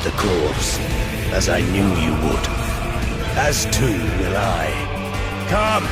the corpse, as I knew you would. As too will I. Come!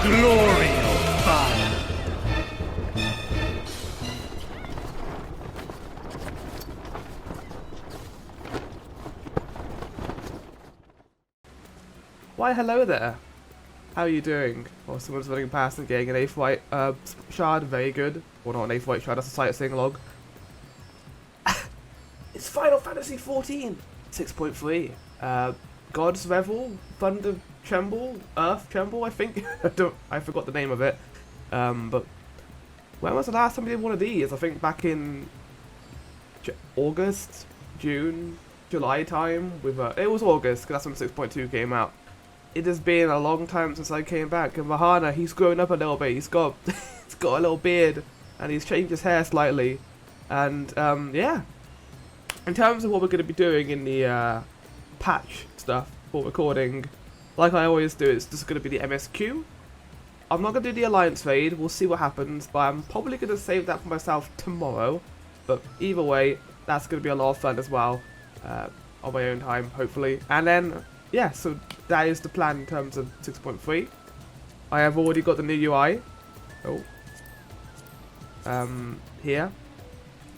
Glory of fire! Why, hello there. How are you doing? Well, someone's running past and getting an 8th white shard, very good. Well, not an 8th white shard, that's a sightseeing log. It's Final Fantasy XIV 6.3. God's Revel, Thunder Tremble, Earth Tremble, I think. I forgot the name of it. But when was the last time we did one of these? I think back in August, June, July time. With it was August, because that's when 6.2 came out. It has been a long time since I came back. And Mahana, he's grown up a little bit. He's got he's got a little beard, and he's changed his hair slightly. And yeah, in terms of what we're going to be doing in the patch stuff for recording, like I always do, it's just going to be the MSQ. I'm not going to do the Alliance raid, we'll see what happens, but I'm probably going to save that for myself tomorrow. But either way, that's going to be a lot of fun as well, on my own time, hopefully. And then, yeah, so that is the plan in terms of 6.3. I have already got the new UI. Here.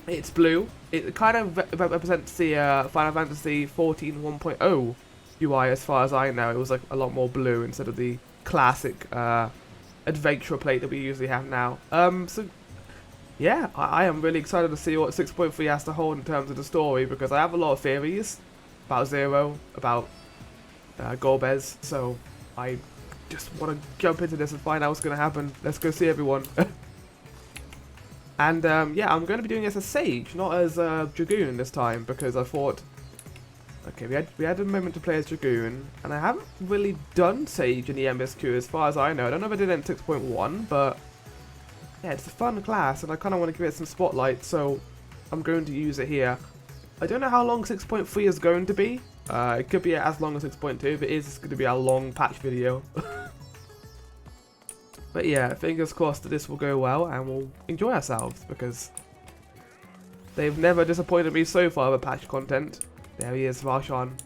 It's blue. It kind of represents the Final Fantasy XIV 1.0 UI as far as I know. It was like a lot more blue instead of the classic adventure plate that we usually have now. So yeah, I am really excited to see what 6.3 has to hold in terms of the story, because I have a lot of theories about Zero, about Golbez, so I just want to jump into this and find out what's going to happen. Let's go see everyone. And yeah, I'm going to be doing this as Sage, not as Dragoon this time, because I thought, okay, we had a moment to play as Dragoon, and I haven't really done Sage in the MSQ as far as I know. I don't know if I did it in 6.1, but yeah, it's a fun class, and I kind of want to give it some spotlight, so I'm going to use it here. I don't know how long 6.3 is going to be. It could be as long as 6.2, if it is, it's going to be a long patch video. But yeah, fingers crossed that this will go well and we'll enjoy ourselves, because they've never disappointed me so far with patch content. There he is, Varshan,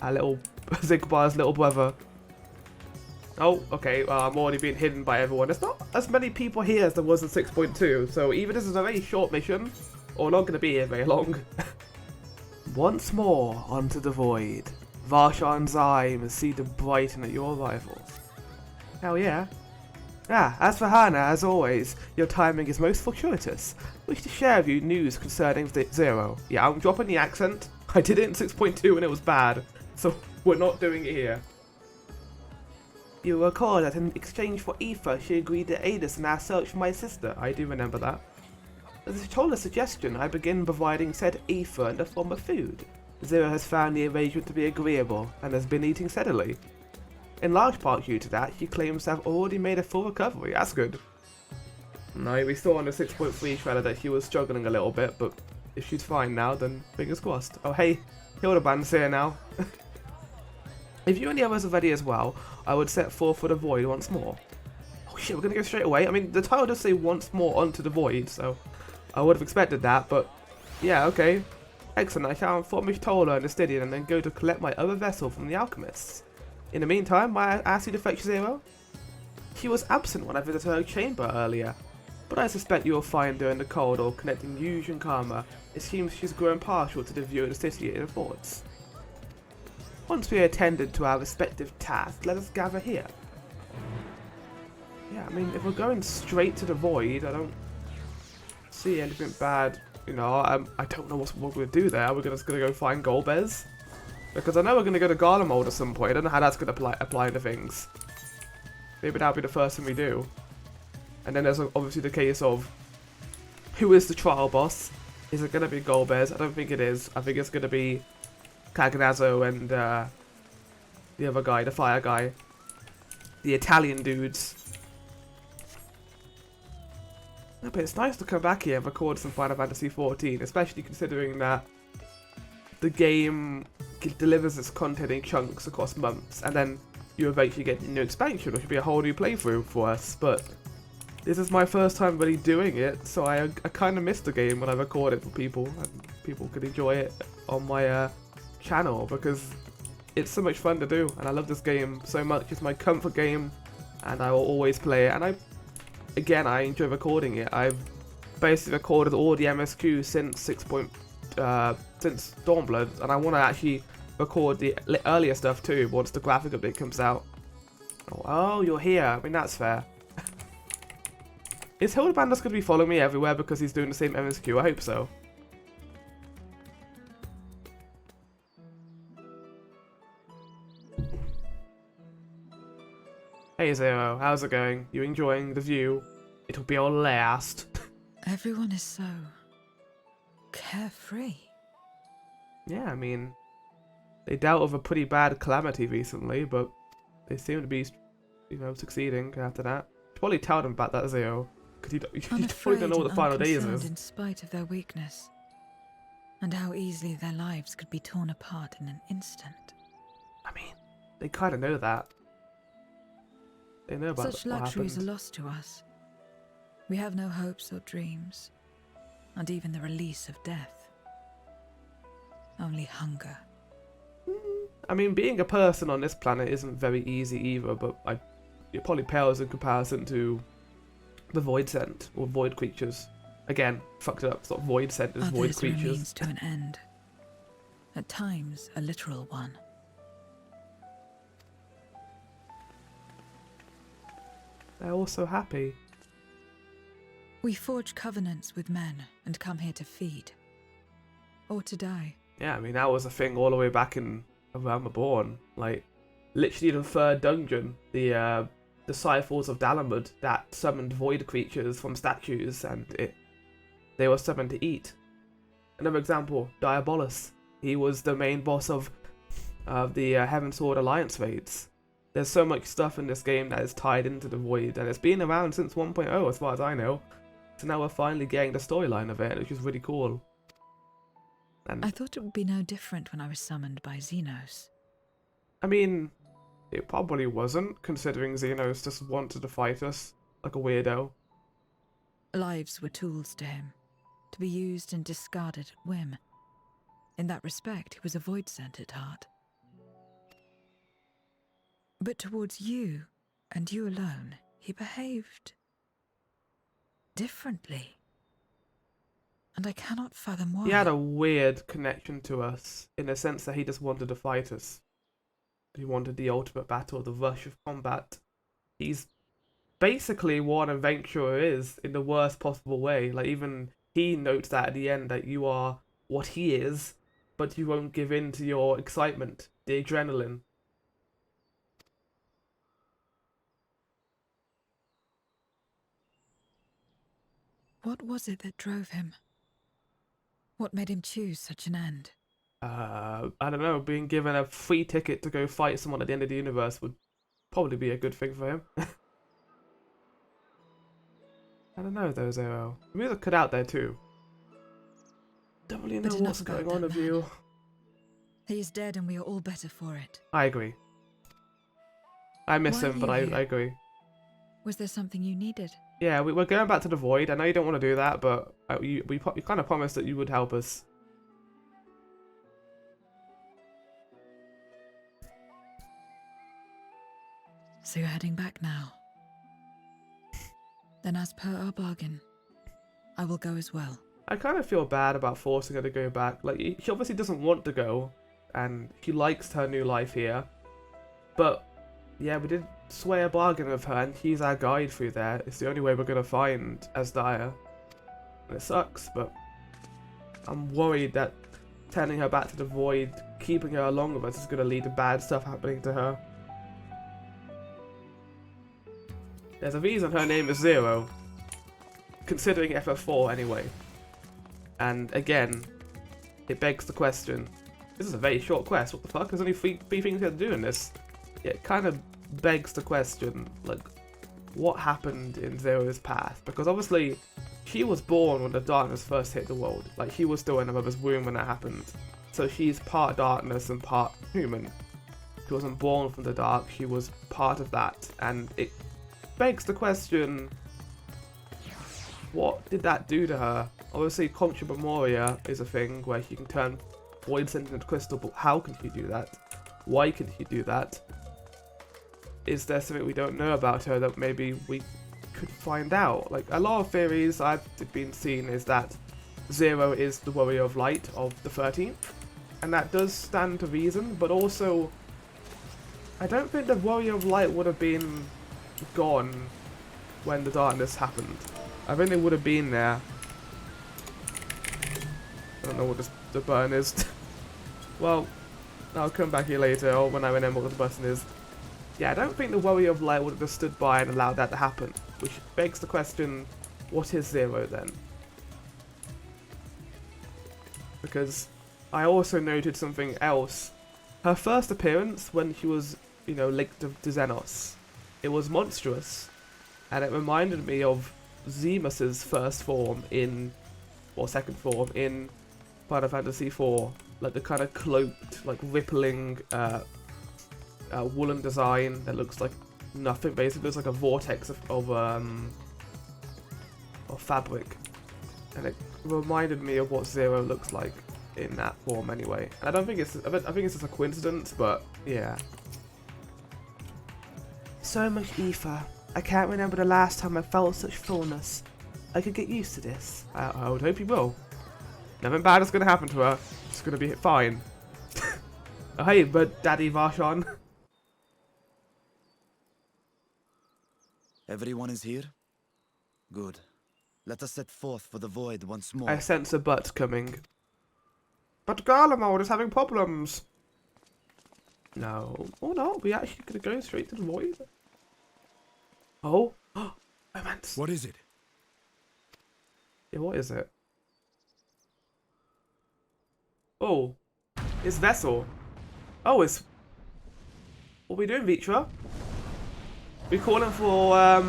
our little Zigbar's little brother. Oh, okay, well, I'm already being hidden by everyone. There's not as many people here as there was in 6.2, so either this is a very short mission, or not going to be here very long. Once more onto the void. Varshan's eye must see to brighten at your arrival. Hell yeah. As for Hannah, as always, your timing is most fortuitous. Wish to share with you news concerning Zero. Yeah, I'm dropping the accent. I did it in 6.2 and it was bad, so we're not doing it here. You recall that in exchange for Aoife, she agreed to aid us in our search for my sister. I do remember that. As a total suggestion, I begin providing said Aoife in the form of food. Zero has found the arrangement to be agreeable, and has been eating steadily. In large part due to that, she claims to have already made a full recovery. That's good. No, we saw on the 6.3 trailer that she was struggling a little bit, but if she's fine now, then fingers crossed. Oh hey, Hildeband's here now. If you and the others are ready as well, I would set forth for the void once more. Oh shit, we're gonna go straight away? I mean, the title does say once more onto the void, so I would have expected that, but yeah, okay. Excellent, I shall inform Miss Tola and the Stydian and then go to collect my other vessel from the alchemists. In the meantime, may I ask you to fetch Zero? She was absent when I visited her chamber earlier, but I suspect you will find her in the corridor connecting Yuge and Karma. It seems she's grown partial to the view of the city it affords. Once we attended to our respective tasks, let us gather here. Yeah, I mean, if we're going straight to the void, I don't see anything bad. You know, I don't know what we're going to do there. We're just going to go find Golbez. Because I know we're going to go to Garlemald at some point. I don't know how that's going to apply to things. Maybe that'll be the first thing we do. And then there's obviously the case of who is the trial boss? Is it going to be Golbez? I don't think it is. I think it's going to be Caganazzo and the other guy, the fire guy. The Italian dudes. No, but it's nice to come back here and record some Final Fantasy XIV, especially considering that the game delivers its content in chunks across months, and then you eventually get a new expansion, which will be a whole new playthrough for us. But this is my first time really doing it, so I kind of miss the game when I record it for people, and people can enjoy it on my channel, because it's so much fun to do, and I love this game so much. It's my comfort game, and I will always play it, and I enjoy recording it. I've basically recorded all the MSQ since since Dawnblood, and I want to actually record the earlier stuff too once the graphic update comes out. Oh, you're here. I mean, that's fair. Is Hildeband just going to be following me everywhere because he's doing the same MSQ? I hope so. Hey Zero, how's it going? You enjoying the view? It'll be our last. Everyone is so carefree. Yeah, I mean, they dealt with a pretty bad calamity recently, but they seem to be, you know, succeeding after that. You should probably tell them about that, Zero, because you probably don't know what the final days is. In spite of their weakness, and how easily their lives could be torn apart in an instant. I mean, they kind of know that. They know about Such luxuries are lost to us. We have no hopes or dreams, not even the release of death. Only hunger. I mean, being a person on this planet isn't very easy either, but it probably pales in comparison to the Void Scent, or Void Creatures. Again, fucked it up, it's not Void Scent, it's Void Creatures. Others means to an end. At times, a literal one. They're also happy. We forge covenants with men and come here to feed. Or to die. Yeah, I mean, that was a thing all the way back in Realm Reborn. Like, literally the third dungeon, the Disciples of Dalamud that summoned void creatures from statues, and they were summoned to eat. Another example, Diabolus. He was the main boss of the Heaven Sword Alliance raids. There's so much stuff in this game that is tied into the Void, and it's been around since 1.0 as far as I know. So now we're finally getting the storyline of it, which is really cool. And I thought it would be no different when I was summoned by Xenos. I mean, it probably wasn't, considering Xenos just wanted to fight us like a weirdo. Lives were tools to him, to be used and discarded at whim. In that respect, he was a Void Scent at heart. But towards you, and you alone, he behaved differently. And I cannot fathom why. He had a weird connection to us, in the sense that he just wanted to fight us. He wanted the ultimate battle, the rush of combat. He's basically what an adventurer is, in the worst possible way. Like, even he notes that at the end, that you are what he is, but you won't give in to your excitement, the adrenaline. What was it that drove him? What made him choose such an end? I don't know, being given a free ticket to go fight someone at the end of the universe would probably be a good thing for him. I don't know though, Zero. The music cut out there too. Don't really know what's going on with you. He is dead and we are all better for it. I agree. I miss him, but I agree. Was there something you needed? Yeah, we're going back to the Void. I know you don't want to do that, but you kind of promised that you would help us. So you're heading back now? Then as per our bargain, I will go as well. I kind of feel bad about forcing her to go back. Like, she obviously doesn't want to go, and she likes her new life here. But, yeah, we did sway a bargain with her, and she's our guide through there. It's the only way we're going to find Asdaya. And it sucks, but I'm worried that turning her back to the Void, keeping her along with us, is going to lead to bad stuff happening to her. There's a reason her name is Zero, considering FF4 anyway. And again, it begs the question, This is a very short quest. What the fuck? There's only three things you have to do in this. It kind of begs the question, like, what happened in Zero's path? Because obviously, she was born when the darkness first hit the world. Like, she was still in her mother's womb when that happened. So she's part darkness and part human. She wasn't born from the dark, she was part of that. And it begs the question, what did that do to her? Obviously, Contra Memoria is a thing where she can turn void sentient into crystal, but how can she do that? Why can she do that? Is there something we don't know about her that maybe we could find out? Like, a lot of theories I've been seeing is that Zero is the Warrior of Light of the 13th, and that does stand to reason, but also, I don't think the Warrior of Light would have been gone when the darkness happened. I think they would have been there. I don't know what the button is. Well, I'll come back here later, or when I remember what the button is. Yeah, I don't think the Warrior of Light would have just stood by and allowed that to happen. Which begs the question, what is Zero then? Because I also noted something else. Her first appearance when she was, you know, linked to Xenos, it was monstrous. And it reminded me of Zemus's first form in, or second form in Final Fantasy IV. Like the kind of cloaked, like rippling woolen design that looks like nothing. Basically, it's like a vortex of fabric, and it reminded me of what Zero looks like in that form. Anyway, and I don't think it's. I think it's just a coincidence, but yeah. So much ether. I can't remember the last time I felt such fullness. I could get used to this. I would hope you will. Nothing bad is going to happen to her. It's going to be fine. Oh, hey, but Daddy Varshan. Everyone is here? Good. Let us set forth for the void once more. I sense a but coming. But Garlemald is having problems. No. Oh no, we actually going to go straight to the void. Oh. Romance. What is it? Yeah, what is it? Oh. It's Vessel. Oh, it's... What are we doing, Vitra? We calling for,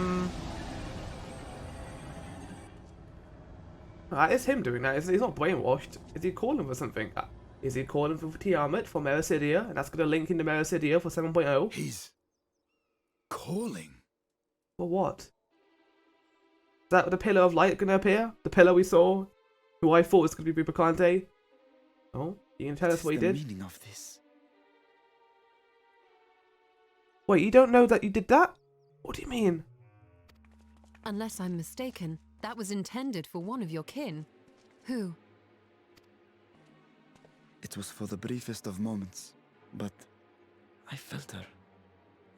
it's him doing that, isn't he? He's not brainwashed. Is he calling for something? Is he calling for Tiamat for Mericidia? And that's going to link into Mericidia for 7.0? He's... calling. For what? Is that the Pillar of Light going to appear? The pillar we saw? Who I thought was going to be Bibacante? Oh, you can tell us what he did? What's the meaning of this? Wait, you don't know that you did that? What do you mean? Unless I'm mistaken, that was intended for one of your kin. Who? It was for the briefest of moments, but I felt her.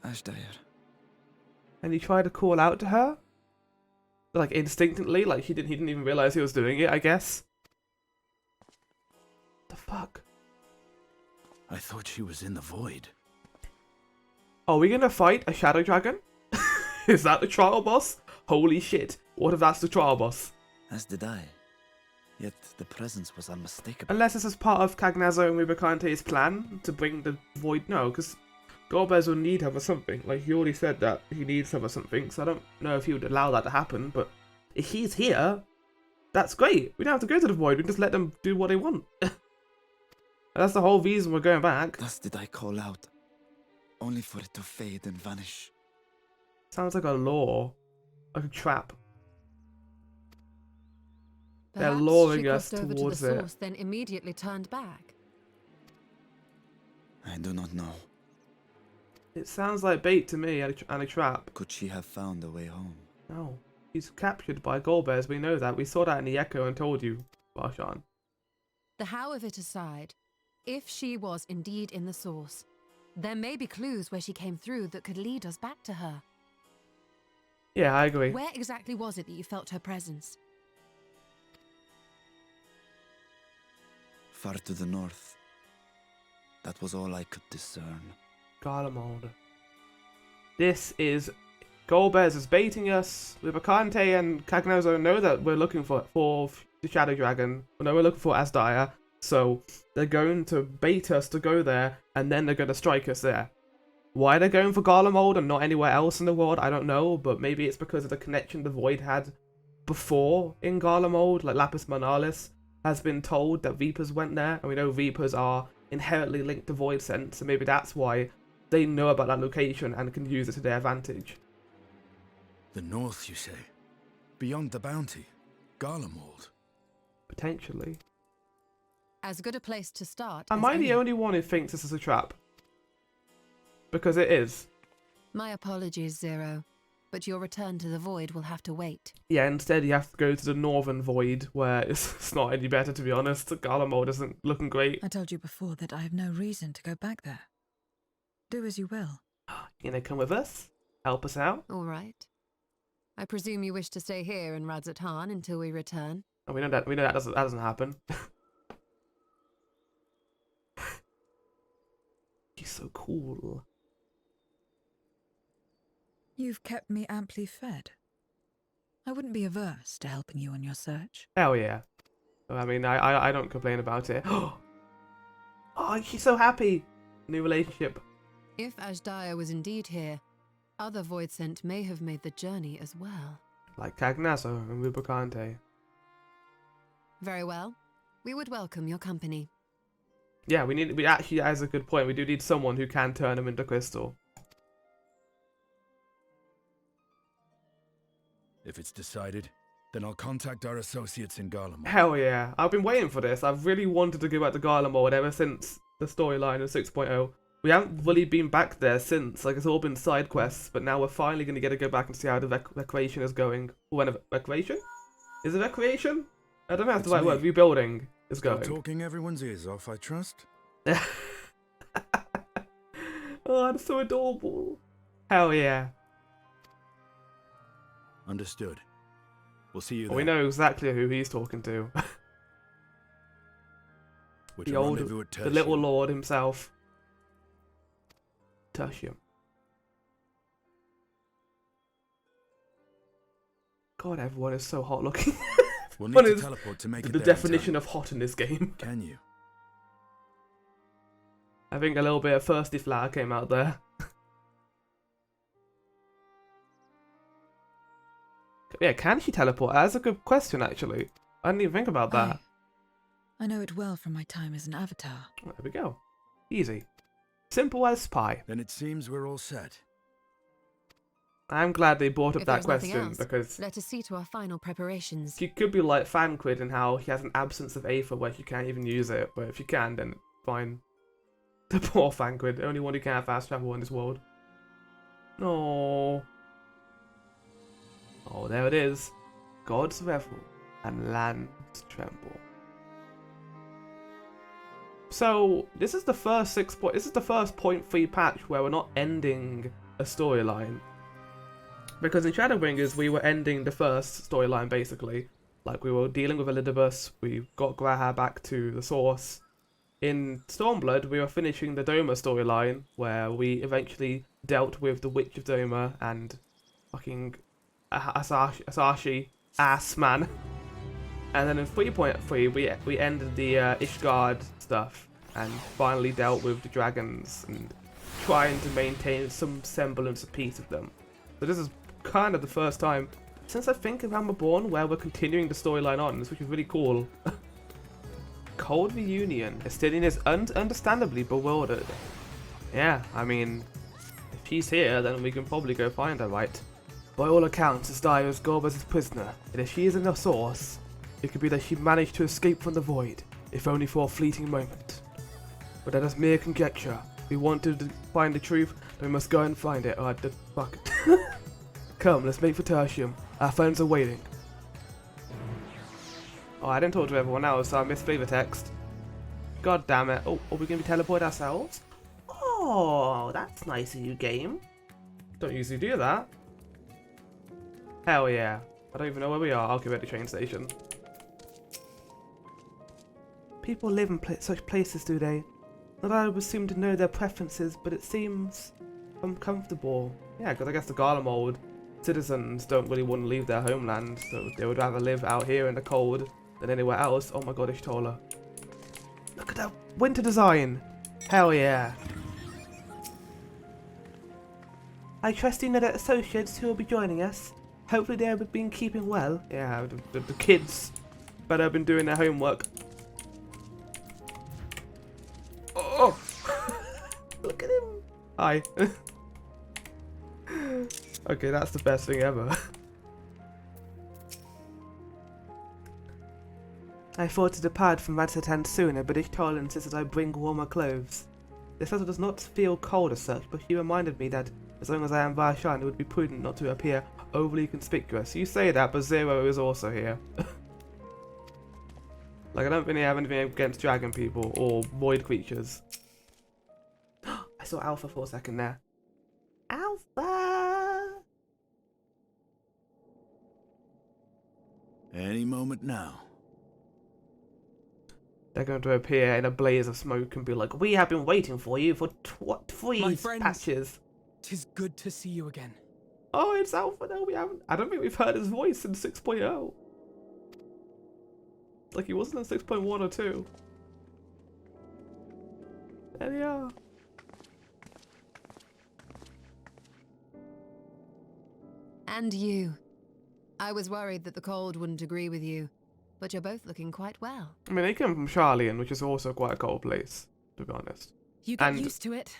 Ashdire. And he tried to call out to her? Like instinctively, like he didn't even realize he was doing it, I guess. The fuck? I thought she was in the void. Are we gonna fight a shadow dragon? Is that the trial boss? Holy shit. What if that's the trial boss? As did I. Yet the presence was unmistakable. Unless this is part of Cagnazzo and Rubicante's plan to bring the void. No, because Golbez will need her for something. Like, he already said that he needs her for something, so I don't know if he would allow that to happen, but if he's here, that's great. We don't have to go to the void, we can just let them do what they want. That's the whole reason we're going back. Thus did I call out, only for it to fade and vanish. Sounds like a lure. Like a trap. They're Perhaps luring she us crossed over towards to the it. source, then immediately turned back. I do not know. It sounds like bait to me and a trap. Could she have found a way home? No. He's captured by Golbez, we know that. We saw that in the echo and told you, Barshan. The how of it aside, if she was indeed in the source, there may be clues where she came through that could lead us back to her. Yeah, I agree. Where exactly was it that you felt her presence? Far to the north. That was all I could discern. Garlemald. This is... Golbez is baiting us. Rubicante and Cagnozzo know that we're looking for the Shadow Dragon. No, we're looking for Asdaya. So they're going to bait us to go there, and then they're going to strike us there. Why they're going for Garlemald and not anywhere else in the world, I don't know, but maybe it's because of the connection the Void had before in Garlemald. Like Lapis Monalis has been told that Vipers went there, and we know Vipers are inherently linked to Void Sense, so maybe that's why they know about that location and can use it to their advantage. The north, you say? Beyond the bounty? Garlemald? Potentially. As good a place to start. Am as I the any. only one who thinks this is a trap? Because it is. My apologies, Zero, but your return to the Void will have to wait. Yeah, instead you have to go to the Northern Void, where it's not any better, to be honest. Garlemald isn't looking great. I told you before that I have no reason to go back there. Do as you will. You know, come with us? Help us out? All right. I presume you wish to stay here in Radzatan until we return. Oh, we know that doesn't happen. He's so cool. You've kept me amply fed. I wouldn't be averse to helping you on your search. Hell yeah. I mean, I don't complain about it. Oh, she's so happy. New relationship. If Ashdaya was indeed here, other Void Sent may have made the journey as well. Like Cagnasso and Rubicante. Very well. We would welcome your company. Yeah, we actually, that is a good point. We do need someone who can turn them into crystal. If it's decided, then I'll contact our associates in Garlemald. Hell yeah. I've been waiting for this. I've really wanted to go back to Garlemald ever since the storyline of 6.0. We haven't really been back there since. Like, it's all been side quests, but now we're finally going to get to go back and see how the recreation is going. When recreation? Is it recreation? I don't know if that's the right word. Rebuilding is Still going. talking everyone's ears off, I trust? Oh, that's so adorable. Hell yeah. Understood. We'll see you Well, we there. know exactly who he's talking to. Which The old, rendezvous at the little Tertium. lord himself. Tertium. God, everyone is so hot looking. We'll What need to is teleport to make the it there in definition time. of hot in this game. Can you? I think a little bit of thirsty flower came out there. Yeah, can she teleport? That's a good question, actually. I didn't even think about that. I know it well from my time as an avatar. There we go. Easy. Simple as pie. Then it seems we're all set. I'm glad they brought up If that there's nothing question else, because let us see to our final preparations. she could be like Fanquid in how she has an absence of Aether where she can't even use it, but if you can, then fine. The poor Fanquid, the only one who can have fast travel in this world. No. Oh, there it is. God's Revel and Land's Tremble. So this is the first this is the first 0.3 patch where we're not ending a storyline. Because in Shadowbringers we were ending the first storyline basically. Like we were dealing with Elidibus, we got Graha back to the source. In Stormblood we were finishing the Doma storyline where we eventually dealt with the Witch of Doma and fucking Asashi ass man. And then in 3.3 we ended the Ishgard stuff and finally dealt with the dragons and trying to maintain some semblance of peace with them. So this is kind of the first time since I think of Realm Reborn where we're continuing the storyline on, which is really cool. Cold reunion. Estinian is understandably bewildered. Yeah, I mean, if she's here, then we can probably go find her, right? By all accounts, Ashdaya is Gorba's prisoner, and if she is in the source, it could be that she managed to escape from the Void, if only for a fleeting moment. But that is mere conjecture. If we want to find the truth, then we must go and find it. Fuck it. Come, let's make for Tertium. Our friends are waiting. Oh, I didn't talk to everyone else, so I missed flavor text. God damn it. Oh, are we going to be teleported ourselves? Oh, that's nice of you, game. Don't usually do that. Hell yeah. I don't even know where we are. I'll give it the train station. People live in such places, do they? Not I would seem to know their preferences, but it seems uncomfortable. Yeah, because I guess the Garlemald citizens don't really want to leave their homeland, so they would rather live out here in the cold than anywhere else. Oh my god, Ishtola. the winter design. Hell yeah. I trust you know the associates who will be joining us. Hopefully they have been keeping well. Yeah, the kids better have been doing their homework. Oh! Look at him! Hi. Okay, that's the best thing ever. I thought to depart from Radstad sooner, but his toll insisted I bring warmer clothes. This vessel does not feel cold as such, but she reminded me that as long as I am Varshan, it would be prudent not to appear overly conspicuous. You say that, but Zero is also here. Like, I don't really have anything against dragon people or void creatures. I saw Alpha for a second there. Alpha! Any moment now. They're going to appear in a blaze of smoke and be like, we have been waiting for you for what, 3 patches. 'Tis good to see you again. Oh, it's Alpha. No, we haven't. I don't think we've heard his voice in 6.0. Like, he wasn't in 6.1 or 2. There they are. And you. I was worried that the cold wouldn't agree with you, but you're both looking quite well. I mean, they come from Charlian, which is also quite a cold place, to be honest. You get used to it.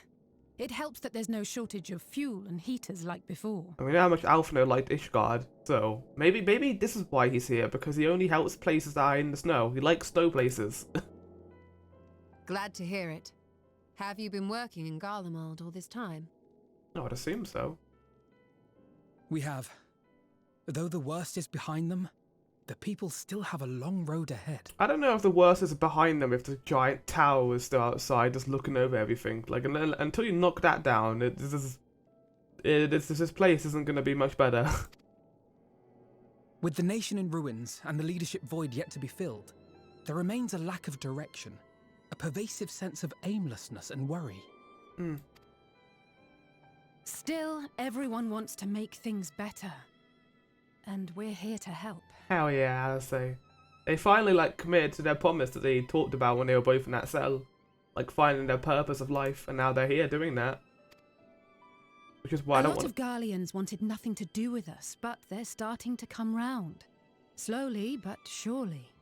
It helps that there's no shortage of fuel and heaters like before. I mean, how much Alphino liked Ishgard, so maybe this is why he's here, because he only helps places that are in the snow. He likes snow places. Glad to hear it. Have you been working in Garlemald all this time? I would assume so. We have. Though the worst is behind them, the people still have a long road ahead. I don't know if the worst is behind them, if the giant tower is still outside just looking over everything. Like, until you knock that down, this place isn't going to be much better. With the nation in ruins and the leadership void yet to be filled, there remains a lack of direction, a pervasive sense of aimlessness and worry. Still, everyone wants to make things better. And we're here to help. Hell yeah, I'll say. They finally, like, committed to their promise that they talked about when they were both in that cell. Like, finding their purpose of life, and now they're here doing that. Which is why I don't want... A lot of Garleans wanted nothing to do with us, but they're starting to come round. Slowly, but surely.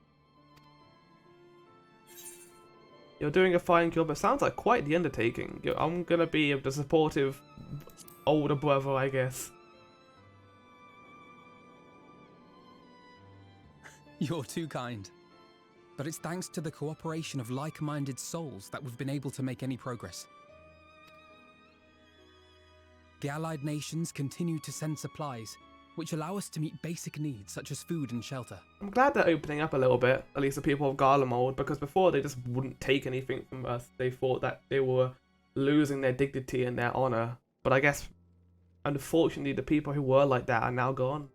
You're doing a fine job. It sounds like quite the undertaking. I'm gonna be the supportive older brother, I guess. You're too kind. But it's thanks to the cooperation of like-minded souls that we've been able to make any progress. The allied nations continue to send supplies, which allow us to meet basic needs such as food and shelter. I'm glad they're opening up a little bit, at least the people of Garlemald, because before they just wouldn't take anything from us. They thought that they were losing their dignity and their honor. But I guess, unfortunately, the people who were like that are now gone.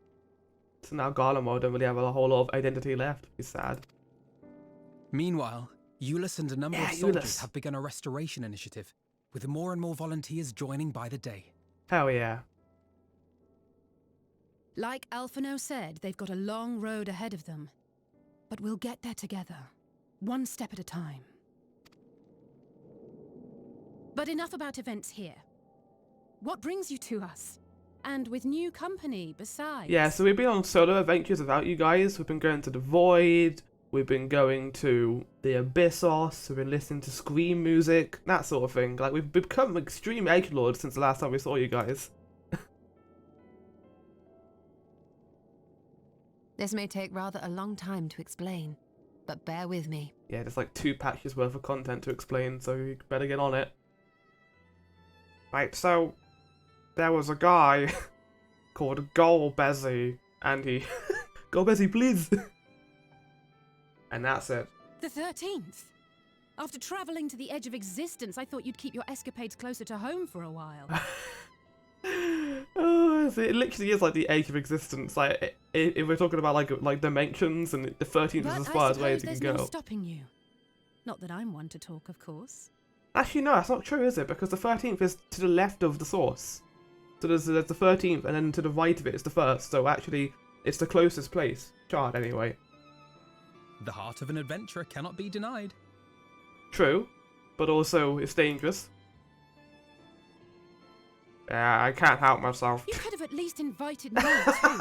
So now Garlemald don't really have a whole lot of identity left. It's sad. Meanwhile, Euless and a number of soldiers have begun a restoration initiative, with more and more volunteers joining by the day. Hell yeah. Like Alphino said, they've got a long road ahead of them. But we'll get there together, one step at a time. But enough about events here. What brings you to us? And with new company besides. Yeah, so we've been on solo adventures without you guys. We've been going to the Void. We've been going to the Abyssos. We've been listening to Scream music. That sort of thing. Like, we've become extreme edgelords since the last time we saw you guys. This may take rather a long time to explain, but bear with me. Yeah, there's like 2 patches worth of content to explain, so you better get on it. Right, so... there was a guy called Golbezzy, and he... Golbezzy, please! And that's it. The 13th? After travelling to the edge of existence, I thought you'd keep your escapades closer to home for a while. Oh, it literally is like the edge of existence. Like, if we're talking about like dimensions, and the 13th is as far away as you can go. There's no stopping you. Not that I'm one to talk, of course. Actually, no, that's not true, is it? Because the 13th is to the left of the source. So there's the 13th, and then to the right of it is the 1st. So actually, it's the closest place. Chart, anyway. The heart of an adventurer cannot be denied. True, but also it's dangerous. Yeah, I can't help myself. You could have at least invited me too.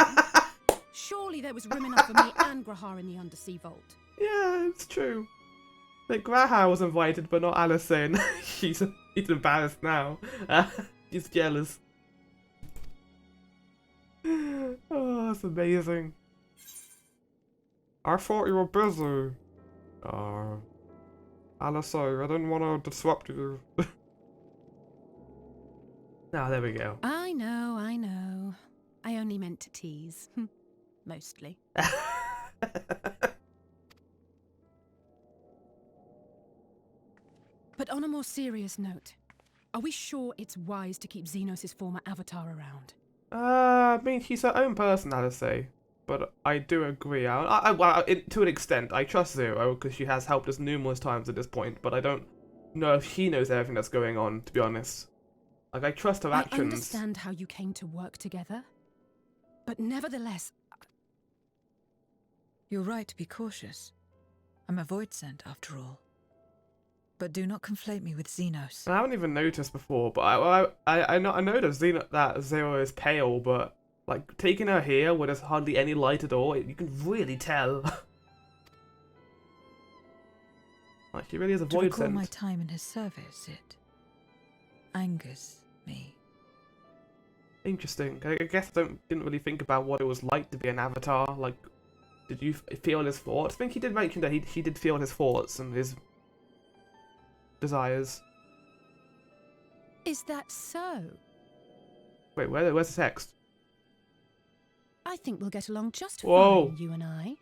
Surely there was room enough for me and Grahar in the undersea vault. Yeah, it's true. Like, Grahar was invited, but not Alison. He's embarrassed now. He's jealous. Oh, that's amazing. I thought you were busy. Alison, I didn't want to disrupt you. Ah, there we go. I know. I only meant to tease. Mostly. But on a more serious note, are we sure it's wise to keep Xenos' former avatar around? I mean, she's her own person, Alison. But I do agree. Well, to an extent, I trust Zero because she has helped us numerous times at this point. But I don't know if she knows everything that's going on, to be honest. Like, I trust her actions. I understand how you came to work together, but nevertheless... You're right to be cautious. I'm a void sent, after all. But do not conflate me with Xenos. I haven't even noticed before, but I noticed that Zero is pale, but like taking her here where there's hardly any light at all, you can really tell. Like, she really is a To void recall sent. my time in his service, it angers me. Interesting. I guess I didn't really think about what it was like to be an avatar. Like, did you feel his thoughts? I think he did mention that he did feel his thoughts and his desires. Is that so? Wait, where's the text? I think we'll get along just Whoa. fine, you and I.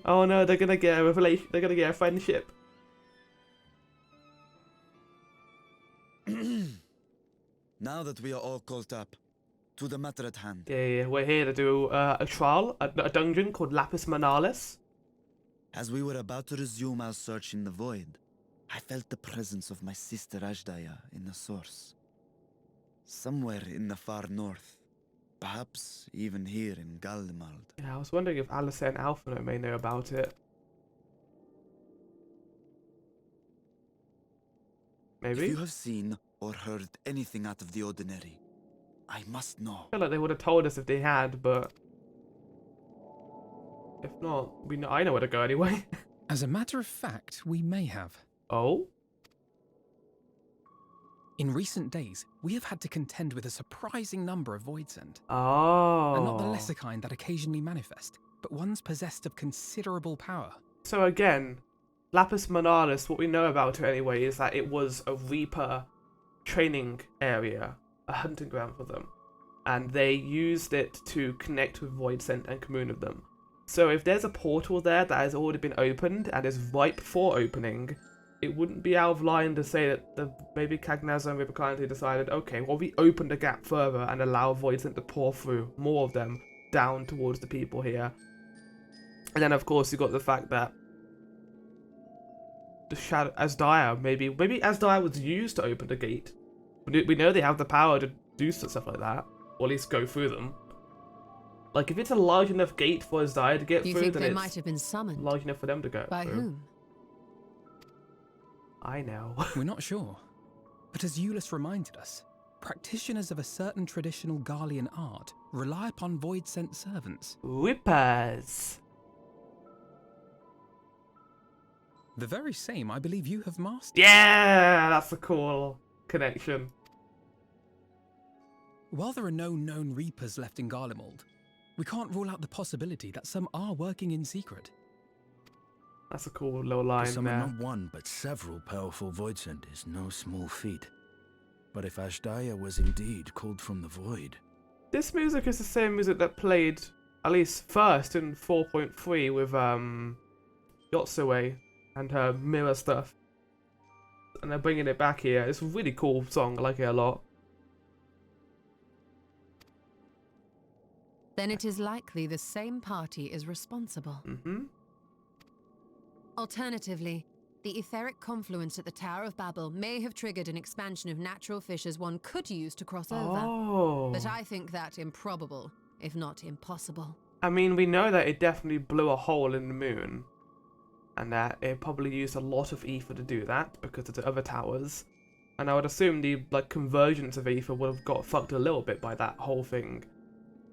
Oh no, they're gonna get a relation. They're gonna get a friendship. Now that we are all caught up, to the matter at hand. Yeah, we're here to do a trial, a dungeon called Lapis Manalis. As we were about to resume our search in the void, I felt the presence of my sister Ajdaya in the source. Somewhere in the far north. Perhaps even here in Galdemald. Yeah, I was wondering if Alison and Alphino may know about it. Maybe? If you have seen or heard anything out of the ordinary, I must know. I feel like they would have told us if they had, but if not, I know where to go anyway. As a matter of fact, we may have. Oh? In recent days, we have had to contend with a surprising number of Voidsent. Oh. And not the lesser kind that occasionally manifest, but ones possessed of considerable power. So again, Lapis Manalis, what we know about it anyway, is that it was a Reaper training area, a hunting ground for them. And they used it to connect with Voidsent and commune with them. So if there's a portal there that has already been opened and is ripe for opening, it wouldn't be out of line to say that maybe Cagnazza and Riverclante decided, okay, well, we opened the gap further and allow Voidsent to pour through more of them down towards the people here. And then, of course, you got the fact that the shadow Asdaya, maybe Asdaya was used to open the gate. We know they have the power to do stuff like that, or at least go through them. Like, if it's a large enough gate for Asdaya to get You through, think then they it's might have been summoned? large enough for them to go By through. whom? I know. We're not sure. But as Euless reminded us, practitioners of a certain traditional Garlean art rely upon void-sent servants. Whippers. The very same I believe you have mastered. Yeah, that's a cool connection. While there are no known Reapers left in Garlemald, we can't rule out the possibility that some are working in secret. That's a cool little To line summon there. not one, but several powerful Voidsent is no small feat. But if Ashdaya was indeed called from the void... This music is the same music that played, at least first, in 4.3 with Yotsue and her mirror stuff. And they're bringing it back here. It's a really cool song. I like it a lot. Then it is likely the same party is responsible. Mm-hmm. Alternatively, the etheric confluence at the Tower of Babel may have triggered an expansion of natural fissures one could use to cross over. Oh. But I think that improbable, if not impossible. I mean, we know that it definitely blew a hole in the moon. and that it probably used a lot of ether to do that because of the other towers. And I would assume the like convergence of ether would have got fucked a little bit by that whole thing.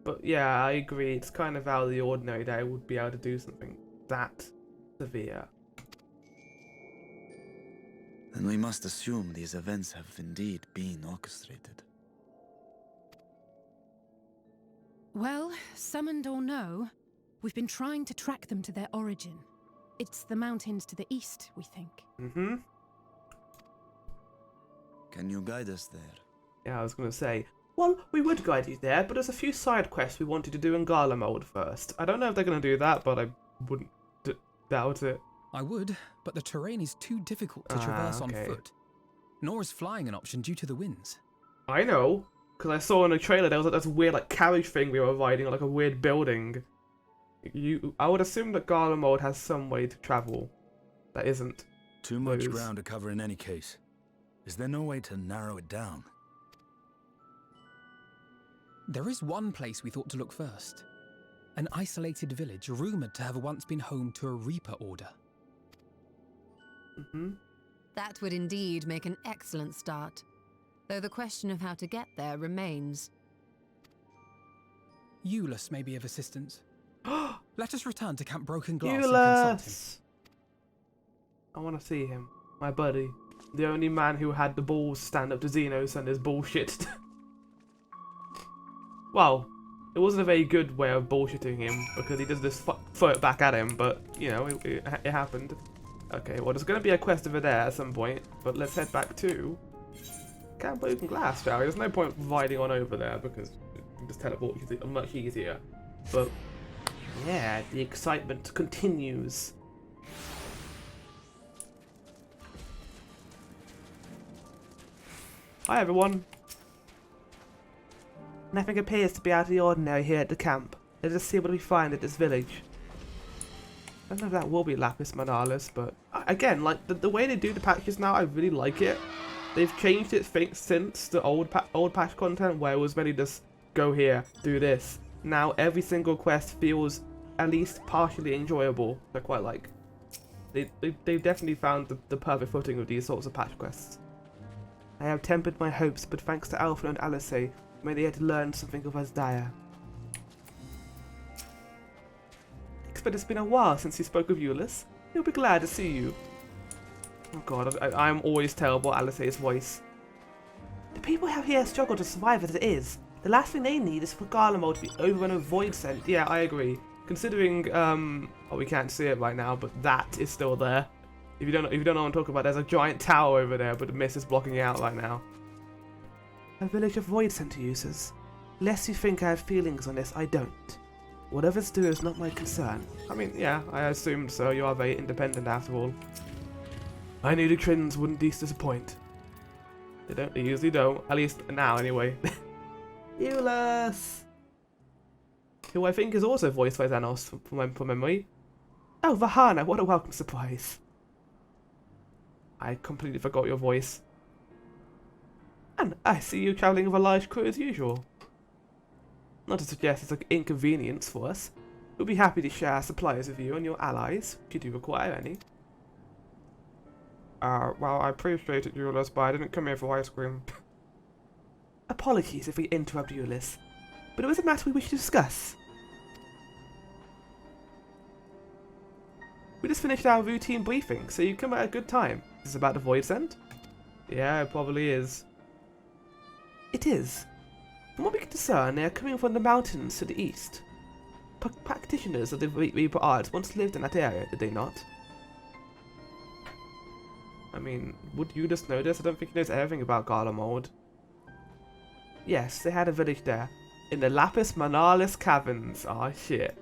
But yeah, I agree. It's kind of out of the ordinary that I would be able to do something that severe. Then we must assume these events have indeed been orchestrated. Well, summoned or no, we've been trying to track them to their origin. It's the mountains to the east, we think. Mm-hmm. Can you guide us there? Yeah, I was going to say, well, we would guide you there, but there's a few side quests we wanted to do in Gala mode first. I don't know if they're going to do that, but I wouldn't doubt it. I would, but the terrain is too difficult to traverse okay. on foot. Nor is flying an option due to the winds. I know, because I saw in the trailer there was like this weird like carriage thing we were riding on like a weird building. I would assume that Gala mode has some way to travel that isn't. Too much ground to cover in any case. Is there no way to narrow it down? There is one place we thought to look first. An isolated village rumoured to have once been home to a Reaper order. Mm-hmm. That would indeed make an excellent start, though the question of how to get there remains. Euless may be of assistance. Let us return to Camp Broken Glass and consult him. Euless! I want to see him. My buddy. The only man who had the balls stand up to Xenos and his bullshit. Well, it wasn't a very good way of bullshitting him because he does this throw it back at him, but, you know, it happened. Okay, well, there's going to be a quest over there at some point, but let's head back to Camp Broken Glass, shall we? There's no point riding on over there because you can just teleport much easier. But, yeah, the excitement continues. Hi, everyone. Nothing appears to be out of the ordinary here at the camp. Let us see what we find at this village. I don't know if that will be Lapis Manalis, but again, like the way they do the patches now, I really like it. They've changed it since the old patch content, where it was really just go here, do this. Now every single quest feels at least partially enjoyable. I quite like. They've definitely found the perfect footing with these sorts of patch quests. I have tempered my hopes, but thanks to Alpha and Alice, may they yet learn something of Asdaya. But it's been a while since you spoke of Euless. He'll be glad to see you. Oh god, I'm always terrible at Alice's voice. The people here struggle to survive as it is. The last thing they need is for Garlemald to be overrun with void scent. Yeah, I agree. Considering, oh, we can't see it right now, but that is still there. If you don't know what I'm talking about, there's a giant tower over there, but the mist is blocking it out right now. A village of void center users. Lest you think I have feelings on this, I don't. Whatever's due is not my concern. I mean, yeah, I assumed so. You are very independent after all. I knew the Trins wouldn't disappoint. They usually don't. At least now, anyway. Euless! Who I think is also voiced by Xanos, from memory. Oh, Vahana, what a welcome surprise. I completely forgot your voice. And I see you travelling with a large crew as usual. Not to suggest it's an inconvenience for us. We'll be happy to share our supplies with you and your allies, if you do require any. Well, I appreciate it, Euless, but I didn't come here for ice cream. Apologies if we interrupt Euless, but it was a matter we wish to discuss. We just finished our routine briefing, so you come at a good time. Is this about the Void Scent? Yeah, it probably is. It is. From what we can discern, they are coming from the mountains to the east. Practitioners of the Reaper arts once lived in that area, did they not? I mean, would you just know this? I don't think he knows everything about Garlemald. Yes, they had a village there. In the Lapis Manalis Caverns. Ah, shit.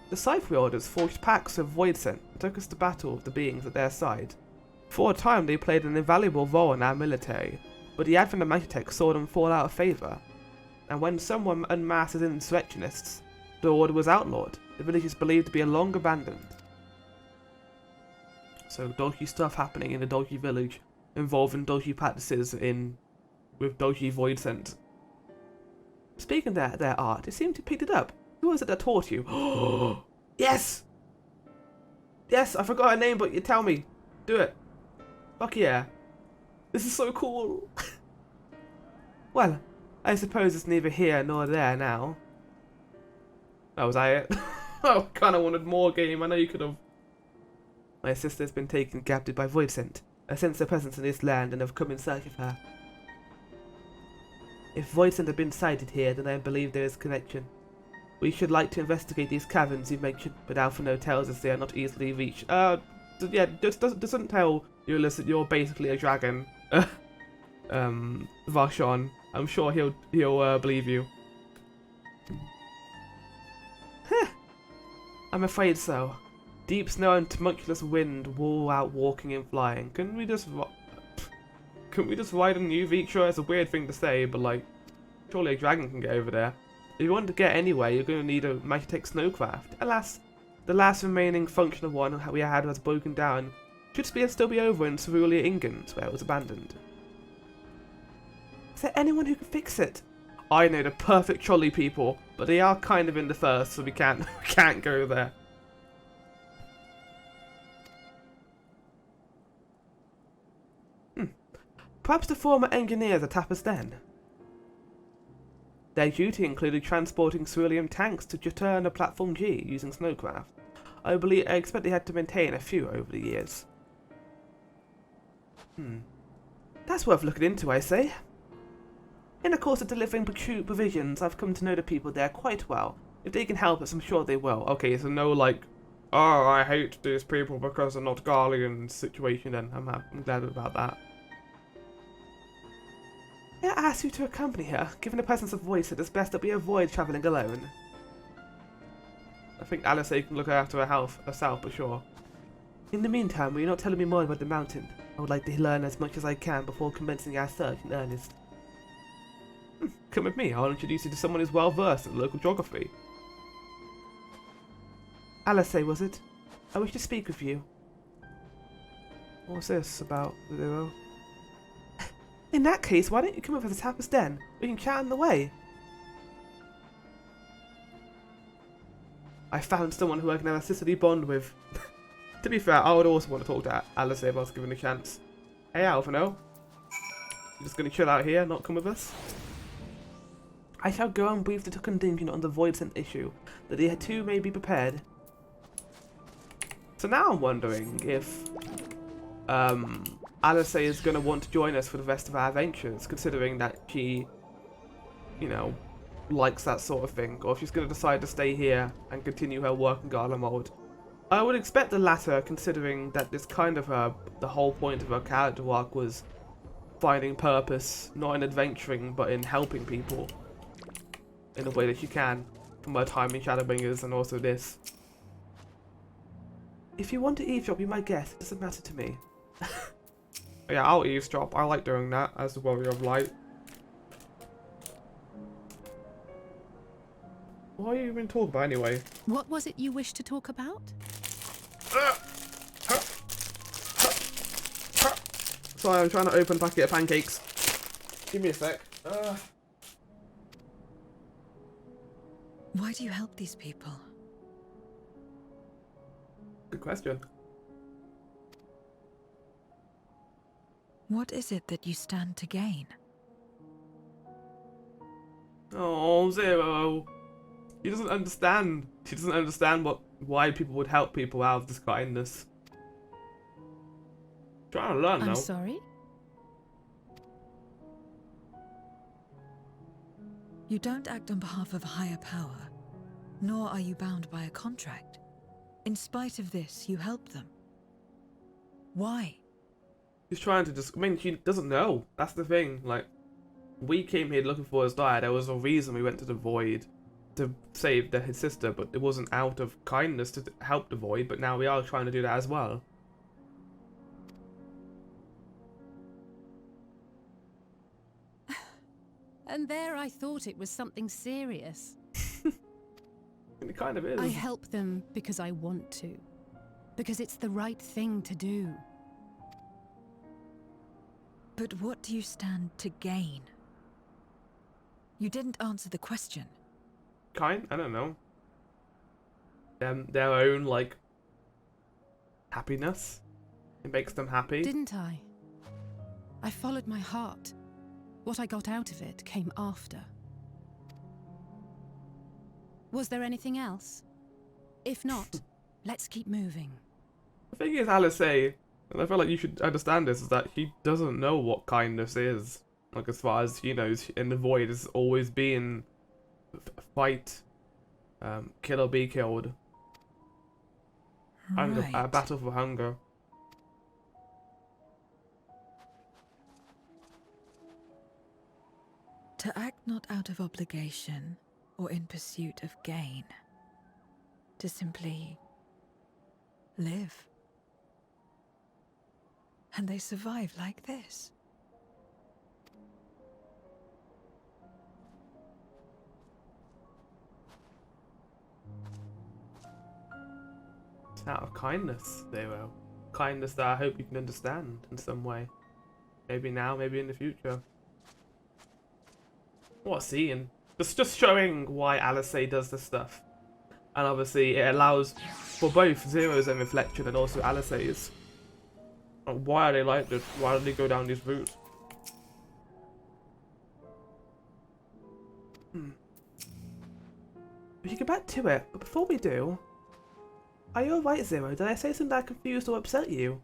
The Cypher Orders forged pacts of Void Scent and took us to battle with the beings at their side. For a time, they played an invaluable role in our military, but the advent of Magitech saw them fall out of favour. And when someone unmasked as insurrectionists, the order was outlawed. The village is believed to be long abandoned. So dodgy stuff happening in the dodgy village, involving dodgy practices with dodgy Void Scent. Speaking of their art, it seemed to pick it up. Who was it that taught you? Yes! Yes, I forgot her name, but you tell me. Do it. Fuck yeah. This is so cool. Well, I suppose it's neither here nor there now. Oh, was that it? I kinda wanted more game, I know you could have. My sister's been taken captive by Voidsent. I sense their presence in this land and have come in search of her. If Voidsent have been sighted here, then I believe there is a connection. We should like to investigate these caverns you mentioned, but Alphino tells us they are not easily reached. Yeah, doesn't tell Ulysses that you're basically a dragon. Vashon. I'm sure he'll believe you. I'm afraid so. Deep snow and tumultuous wind wall out walking and flying. Couldn't we just ride on you, Vitra? It's a weird thing to say, but like, surely a dragon can get over there. If you want to get anywhere, you're going to need a Magitech snowcraft. Alas, the last remaining functional one we had was broken down. Should still be over in Cerulean England, where it was abandoned. Is there anyone who can fix it? I know the perfect trolley people, but they are kind of in the first, so we can't go there. Perhaps the former engineers at Tapas then. Their duty included transporting cerulean tanks to Juturn to Platform G using snowcraft. I expect they had to maintain a few over the years. That's worth looking into, I say. In the course of delivering provisions, I've come to know the people there quite well. If they can help us, I'm sure they will. Okay, so no like, oh, I hate these people because they're not Garlean situation then. I'm glad about that. May I ask you to accompany her? Given the presence of voice, it is best that we avoid travelling alone. I think Alice can look after herself for sure. In the meantime, will you not tell me more about the mountain? I would like to learn as much as I can before commencing our search in earnest. Come with me, I'll introduce you to someone who's well versed in local geography. Alice, was it? I wish to speak with you. What's this about, Zero? In that case, why don't you come over to the Tapas Den? We can chat on the way. I found someone who I can have a sisterly bond with. To be fair, I would also want to talk to Alice if I was given a chance. Hey, Alphino. You just gonna chill out here, not come with us? I shall go and brief the contingent on the Voidsent issue, that they too may be prepared. So now I'm wondering if Alice is going to want to join us for the rest of our adventures, considering that she, you know, likes that sort of thing, or if she's going to decide to stay here and continue her work in Gala mode. I would expect the latter, considering that this kind of the whole point of her character arc was finding purpose, not in adventuring, but in helping people in a way that she can, from her time in Shadowbringers and also this. If you want to eavesdrop, be my guest. It doesn't matter to me. Yeah, I'll eavesdrop. I like doing that as the Warrior of Light. What are you even talking about anyway? What was it you wished to talk about? Sorry, I'm trying to open a packet of pancakes. Give me a sec. Why do you help these people? Good question. What is it that you stand to gain? Oh, Zero. He doesn't understand. She doesn't understand why people would help people out of this kindness. Trying to learn now. I'm sorry? You don't act on behalf of a higher power, nor are you bound by a contract. In spite of this, you help them. Why? She's trying to just... I mean, she doesn't know. That's the thing. Like, we came here looking for his dad. There was a reason we went to the Void to save his sister, but it wasn't out of kindness to help the Void, but now we are trying to do that as well. And there I thought it was something serious. It kind of is. I help them because I want to. Because it's the right thing to do. But what do you stand to gain? You didn't answer the question. I don't know. their own like happiness. It makes them happy. Didn't I? I followed my heart. What I got out of it came after. Was there anything else? If not, let's keep moving. The thing is, Alice, and I feel like you should understand this, is that she doesn't know what kindness is. Like, as far as she knows, in the void has always been fight, kill or be killed. Hunger, a Right. battle for hunger. To act not out of obligation or in pursuit of gain. To simply live. And they survive like this. It's out of kindness, Zero. Kindness that I hope you can understand in some way. Maybe now, maybe in the future. What a scene. Just showing why Alice does this stuff. And obviously it allows for both Zero's own reflection and also Alice's. Like, why are they like this? Why do they go down this route? We should get back to it, but before we do... Are you alright, Zero? Did I say something that confused or upset you?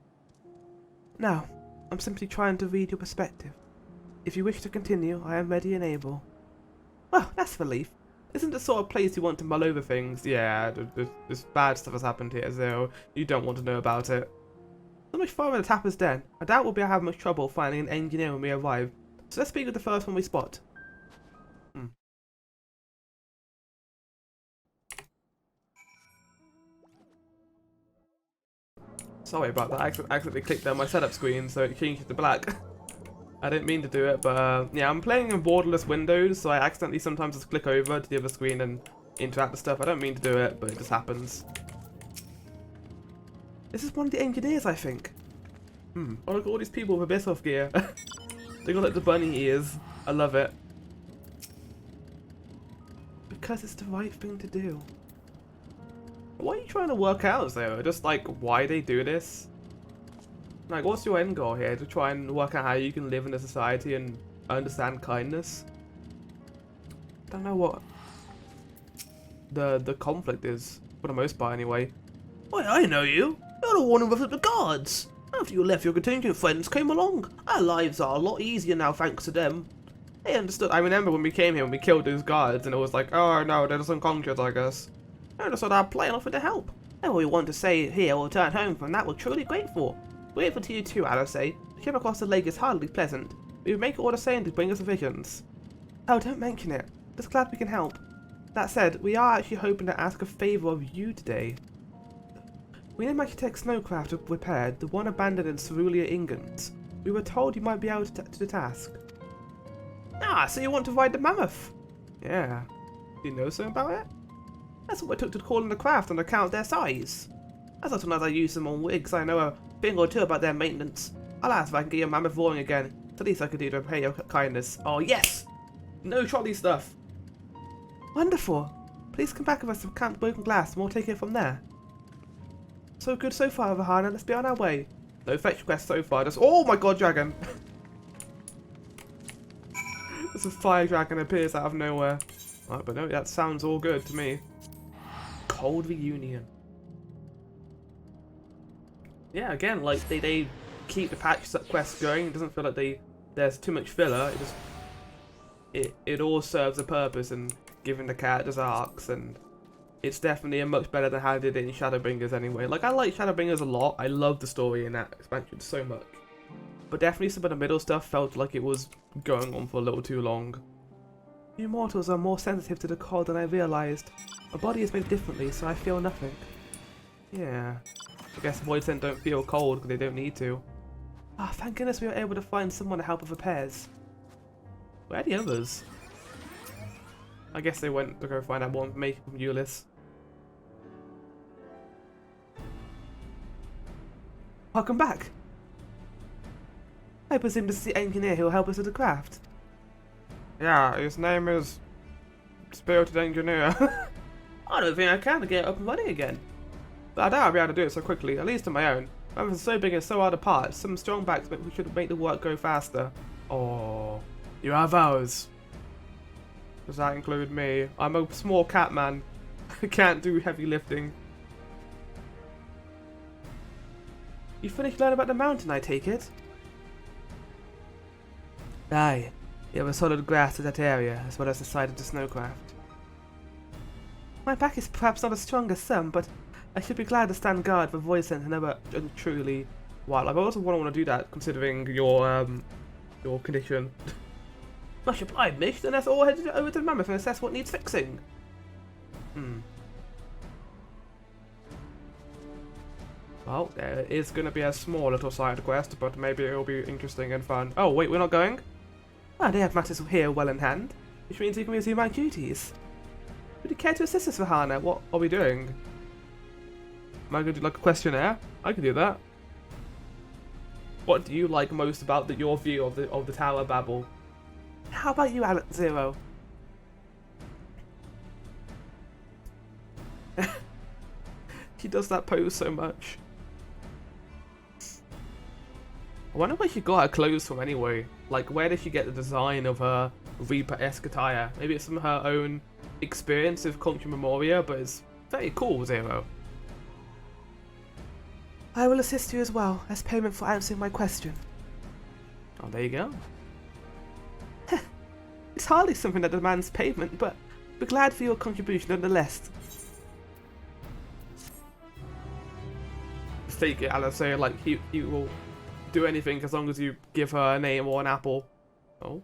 No, I'm simply trying to read your perspective. If you wish to continue, I am ready and able. Well, that's a relief. Isn't the sort of place you want to mull over things? Yeah, this bad stuff has happened here, Zero. You don't want to know about it. So much far in the Tapper's Den. I doubt we'll be having much trouble finding an engineer when we arrive. So let's speak with the first one we spot. Sorry about that, I accidentally clicked on my setup screen so it changed it to black. I didn't mean to do it, but yeah, I'm playing in borderless windows, so I accidentally sometimes just click over to the other screen and interact with stuff. I don't mean to do it, but it just happens. This is one of the engineers, I think. Oh, look at all these people with Abyss off gear. They got like the bunny ears. I love it. Because it's the right thing to do. What are you trying to work out, though? Just like why they do this? Like, what's your end goal here? To try and work out how you can live in a society and understand kindness? I don't know what the conflict is, for the most part anyway. Why, I know you! You're the one who roughed up the guards! After you left, your contingent friends came along. Our lives are a lot easier now thanks to them. They understood. I remember when we came here and we killed those guards and it was like, oh no, they're just unconscious, I guess. I understood our plan offered to help. And we want to stay here or return home from that we're truly grateful. Grateful to you too, Alice. The trip across the lake is hardly pleasant. We would make all the same to bring us provisions. Oh, don't mention it. Just glad we can help. That said, we are actually hoping to ask a favour of you today. We need Architect Snowcraft repaired, the one abandoned in Cerulean, England. We were told you might be able to the task. Ah, so you want to ride the mammoth? Yeah. Do you know something about it? That's what I took to calling the craft on account of their size. As often as I use them on wigs, I know a thing or two about their maintenance. I'll ask if I can get your mammoth roaring again. It's the least I could do to repay your kindness. Oh yes! No trolley stuff! Wonderful! Please come back with us some Camp Broken Glass and we'll take it from there. So good so far, Vahana. Let's be on our way. No fetch quest so far. Just oh my god, dragon! This is fire dragon appears out of nowhere. Right, but no, that sounds all good to me. Cold reunion. Yeah, again, like they keep the patch quest going. It doesn't feel like there's too much filler. It just it all serves a purpose and giving the characters arcs, and it's definitely a much better than how they did it in Shadowbringers anyway. Like I like Shadowbringers a lot. I love the story in that expansion so much. But definitely some of the middle stuff felt like it was going on for a little too long. You mortals are more sensitive to the cold than I realised. My body is made differently, so I feel nothing. Yeah. I guess Voidsent don't feel cold because they don't need to. Ah, thank goodness we were able to find someone to help with repairs. Where are the others? I guess they went to go find out more information from Euless. Welcome back! I presume this is the engineer who will help us with the craft. Yeah, his name is Spirited Engineer. I don't think I can to get it up and running again. But I doubt I'll be able to do it so quickly, at least on my own. It's so big and so hard apart. Some strong backs should make the work go faster. Oh, you have ours. Does that include me? I'm a small cat man. I can't do heavy lifting. You finished learning about the mountain, I take it? Aye. You have a solid grasp of that area, as well as the side of the snowcraft. My back is perhaps not as strong as some, but I should be glad to stand guard for voice and never truly wild. I also wouldn't want to do that, considering your condition. Much obliged, Mish. Then let's all head over to the mammoth and assess what needs fixing. Well, there is going to be a small little side quest, but maybe it'll be interesting and fun. Oh, wait, we're not going? Ah, they have matters here well in hand, which means you can resume my duties. Would you care to assist us, Vahana? What are we doing? Am I going to do like a questionnaire? I can do that. What do you like most about your view of the Tower Babel? How about you, Zero? She does that pose so much. I wonder where she got her clothes from anyway. Like, where did she get the design of her Reaper-esque attire? Maybe it's from her own experience with Contra Memoria, but it's very cool, Zero. I will assist you as well, as payment for answering my question. Oh, there you go. It's hardly something that demands payment, but we're glad for your contribution nonetheless. Just take it, Alice, say, like, he will do anything as long as you give her a name or an apple. Oh.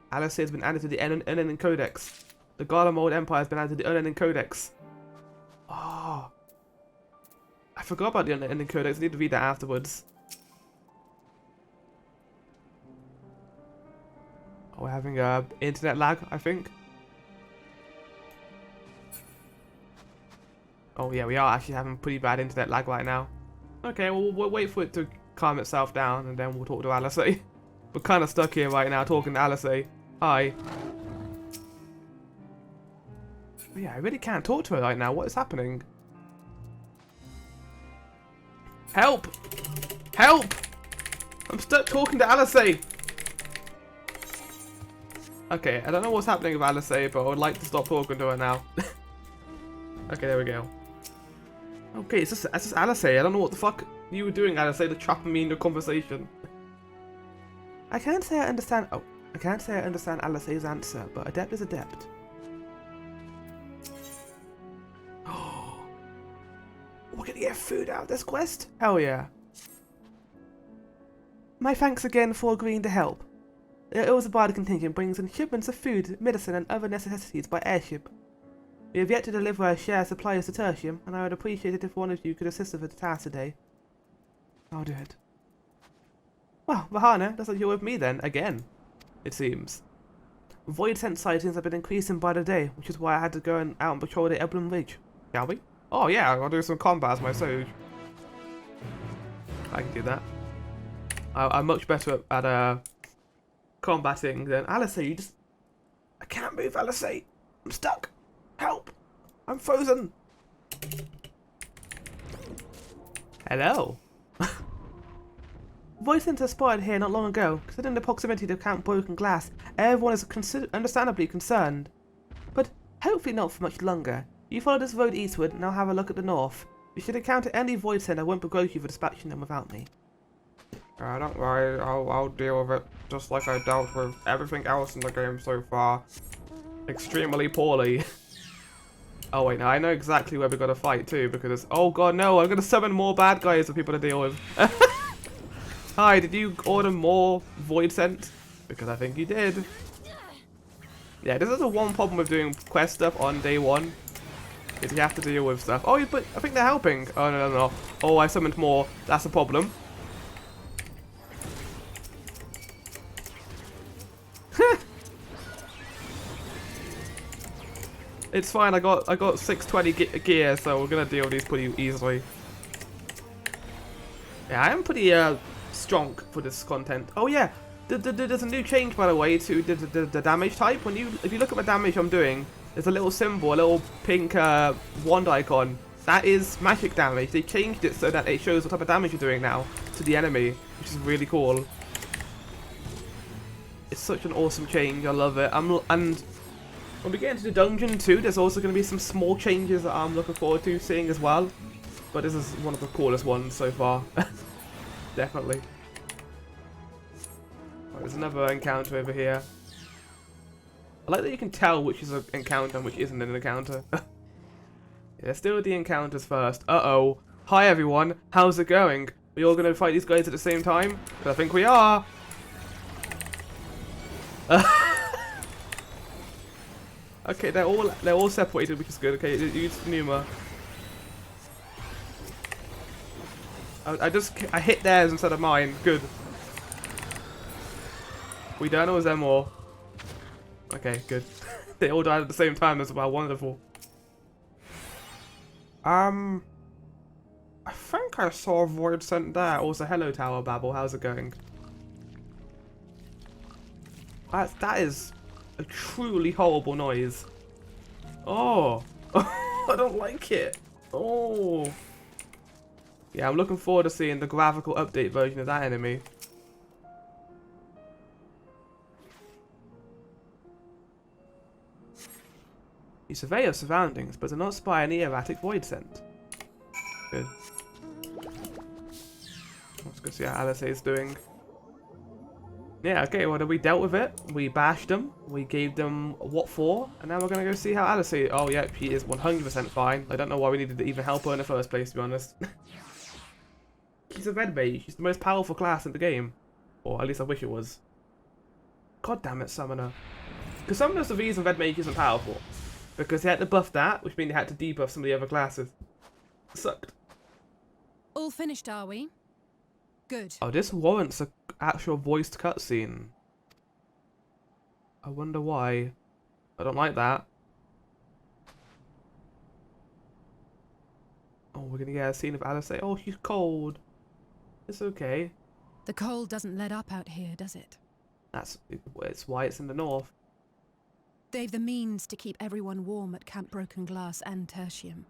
Alice has been added to the Unending Codex. The Garlemald Empire has been added to the Unending Codex. Oh. I forgot about the Unending Codex. I need to read that afterwards. Oh, we're having internet lag, I think. Oh yeah, we are actually having pretty bad internet lag right now. Okay, well we'll wait for it to calm itself down and then we'll talk to Alice. We're kind of stuck here right now talking to Alice. Hi. But yeah, I really can't talk to her right now. What is happening? Help! Help! I'm stuck talking to Alice. Okay, I don't know what's happening with Alice, but I would like to stop talking to her now. Okay, there we go. Okay, it's just Alice. I don't know what the fuck you were doing, Alice, to trap me in your conversation. I can't say I understand. Oh, I can't say I understand Alice's answer, but adept is adept. Oh, we're gonna get food out of this quest? Hell yeah. My thanks again for agreeing to help. The Ilsabard contingent brings in shipments of food, medicine, and other necessities by airship. We have yet to deliver a share supply of tertium, and I would appreciate it if one of you could assist us with the task today. I'll do it. Well, Vahana, looks like you're with me then, again, it seems. Void scent sightings have been increasing by the day, which is why I had to go out and patrol the Eblin Ridge. Shall we? Oh yeah, I'll do some combat as my Sage. I can do that. I'm much better at combating than Alice. You just... I can't move, Alice. I'm stuck. Help! I'm frozen. Hello. Voice Center spotted here not long ago. Considering the proximity to Camp Broken Glass, everyone is understandably concerned. But hopefully not for much longer. You follow this road eastward, and I'll have a look at the north. If you should encounter any Void Center, I won't begrudge you for dispatching them without me. Don't worry, I'll deal with it just like I dealt with everything else in the game so far. Extremely poorly. Oh wait, now I know exactly where we gotta fight too, because oh god no, I'm gonna summon more bad guys for people to deal with. Hi, did you order more Void Scent? Because I think you did. Yeah, this is the one problem with doing quest stuff on day one. Is you have to deal with stuff. Oh, but I think they're helping. Oh no. Oh, I summoned more. That's a problem. It's fine, I got 620 gear, so we're gonna deal with these pretty easily. Yeah, I am pretty strong for this content. Oh yeah, there's a new change by the way to the damage type. If you look at the damage I'm doing, there's a little symbol, a little pink wand icon. That is magic damage. They changed it so that it shows what type of damage you're doing now to the enemy, which is really cool. It's such an awesome change. I love it. And when we get into the dungeon too, there's also going to be some small changes that I'm looking forward to seeing as well. But this is one of the coolest ones so far. Definitely. Right, there's another encounter over here. I like that you can tell which is an encounter and which isn't an encounter. Yeah, let's deal with the encounters first. Uh-oh. Hi everyone. How's it going? We all going to fight these guys at the same time? 'Cause I think we are. Okay, they're all separated, which is good. Okay, use Numa. I hit theirs instead of mine. Good. We don't know, is there more? Okay, good. They all died at the same time as well. Wonderful. I think I saw a void sent there. Also, hello Tower Babble. How's it going? That is a truly horrible noise. Oh, I don't like it. Oh. Yeah, I'm looking forward to seeing the graphical update version of that enemy. You survey your surroundings, but do not spy any erratic void scent. Good. Let's go see how Alice is doing. Yeah, okay, well, we dealt with it. We bashed them. We gave them what for. And now we're going to go see how Alice is. Oh, yeah, she is 100% fine. I don't know why we needed to even help her in the first place, to be honest. She's a red mage. She's the most powerful class in the game. Or at least I wish it was. God damn it, Summoner. Because Summoner's the reason red mage isn't powerful. Because they had to buff that, which means they had to debuff some of the other classes. It sucked. All finished, are we? Good. Oh, this warrants an actual voiced cutscene. I wonder why. I don't like that. Oh, we're gonna get a scene of Alice say, "Oh, she's cold." It's okay. The cold doesn't let up out here, does it? It's why it's in the north. They've the means to keep everyone warm at Camp Broken Glass and Tertium.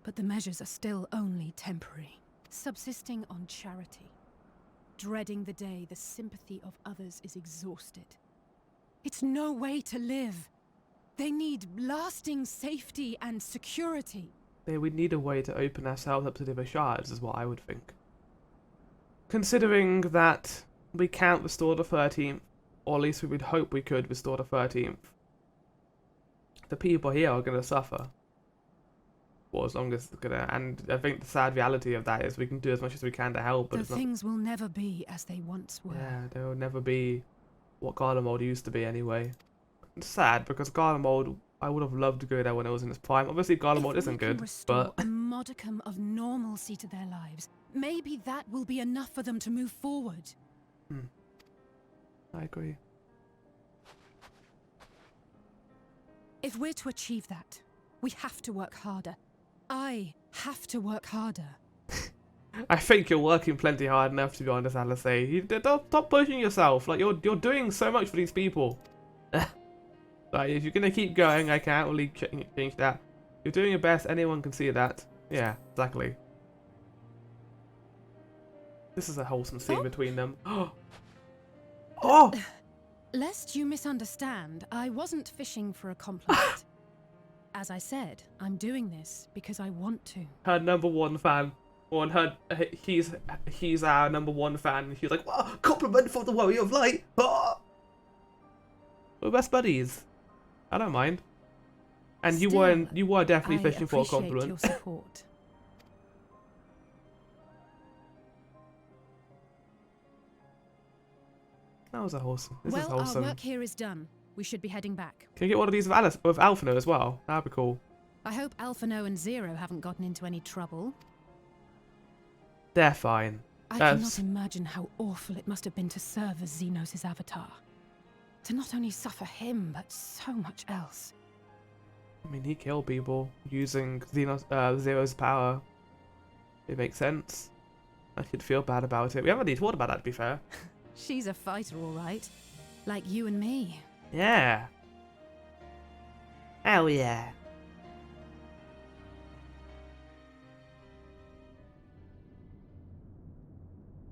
But the measures are still only temporary. Subsisting on charity. Dreading the day the sympathy of others is exhausted. It's no way to live. They need lasting safety and security. We need a way to open ourselves up to the other shards, is what I would think. Considering that we can't restore the 13th, or at least we would hope we could restore the 13th, the people here are going to suffer. For as long as it's gonna, and I think the sad reality of that is we can do as much as we can to help, but the things will never be as they once were. Yeah, they will never be what Garlemald used to be anyway. It's sad because Garlemald, I would have loved to go there when it was in its prime. Obviously, Garlemald isn't good, but a modicum of normalcy to their lives, maybe that will be enough for them to move forward. I agree. If we're to achieve that, we have to work harder. I have to work harder. I think you're working plenty hard enough, to be honest, Alice. Stop pushing yourself. Like you're doing so much for these people. Like if you're gonna keep going, I can't really change that. You're doing your best. Anyone can see that. Yeah, exactly. This is a wholesome scene between them. Oh! Lest you misunderstand, I wasn't fishing for a compliment. As I said, I'm doing this because I want to. Her #1 fan. Or he's our #1 fan. And she's like, "Wow, compliment for the Warrior of Light." Oh! We're best buddies. I don't mind. And Still, you were definitely I fishing for a compliment. Your support. That was a wholesome. This is Well, wholesome. our work here is done. We should be heading back. Can you get one of these with Alphino as well? That'd be cool. I hope Alphino and Zero haven't gotten into any trouble. They're fine. I cannot imagine how awful it must have been to serve as Xenos' avatar. To not only suffer him, but so much else. I mean, he killed people using Zero's power. It makes sense. I should feel bad about it. We haven't really thought about that, to be fair. She's a fighter, all right. Like you and me. Yeah. Hell yeah.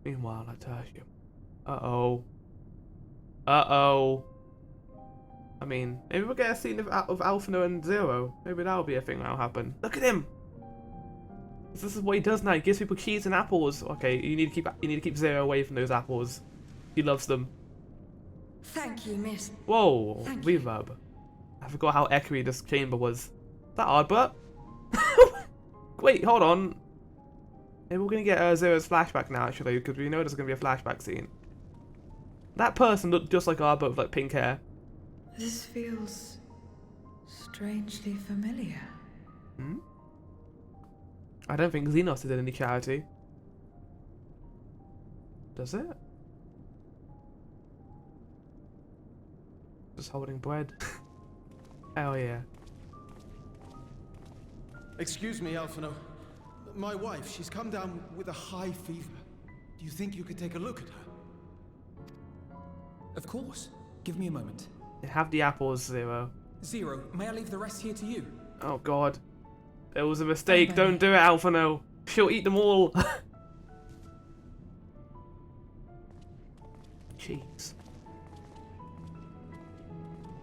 Meanwhile, at Tertium. Uh-oh. Uh-oh. I mean, maybe we'll get a scene of Alphino and Zero. Maybe that'll be a thing that'll happen. Look at him! This is what he does now. He gives people cheese and apples. Okay, you need to keep Zero away from those apples. He loves them. Thank you, miss. Whoa, Thank reverb. I forgot how echoey this chamber was. Is that Ardbert? Wait, hold on. Maybe we're gonna get Zero's flashback now, actually, because we know there's gonna be a flashback scene. That person looked just like Ardbert with like pink hair. This feels strangely familiar. Hmm? I don't think Xenos did any charity. Does it? Just holding bread. Hell yeah. Excuse me, Alphino. My wife, she's come down with a high fever. Do you think you could take a look at her? Of course. Give me a moment. Have the apples, Zero. Zero, may I leave the rest here to you? Oh god. It was a mistake. Don't do it, Alphino. She'll eat them all. Jeez.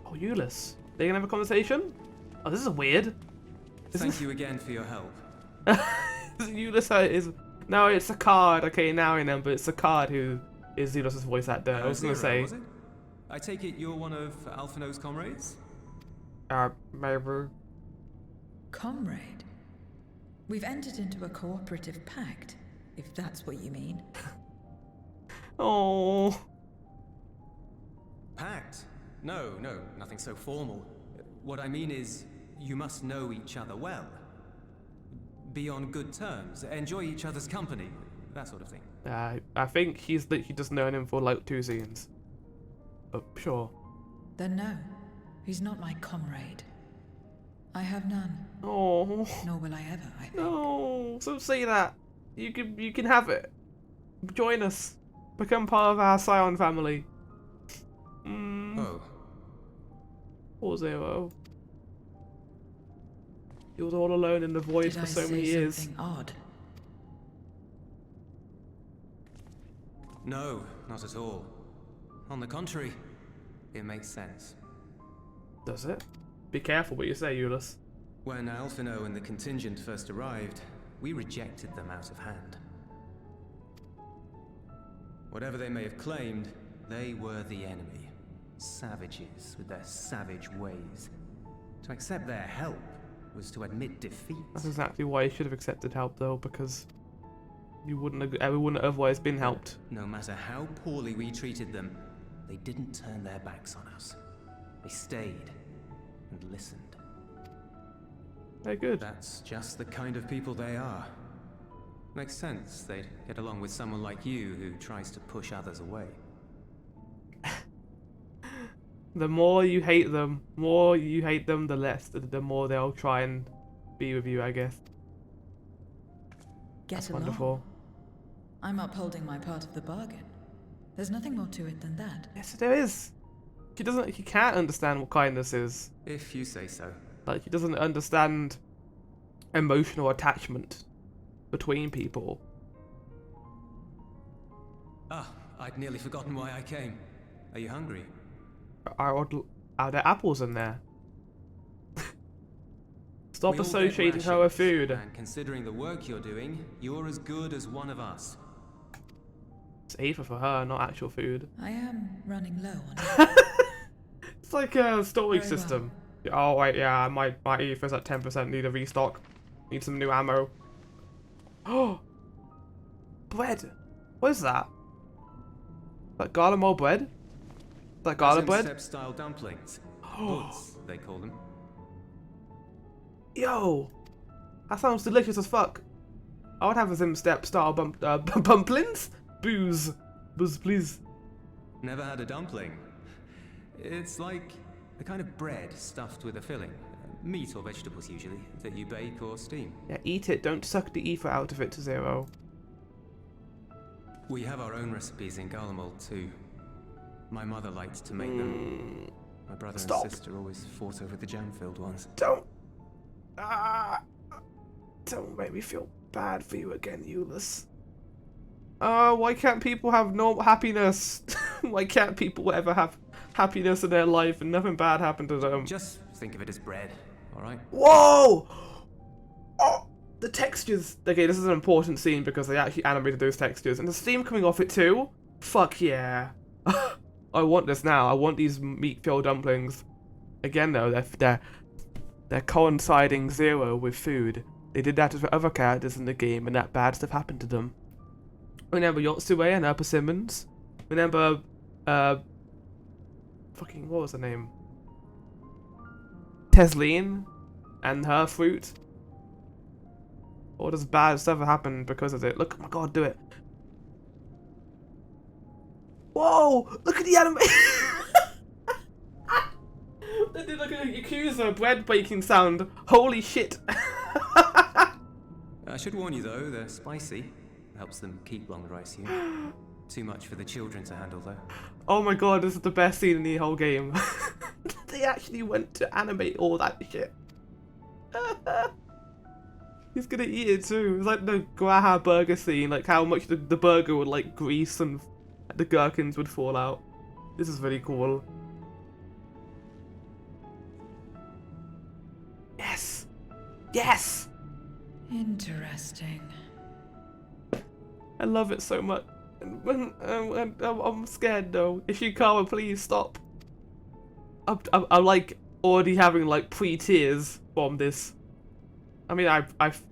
Oh, Euless. They gonna have a conversation? Oh, this is weird. Thank you again for your help. Euless is... No, it's a card. Okay, now I remember. It's a card who is Euless' voice actor. I was gonna say. Was it? I take it you're one of Alphino's comrades? Maybe. Comrade? We've entered into a cooperative pact, if that's what you mean. Oh. Pact? No, nothing so formal. What I mean is, you must know each other well. Be on good terms, enjoy each other's company, that sort of thing. I think he's literally just known him for like 2 scenes. But sure. Then no, he's not my comrade. I have none. Oh. Nor will I ever, I think. No, so say that. You can have it. Join us. Become part of our Scion family. Oh. Poor Zero. He was all alone in the void for so many years. Something odd? No, not at all. On the contrary, it makes sense. Does it? Be careful what you say, Euless. When Alphino and the contingent first arrived, we rejected them out of hand. Whatever they may have claimed, they were the enemy. Savages with their savage ways. To accept their help was to admit defeat. That's exactly why you should have accepted help, though, because we wouldn't have otherwise been helped. No matter how poorly we treated them, they didn't turn their backs on us. They stayed and listened. They're good. That's just the kind of people they are. Makes sense they'd get along with someone like you who tries to push others away. The more you hate them, the less, the more they'll try and be with you, I guess. Get along. Wonderful. I'm upholding my part of the bargain. There's nothing more to it than that. Yes, there is. He can't understand what kindness is. If you say so. Like, he doesn't understand emotional attachment between people. Ah, I'd nearly forgotten why I came. Are you hungry? Are there apples in there? Stop We all get associating her with rations, food. And considering the work you're doing, you're as good as one of us. It's Aether for her, not actual food. I am running low on it. It's like a storage Very system. Oh wait, yeah, my Aether's at 10%. Need a restock. Need some new ammo. Oh, bread. What is that? That garlic mole bread? That garlic bread? Step-style dumplings. Woods, they call them. Yo, that sounds delicious as fuck. I would have a Zimstep style bumplings. Booze, please. Never had a dumpling. It's like a kind of bread stuffed with a filling. Meat or vegetables usually, that you bake or steam. Yeah, eat it. Don't suck the Aether out of it to Zero. We have our own recipes in Garlemald too. My mother liked to make them. My brother Stop. and sister always fought over the jam-filled ones. Don't make me feel bad for you again, Euless. Why can't people have normal happiness? Why can't people ever have happiness in their life and nothing bad happen to them? Just think of it as bread, alright? Whoa! Oh, the textures. Okay, this is an important scene because they actually animated those textures. And the steam coming off it too? Fuck yeah. I want this now. I want these meat-filled dumplings. Again though, they're coinciding Zero with food. They did that with other characters in the game and that bad stuff happened to them. Remember Yotsue and her persimmons? Remember, fucking, what was her name? Tesleen and her fruit? All this bad stuff happened because of it. Look, oh my god, do it. Whoa! Look at the animation! They did like a Yakuza bread baking sound. Holy shit. I should warn you though, they're spicy. Helps them keep longer, I assume. Too much for the children to handle though. Oh my god, this is the best scene in the whole game. They actually went to animate all that shit. He's gonna eat it too. It's like the Graha burger scene, like how much the burger would like grease and the gherkins would fall out. This is really cool. Yes! Yes! Interesting. I love it so much. I'm scared though. Ishikawa, please stop. I'm like already having like pre-tears from this. I mean,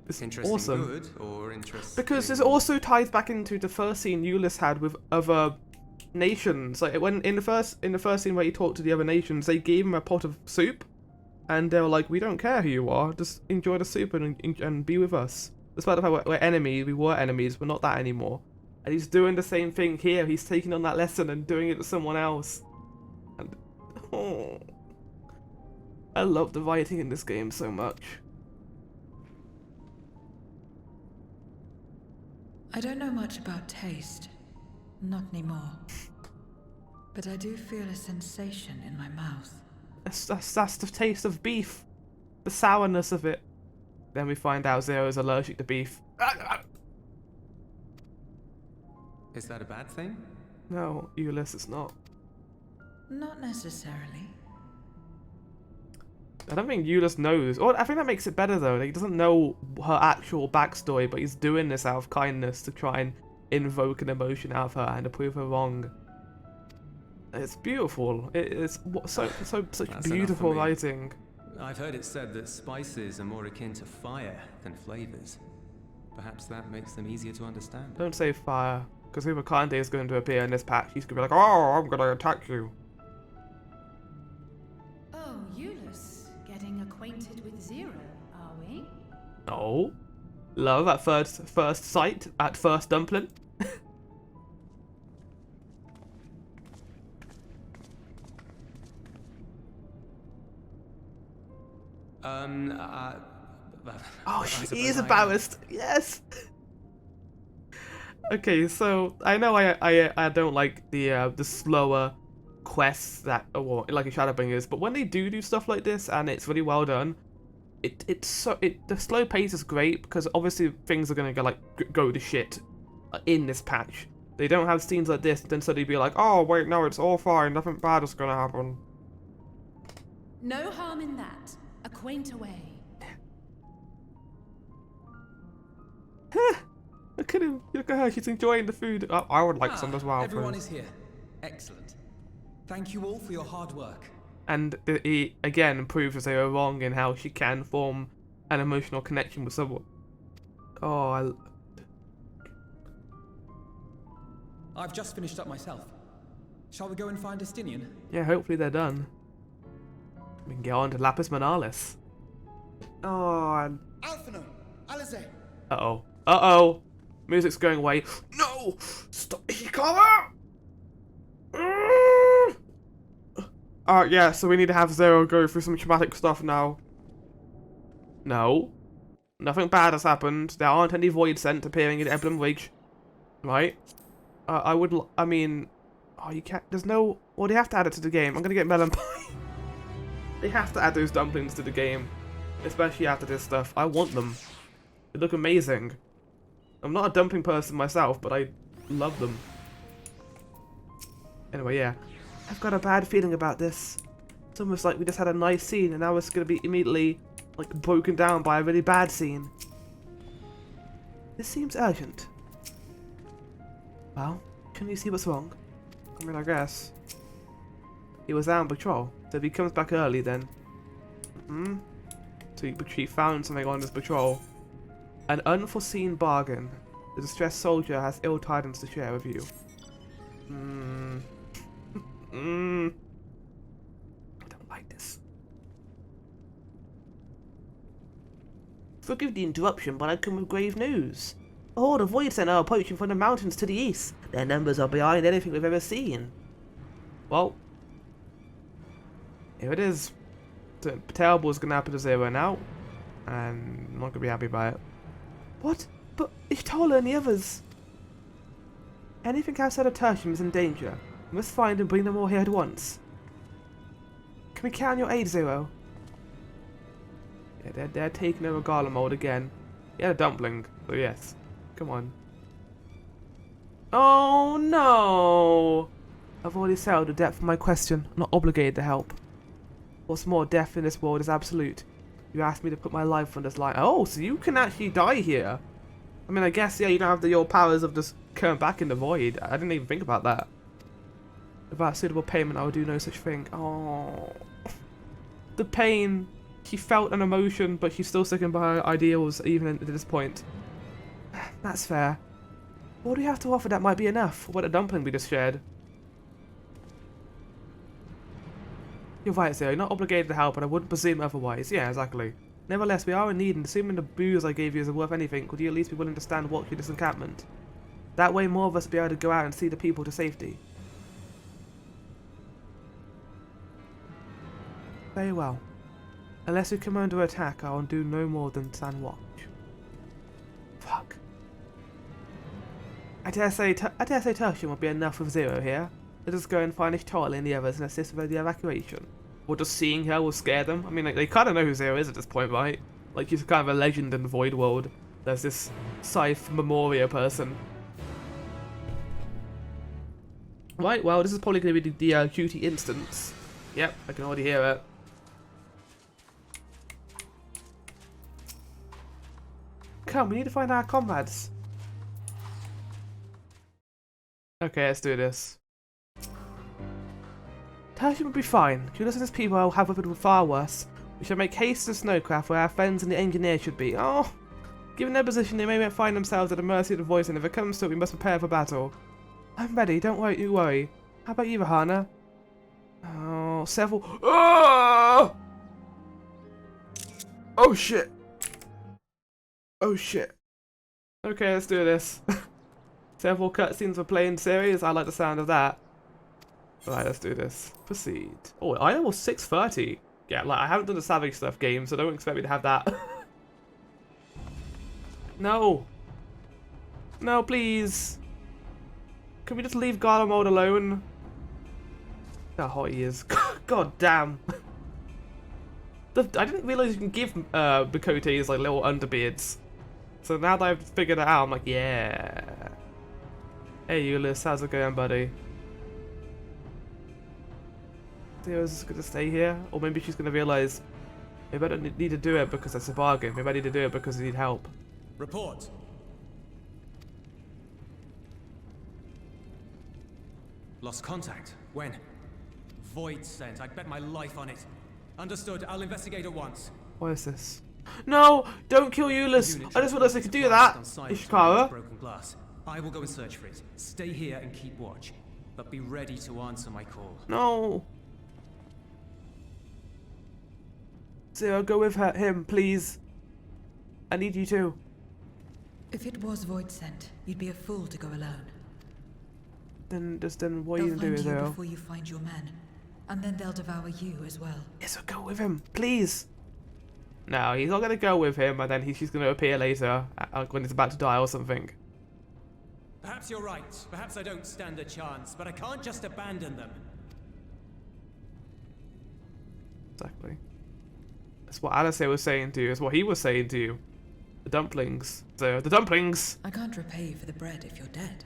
it's Interesting awesome. good or interesting? Because this also ties back into the first scene Euless had with other nations. Like when in the first scene where he talked to the other nations, they gave him a pot of soup, and they were like, "We don't care who you are, just enjoy the soup and be with us." Despite the fact we're enemies, we were enemies, we're not that anymore. And he's doing the same thing here. He's taking on that lesson and doing it to someone else. And oh, I love the writing in this game so much. I don't know much about taste. Not anymore. But I do feel a sensation in my mouth. That's the taste of beef. The sourness of it. Then we find out Zero is allergic to beef. Is that a bad thing? No, Euless, it's not. Not necessarily. I don't think Euless knows. Or I think that makes it better though. Like, he doesn't know her actual backstory, but he's doing this out of kindness to try and invoke an emotion out of her and to prove her wrong. It's beautiful. It's such beautiful writing. I've heard it said that spices are more akin to fire than flavors. Perhaps that makes them easier to understand. Don't say fire, because Ubakande is going to appear in this patch. He's going to be like, "Oh, I'm going to attack you." Oh, Euless, getting acquainted with Zero, are we? No. Love at first sight, at first dumpling. Oh, she is embarrassed. Yes. Okay, so I know I don't like the slower quests that like a Shadowbringers, but when they do stuff like this and it's really well done, the slow pace is great because obviously things are gonna go to shit in this patch. They don't have scenes like this, then suddenly be like, "Oh wait, no, it's all fine. Nothing bad is gonna happen." No harm in that. Acquaint away. Look at him. Look at her. She's enjoying the food. I would like some as well. Everyone please. is here. Excellent. Thank you all for your hard work. And he again proves that they were wrong in how she can form an emotional connection with someone. Oh, I've just finished up myself. Shall we go and find Estinian? yeah. Hopefully they're done. We can get on to Lapis Monalis. Oh, and Alphino, Alize. uh-oh. Music's going away. No! Stop, Ishikawa! Yeah, so we need to have Zero go through some traumatic stuff now. No. Nothing bad has happened. There aren't any void scent appearing in Emblem Ridge. Right? I mean... Oh, you can't... There's no... Well, they have to add it to the game. I'm gonna get Melon Pie. They have to add those dumplings to the game. Especially after this stuff. I want them. They look amazing. I'm not a dumpling person myself, but I love them. Anyway, yeah. I've got a bad feeling about this. It's almost like we just had a nice scene and now it's going to be immediately like broken down by a really bad scene. This seems urgent. Well, can you see what's wrong? I mean, I guess. He was out on patrol, so if he comes back early then... So he found something on his patrol. An unforeseen bargain. The distressed soldier has ill tidings to share with you. I don't like this. Forgive the interruption, but I come with grave news. A horde of Voidsen are approaching from the mountains to the east. Their numbers are behind anything we've ever seen. Well, here it is. So, Terrible's gonna happen to 0 now, and I'm not gonna be happy by it. What? But Ishtola and the others. Anything outside of Tertium is in danger. We must find and bring them all here at once. Can we count on your aid, 0? Yeah, they're taking over Garland mode again. He had a dumpling, so yes. Come on. Oh no! I've already settled the depth of my question. I'm not obligated to help. What's more, death in this world is absolute. You asked me to put my life on this line. Oh, so you can actually die here. I mean, I guess, yeah, you don't have your powers of just coming back in the void. I didn't even think about that. Without suitable payment, I would do no such thing. Oh. The pain. She felt an emotion, but she's still sticking by her ideals even at this point. That's fair. What do we have to offer that might be enough? What a dumpling we just shared. You're right, Zero. You're not obligated to help, and I wouldn't presume otherwise. Yeah, exactly. Nevertheless, we are in need, and assuming the booze I gave you isn't worth anything, could you at least be willing to stand watch through this encampment? That way more of us will be able to go out and see the people to safety. Very well. Unless we come under attack, I will do no more than stand watch. Fuck. I dare say Tertium will be enough with 0 here. Let us go and find Ishtola and the others and assist with the evacuation. Or just seeing her will scare them. I mean, like, they kind of know who 0 is at this point, right? Like, he's kind of a legend in the Void world. There's this Scythe Memoria person. Right, well, this is probably going to be the duty instance. Yep, I can already hear it. Come, we need to find our comrades. Okay, let's do this. Tertium will be fine. Judas and his people will have weaponed far worse. We shall make haste to Snowcraft where our friends and the engineer should be. Oh! Given their position, they may find themselves at the mercy of the voice, and if it comes to it, we must prepare for battle. I'm ready, don't worry. How about you, Vahana? Oh, several... Oh! Oh shit! Oh shit. Okay, let's do this. Several cutscenes for playing series. I like the sound of that. Right, let's do this. Proceed. Oh, I was 6:30. Yeah, like I haven't done the Savage Stuff game, so don't expect me to have that. No. No, please. Can we just leave Garland mode alone? How hot he is. God damn. I didn't realize you can give Bakotes like little underbeards. So now that I've figured it out, I'm like, yeah. Hey, Ulysses, how's it going, buddy? Theo's just gonna stay here, or maybe she's gonna realize maybe I don't need to do it because it's a bargain. Maybe I need to do it because I need help. Report. Lost contact. When? Void sent. I'd bet my life on it. Understood. I'll investigate at once. What is this? No! Don't kill Ulysses! I just want us to do that! Ishikara. Broken glass. I will go and search for it. Stay here and keep watch. But be ready to answer my call. No! Zero, go with him, please. I need you too. If it was Void sent, you'd be a fool to go alone. Then what are you gonna do, They'll find you Zero? before you find your men, and then they'll devour you as well. Yes, go with him, please. No, he's not gonna go with him, and then she's gonna appear later when he's about to die or something. Perhaps you're right. Perhaps I don't stand a chance, but I can't just abandon them. Exactly. That's what Alice was saying to you. It's what he was saying to you. The dumplings. The dumplings! I can't repay you for the bread if you're dead.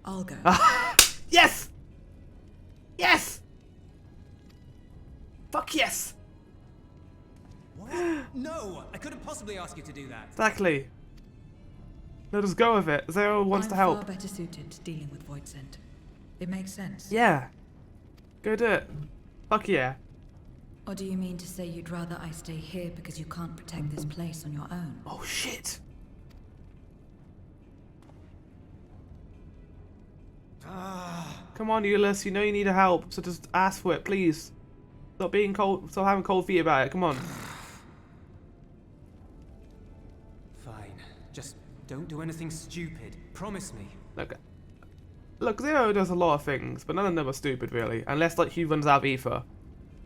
I'll go. Yes! Yes! Fuck yes! What? No! I couldn't possibly ask you to do that. Exactly. Let us go with it. Zero wants I'm to help. far better suited to dealing with void scent. It makes sense. Yeah. Go do it. Fuck yeah. Or do you mean to say you'd rather I stay here because you can't protect this place on your own? Oh shit. Come on, Euless. You know you need help, so just ask for it, please. Stop being cold. Stop having cold feet about it. Come on. Fine. Just don't do anything stupid. Promise me. Look, Zero does a lot of things, but none of them are stupid, really. Unless, like, he runs out of ether.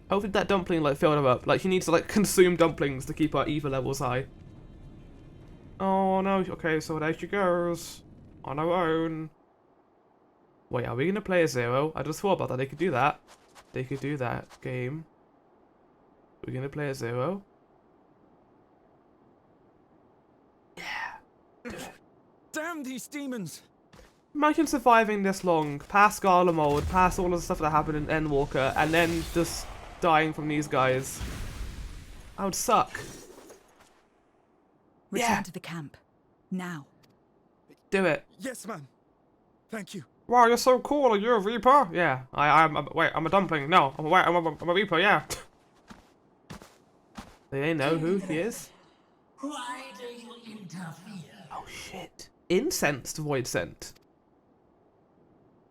Hopefully that dumpling, like, filled him up. Like, he needs to, like, consume dumplings to keep our ether levels high. Oh, no. Okay, so there she goes. On her own. Wait, are we going to play a Zero? I just thought about that. They could do that. They could do that game. We're going to play a Zero. Yeah. Do it. Damn these demons! Imagine surviving this long, past Gala mode, past all of the stuff that happened in Endwalker, and then just dying from these guys. That would suck. Return to the camp. Now. Do it. Yes, ma'am. Thank you. Wow, you're so cool. Are you a Reaper? Yeah. Wait, I'm a dumpling. No. I'm a Reaper, yeah. They know who he is. Why do you interfere? Oh, shit. Incensed void scent.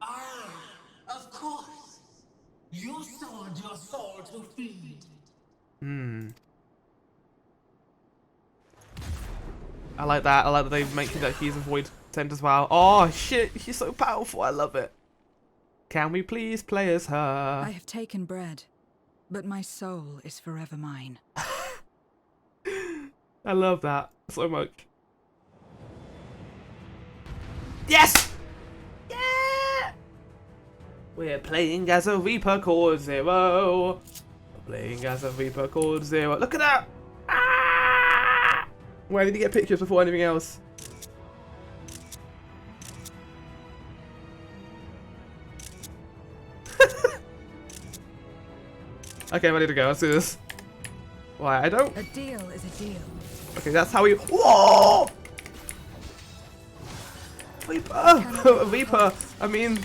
Ah, of course. You sold your soul to feed. I like that. I like that they mentioned that he's a void scent as well. Oh, shit. She's so powerful. I love it. Can we please play as her? I have taken bread, but my soul is forever mine. I love that so much. Yes! Yeah! We're playing as a Reaper called Zero. We're playing as a Reaper called Zero. Look at that! Ah! Wait, I need to get pictures before anything else. Okay, I'm ready to go. Let's do this. Why, I don't... A deal is a deal. Okay, that's how we... Whoa! Reaper! Reaper! I mean...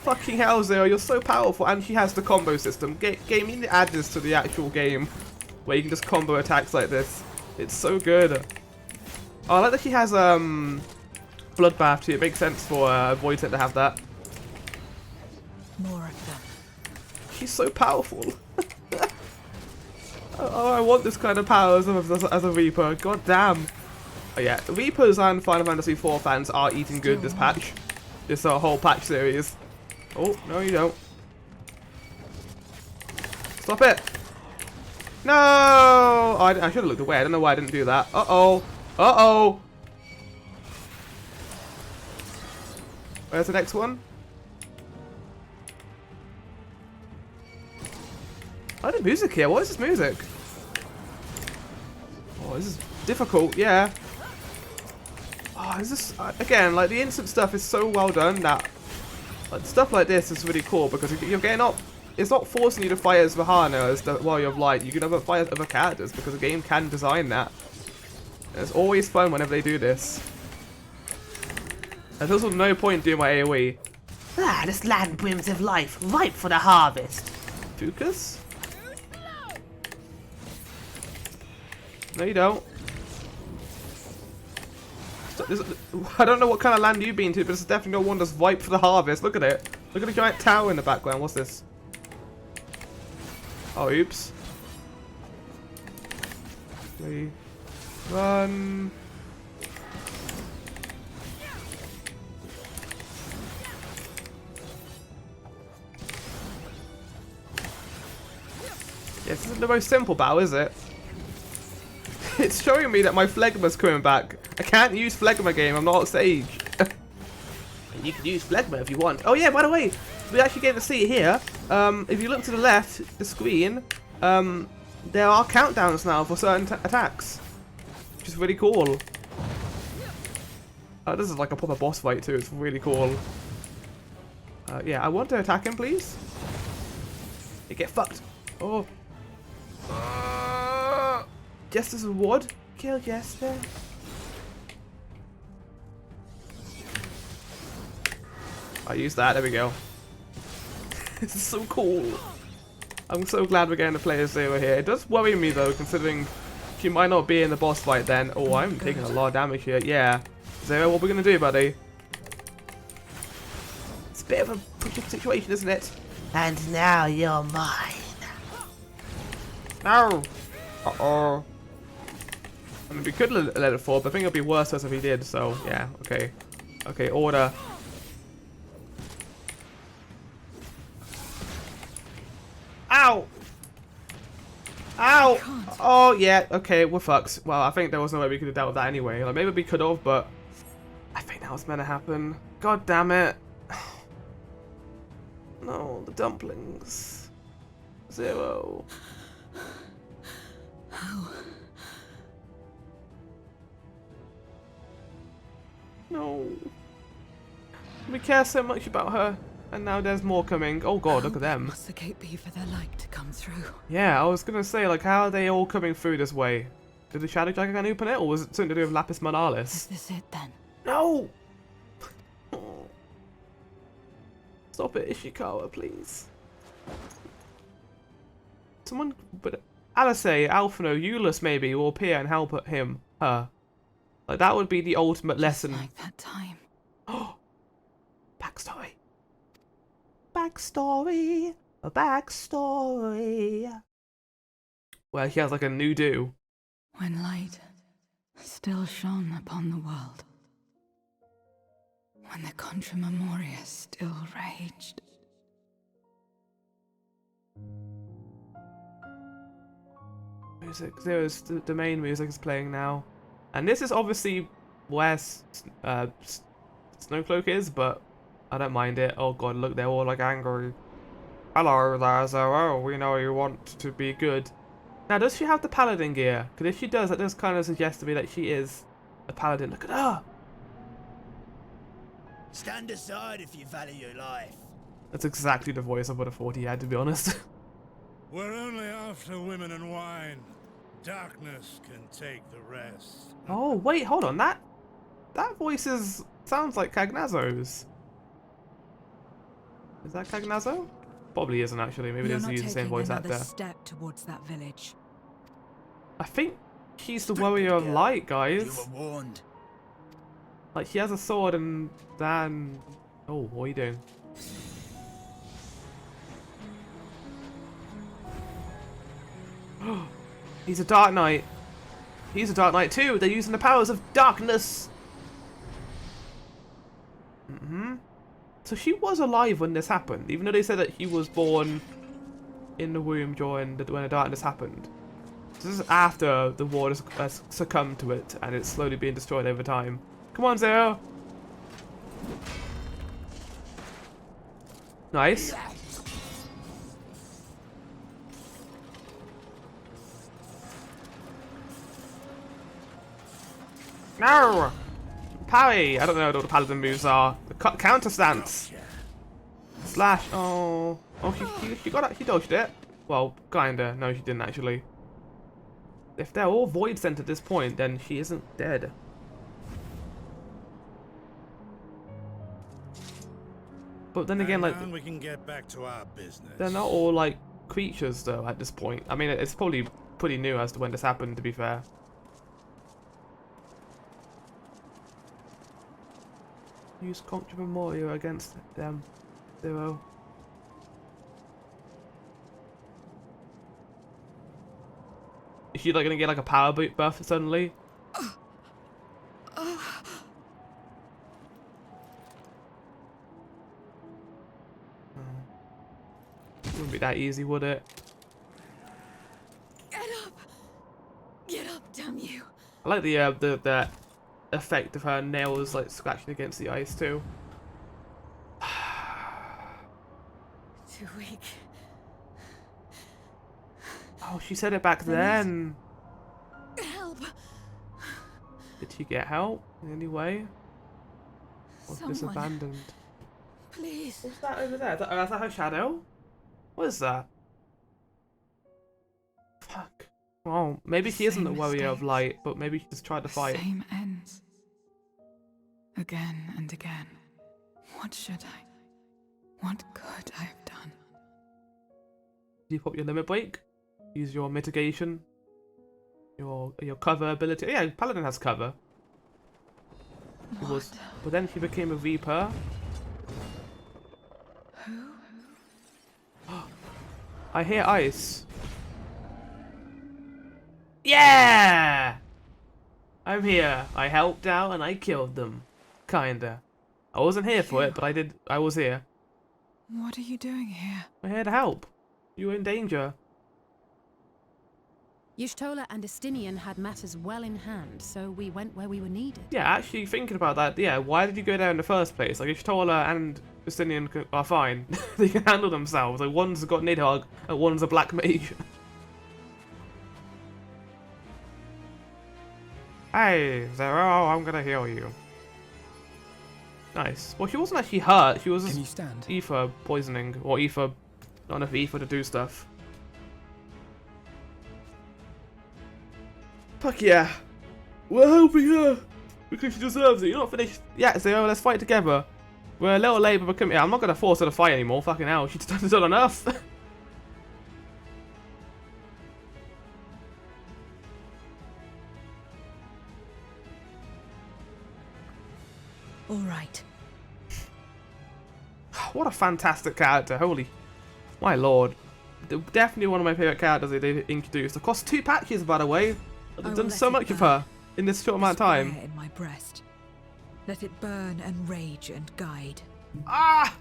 Fucking hell, Zero, you're so powerful. And she has the combo system. Game, you need to add this to the actual game. Where you can just combo attacks like this. It's so good. Oh, I like that she has, Bloodbath too. It makes sense for Void Scent to have that. More of them. She's so powerful. Oh, I want this kind of power as a Reaper. God damn. Oh yeah, Reapers and Final Fantasy IV fans are eating good this patch. This whole patch series. Oh, no you don't. Stop it. No! Oh, I should have looked away. I don't know why I didn't do that. Uh-oh. Uh-oh. Where's the next one? I like the music here. What is this music? Oh, this is difficult. Yeah. Oh, is this again? Like the instant stuff is so well done that like, stuff like this is really cool because you're getting up. It's not forcing you to fight as Vahana as the Warrior of Light. You can have fight as other characters because the game can design that. And it's always fun whenever they do this. There's also no point doing my AoE. Ah, this land brims of life, ripe for the harvest. Fucus? No, you don't. I don't know what kind of land you've been to, but it's definitely not one that's ripe for the harvest. Look at it. Look at the giant tower in the background. What's this? Oh, oops. Okay. Run. Yeah, this isn't the most simple battle, is it? It's showing me that my Phlegma's coming back. I can't use Phlegma game, I'm not a sage. You can use Phlegma if you want. Oh yeah, by the way, we actually get to see it here. If you look to the left, the screen, there are countdowns now for certain attacks, which is really cool. This is like a proper boss fight too. It's really cool. Yeah, I want to attack him, please. You get fucked. Oh. Jester's reward. Kill Jester. I use that. There we go. This is so cool. I'm so glad we're getting to play as Zero here. It does worry me though, considering she might not be in the boss fight then. Oh, I'm taking a lot of damage here. Yeah. Zero, what are we going to do, buddy? It's a bit of a push-up situation, isn't it? And now you're mine. No! Uh-oh. I mean, we could let it fall, but I think it would be worse if he did, so, yeah, okay. Okay, order. Ow! Ow! Oh, yeah, okay, we're fucked. Well, I think there was no way we could have dealt with that anyway. Like, maybe we could have, but I think that was meant to happen. God damn it. No, the dumplings. Zero. How? No. We care so much about her, and now there's more coming. Oh god, look at them. Must the gate be for their light to come through? Yeah, I was gonna say, like, how are they all coming through this way? Did the Shadow Dragon open it, or was it something to do with Lapis Monalis? Is this it then? No! Stop it, Ishikawa, please. Someone, but Alice, Alphino, Euless maybe will appear and help her. Like, that would be the ultimate lesson. Like that time. Oh! Backstory. Backstory. A backstory. Where he has like a new do. When light still shone upon the world. When the Contra Memoria still raged. Music. There's the main music is playing now. And this is obviously where Snowcloak is, but I don't mind it. Oh god, look, they're all like angry. Hello there, Zero. We know you want to be good. Now, does she have the paladin gear? Because if she does, that does kind of suggest to me that she is a paladin. Look at her! Stand aside if you value your life. That's exactly the voice I would have thought he had, to be honest. We're only after women and wine. Darkness can take the rest. Oh, wait, hold on. That voice sounds like Cagnazzo's. Is that Cagnazzo? Probably isn't, actually. Maybe they use the same voice actor. Step towards that village. I think she's the warrior of light, guys. You were warned. Like, she has a sword and then... Oh, what are you doing? He's a Dark Knight. He's a Dark Knight too. They're using the powers of darkness. So she was alive when this happened, even though they said that he was born in the womb when the darkness happened. This is after the war has succumbed to it, and it's slowly being destroyed over time. Come on, Zero. Nice. No! Parry! I don't know what the paladin moves are. The counter stance. Slash. Oh. Oh, she got it. She dodged it. Well, kinda. No, she didn't actually. If they're all void sent at this point, then she isn't dead. But then again, like, we can get back to our business. They're not all like creatures though at this point. I mean, it's probably pretty new as to when this happened, to be fair. Use Contra Memoria against them. Zero. Is she like gonna get like a power buff suddenly? Wouldn't be that easy, would it? Get up! Get up, damn you! I like the effect of her nails like scratching against the ice too. Too weak. Oh, she said it back then. Help! Did she get help in any way? Or was this Someone. abandoned? Please. What's that over there? Is that her shadow? What is that? Fuck. Well, maybe she isn't the Same warrior of mistakes. light, but maybe she just tried to fight. Same ends. Again and again. What should I? What could I have done? Do you pop your limit break? Use your mitigation? Your cover ability? Yeah, Paladin has cover. What? But then she became a Reaper. Who? I hear ice. Yeah! I'm here. I helped out and I killed them. Kinda. I wasn't here for it, but I was here. What are you doing here? I'm here to help. You were in danger. Y'shtola and Estinian had matters well in hand, so we went where we were needed. Yeah, actually thinking about that, yeah, why did you go there in the first place? Like, Ishtola and Justinian are fine. They can handle themselves. Like, one's got Nidhogg and one's a black mage. Hey, Zero, I'm gonna heal you. Nice. Well, she wasn't actually hurt. She was Can just you stand? ether poisoning. Or ether... Not enough ether to do stuff. Fuck yeah. We're helping her. Because she deserves it. You're not finished yet, Zero. Let's fight together. We're a little late, but come here. I'm not going to force her to fight anymore. Fucking hell. She's done enough. All right. What a fantastic character. Holy... My lord. Definitely one of my favourite characters they introduced. Across 2 patches, by the way. They've done so much of her in this short amount of time. In my breast. Let it burn and rage and guide. Ah!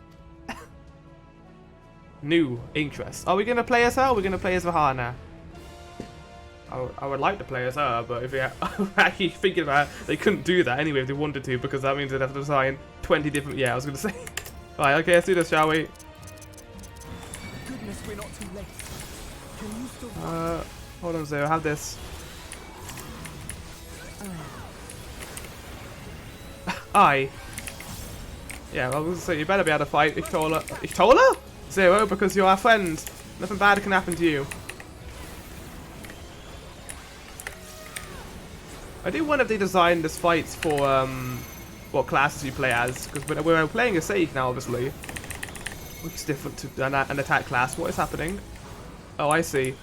New interest. Are we going to play as her or are we going to play as Vahana? I would like to play as her, but if we actually thinking about it, they couldn't do that anyway if they wanted to, because that means they'd have to design 20 different... Yeah, I was going to say. Right, okay, let's do this, shall we? Goodness, we're not too late. Can you still... Hold on, Zero, have this. Yeah, I was going to say, you better be able to fight Ishtola. Ishtola? Zero, because you're our friend. Nothing bad can happen to you. I do wonder if they designed this fight for what classes you play as, because we're playing a Sage now, obviously, which is different to an attack class. What is happening? Oh, I see.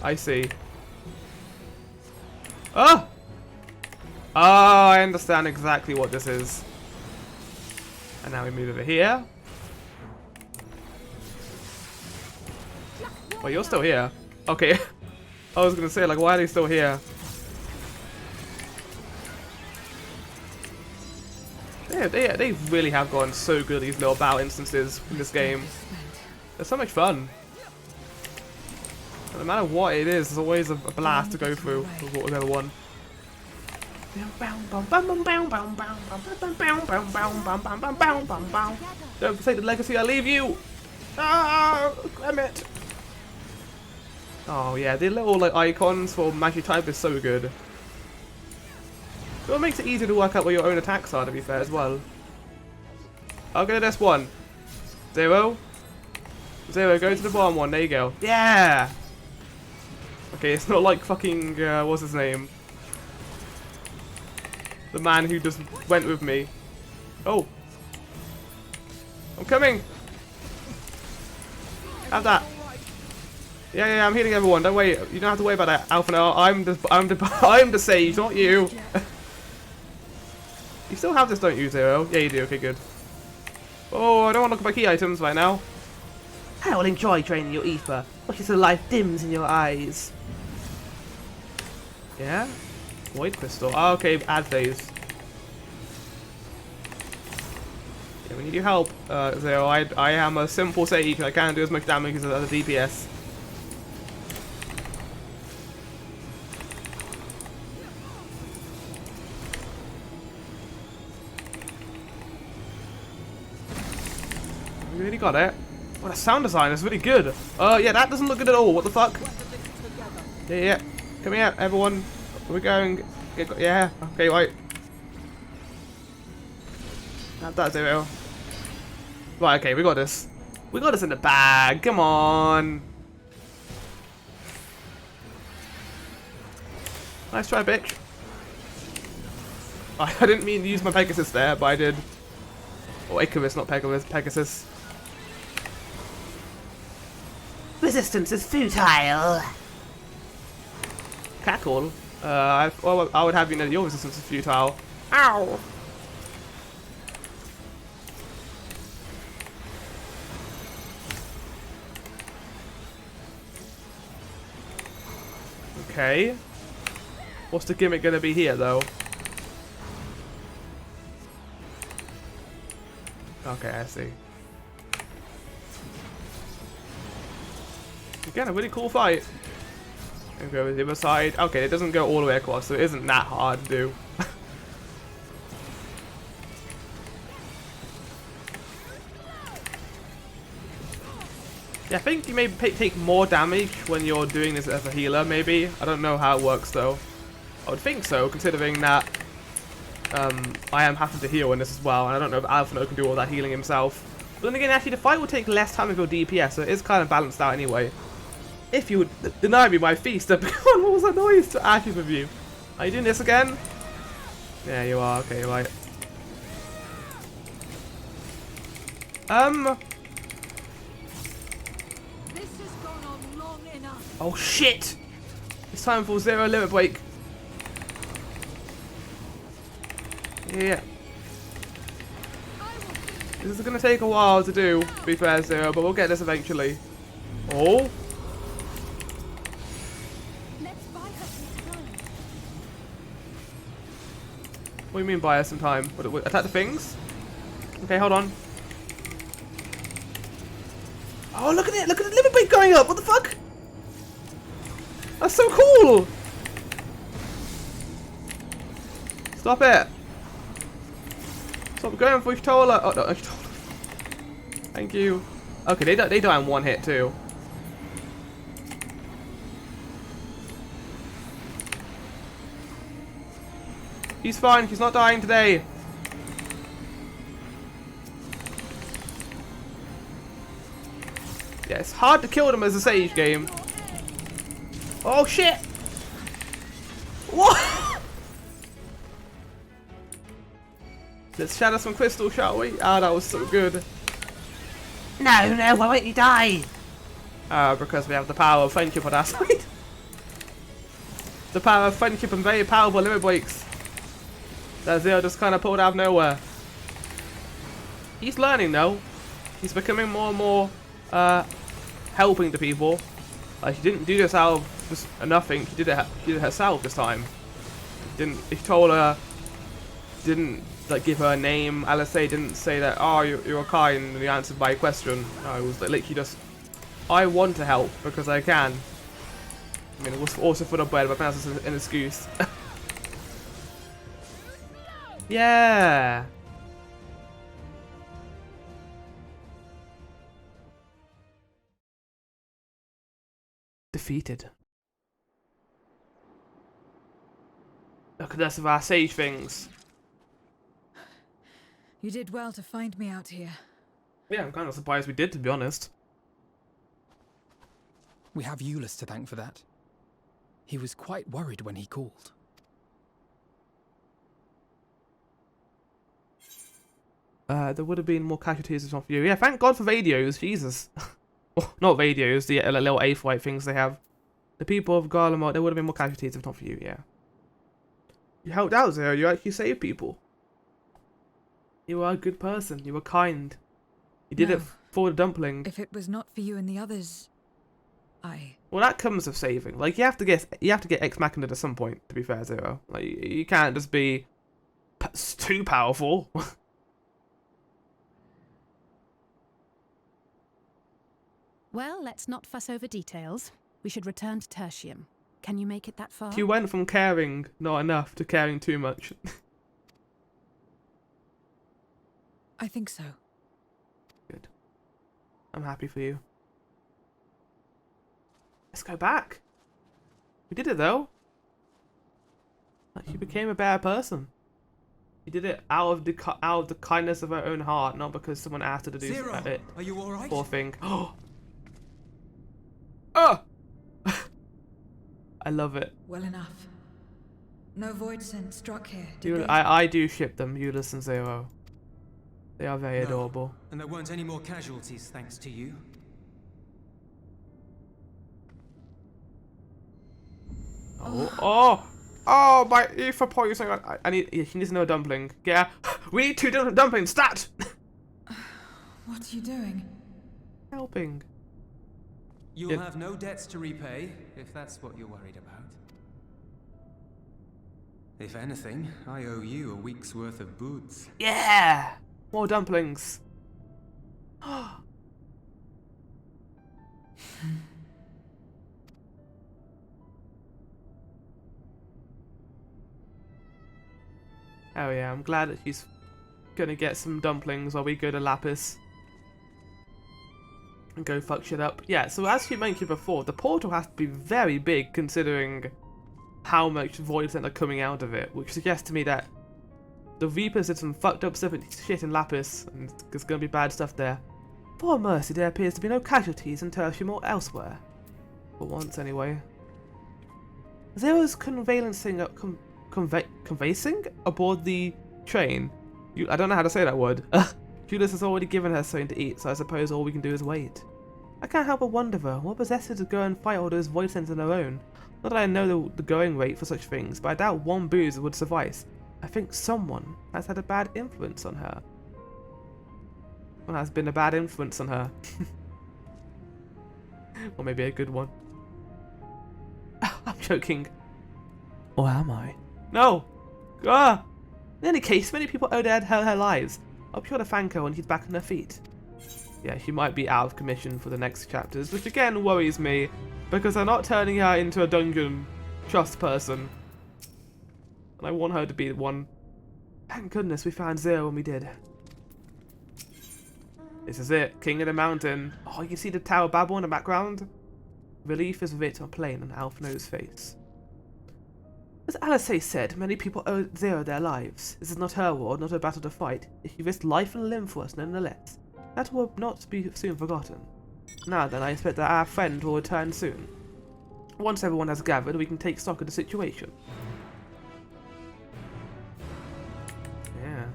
I see. Oh! Oh, I understand exactly what this is. And now we move over here. Oh, you're still here. Okay. I was gonna say, like, why are they still here? They really have gotten so good at these little battle instances in this game. They're so much fun. No matter what it is, there's always a blast to go through with whatever one. Don't forsake the legacy, I leave you! Ah, Clement! Oh yeah, the little like icons for magic type is so good. It makes it easier to work out where your own attacks are, to be fair, as well. I'll go to this one. Zero. Zero, go to the bottom one. There you go. Yeah! Okay, it's not like fucking, what's his name? The man who just went with me. Oh. I'm coming! Have that. Yeah, I'm healing everyone. Don't worry. You don't have to worry about that, Alpha. No, I'm the Sage, not you. You still have this, don't you, Zero? Yeah, you do. Okay, good. Oh, I don't want to look at my key items right now. I will enjoy training your ether. Watch as the life dims in your eyes. Yeah? Void crystal. Oh, okay, add phase. Yeah, we need your help, Zero. I am a simple Sage. I can't do as much damage as a DPS. We really got it. Oh, the sound design is really good. Yeah, that doesn't look good at all. What the fuck? Yeah. Come here, everyone. We're going. Yeah. Okay, right. That's Zero. Right, okay, we got this. We got this in the bag. Come on. Nice try, bitch. I didn't mean to use my Pegasus there, but I did. Or Icarus, not Pegasus. Pegasus. Resistance is futile. Cackle. I would have you know that your resistance is futile. Ow. Okay. What's the gimmick gonna be here, though? Okay, I see. Again, a really cool fight. And go to the other side. Okay, it doesn't go all the way across, so it isn't that hard to do. Yeah, I think you may take more damage when you're doing this as a healer, maybe. I don't know how it works, though. I would think so, considering that I am having to heal in this as well, and I don't know if Alphino can do all that healing himself. But then again, actually, the fight will take less time of your DPS, so it is kind of balanced out anyway. If you would deny me my feast, what was that noise to Ashes with you? Are you doing this again? Yeah, you are. Okay, you're right. This has gone on long enough. Oh shit! It's time for Zero limit break. Yeah. This is gonna take a while to do, to be fair, Zero, but we'll get this eventually. Oh. What do you mean buy us some time? What, attack the things? Okay, hold on. Oh, look at it! Look at the limit break going up! What the fuck? That's so cool! Stop it! Stop going for Ishtola! Oh, no, Ishtola. Thank you. Okay, they die in one hit too. He's fine, he's not dying today. Yeah, it's hard to kill them as a Sage game. Oh shit! What? Let's shatter some crystal, shall we? Ah, that was so good. No, no, why won't you die? Because we have the power of friendship on our side. The power of friendship and very powerful limit breaks. That Zero just kind of pulled out of nowhere. He's learning though. He's becoming more and more helping the people. She didn't do this out of just nothing. She did it herself this time. He told her, didn't like give her a name. Alice didn't say that, oh, you're kind and you answered my question. No, it was like literally just, I want to help because I can. I mean, it was also for the bread, but that's an excuse. Yeah. Defeated. Look at us with our sage things. You did well to find me out here. Yeah, I'm kind of surprised we did, to be honest. We have Eulus to thank for that. He was quite worried when he called. There would have been more casualties if not for you. Yeah, thank God for radios, Jesus. Oh, not radios, the little A-flight things they have. The people of Garlemald, there would have been more casualties if not for you, yeah. You helped out, Zero, you actually saved people. You were a good person, you were kind. You did it for the dumpling. If it was not for you and the others, Well, that comes with saving. Like, you have to get Ex Machina at some point, to be fair, Zero. Like, you can't just be too powerful. Well, let's not fuss over details. We should return to Tertium. Can you make it that far? You went from caring not enough to caring too much. I think so. Good. I'm happy for you. Let's go back. We did it though. She became a better person. She did it out of the kindness of her own heart, not because someone asked her to do Zero, it. are you all right? Poor thing. Oh! Oh! I love it. Well enough. No void scent struck here, did they? I do ship them, Euless and Zero. They are very No. adorable. And there weren't any more casualties thanks to you. Oh, my Aoife poison. I need. Yeah, she needs to know a dumpling. Yeah, we need 2 different dumplings. Stat. What are you doing? Helping. You'll have no debts to repay, if that's what you're worried about. If anything, I owe you a week's worth of boots. Yeah, more dumplings. Oh yeah, I'm glad that she's gonna get some dumplings while we go to Lapis. And go fuck shit up. Yeah, so as you mentioned before, the portal has to be very big considering how much void scent are coming out of it, which suggests to me that the Reapers did some fucked up shit in Lapis, and there's gonna be bad stuff there. For a mercy, there appears to be no casualties in Tertium or elsewhere. For once, anyway. Zero's conveyancing aboard the train. I don't know how to say that word. Judas has already given her something to eat, so I suppose all we can do is wait. I can't help but wonder though, what possessed her to go and fight all those void scents on her own? Not that I know the going rate for such things, but I doubt 1 booze would suffice. I think someone has had a bad influence on her. Well, has been a bad influence on her. Or maybe a good one. I'm joking. Or am I? No! Ah! In any case, many people owe her lives. I'll be sure to thank her when she's back on her feet. Yeah, she might be out of commission for the next chapters, which again worries me, because they're not turning her into a dungeon trust person. And I want her to be one. Thank goodness we found Zero when we did. This is it, King of the Mountain. Oh, you can see the Tower of Babel in the background? Relief is writ on plain on Alphino's face. As Alice said, many people owe Zero their lives. This is not her war, not a battle to fight. She risked life and limb for us nonetheless. That will not be soon forgotten. Now then, I expect that our friend will return soon. Once everyone has gathered, we can take stock of the situation. Yeah.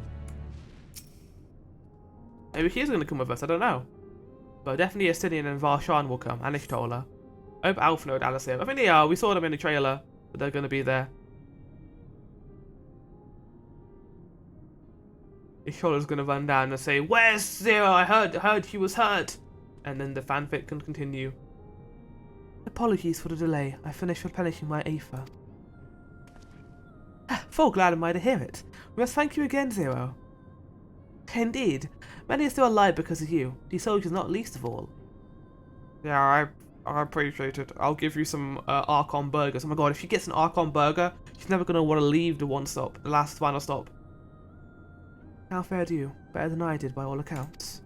Maybe she is going to come with us, I don't know. But definitely Estinian and Varshan will come, and Ishtola. I hope Alphino and Alice here. I think they are, we saw them in the trailer, but they're going to be there. Ishtola's going to run down and say, "Where's Zero? I heard she was hurt." And then the fanfic can continue. Apologies for the delay. I finished replenishing my Aether. Full glad am I to hear it. We must thank you again, Zero. Indeed. Many are still alive because of you. These soldiers not least of all. Yeah, I appreciate it. I'll give you some Archon burgers. Oh my god, if she gets an Archon burger, she's never going to want to leave the last final stop. How fared you? Better than I did by all accounts.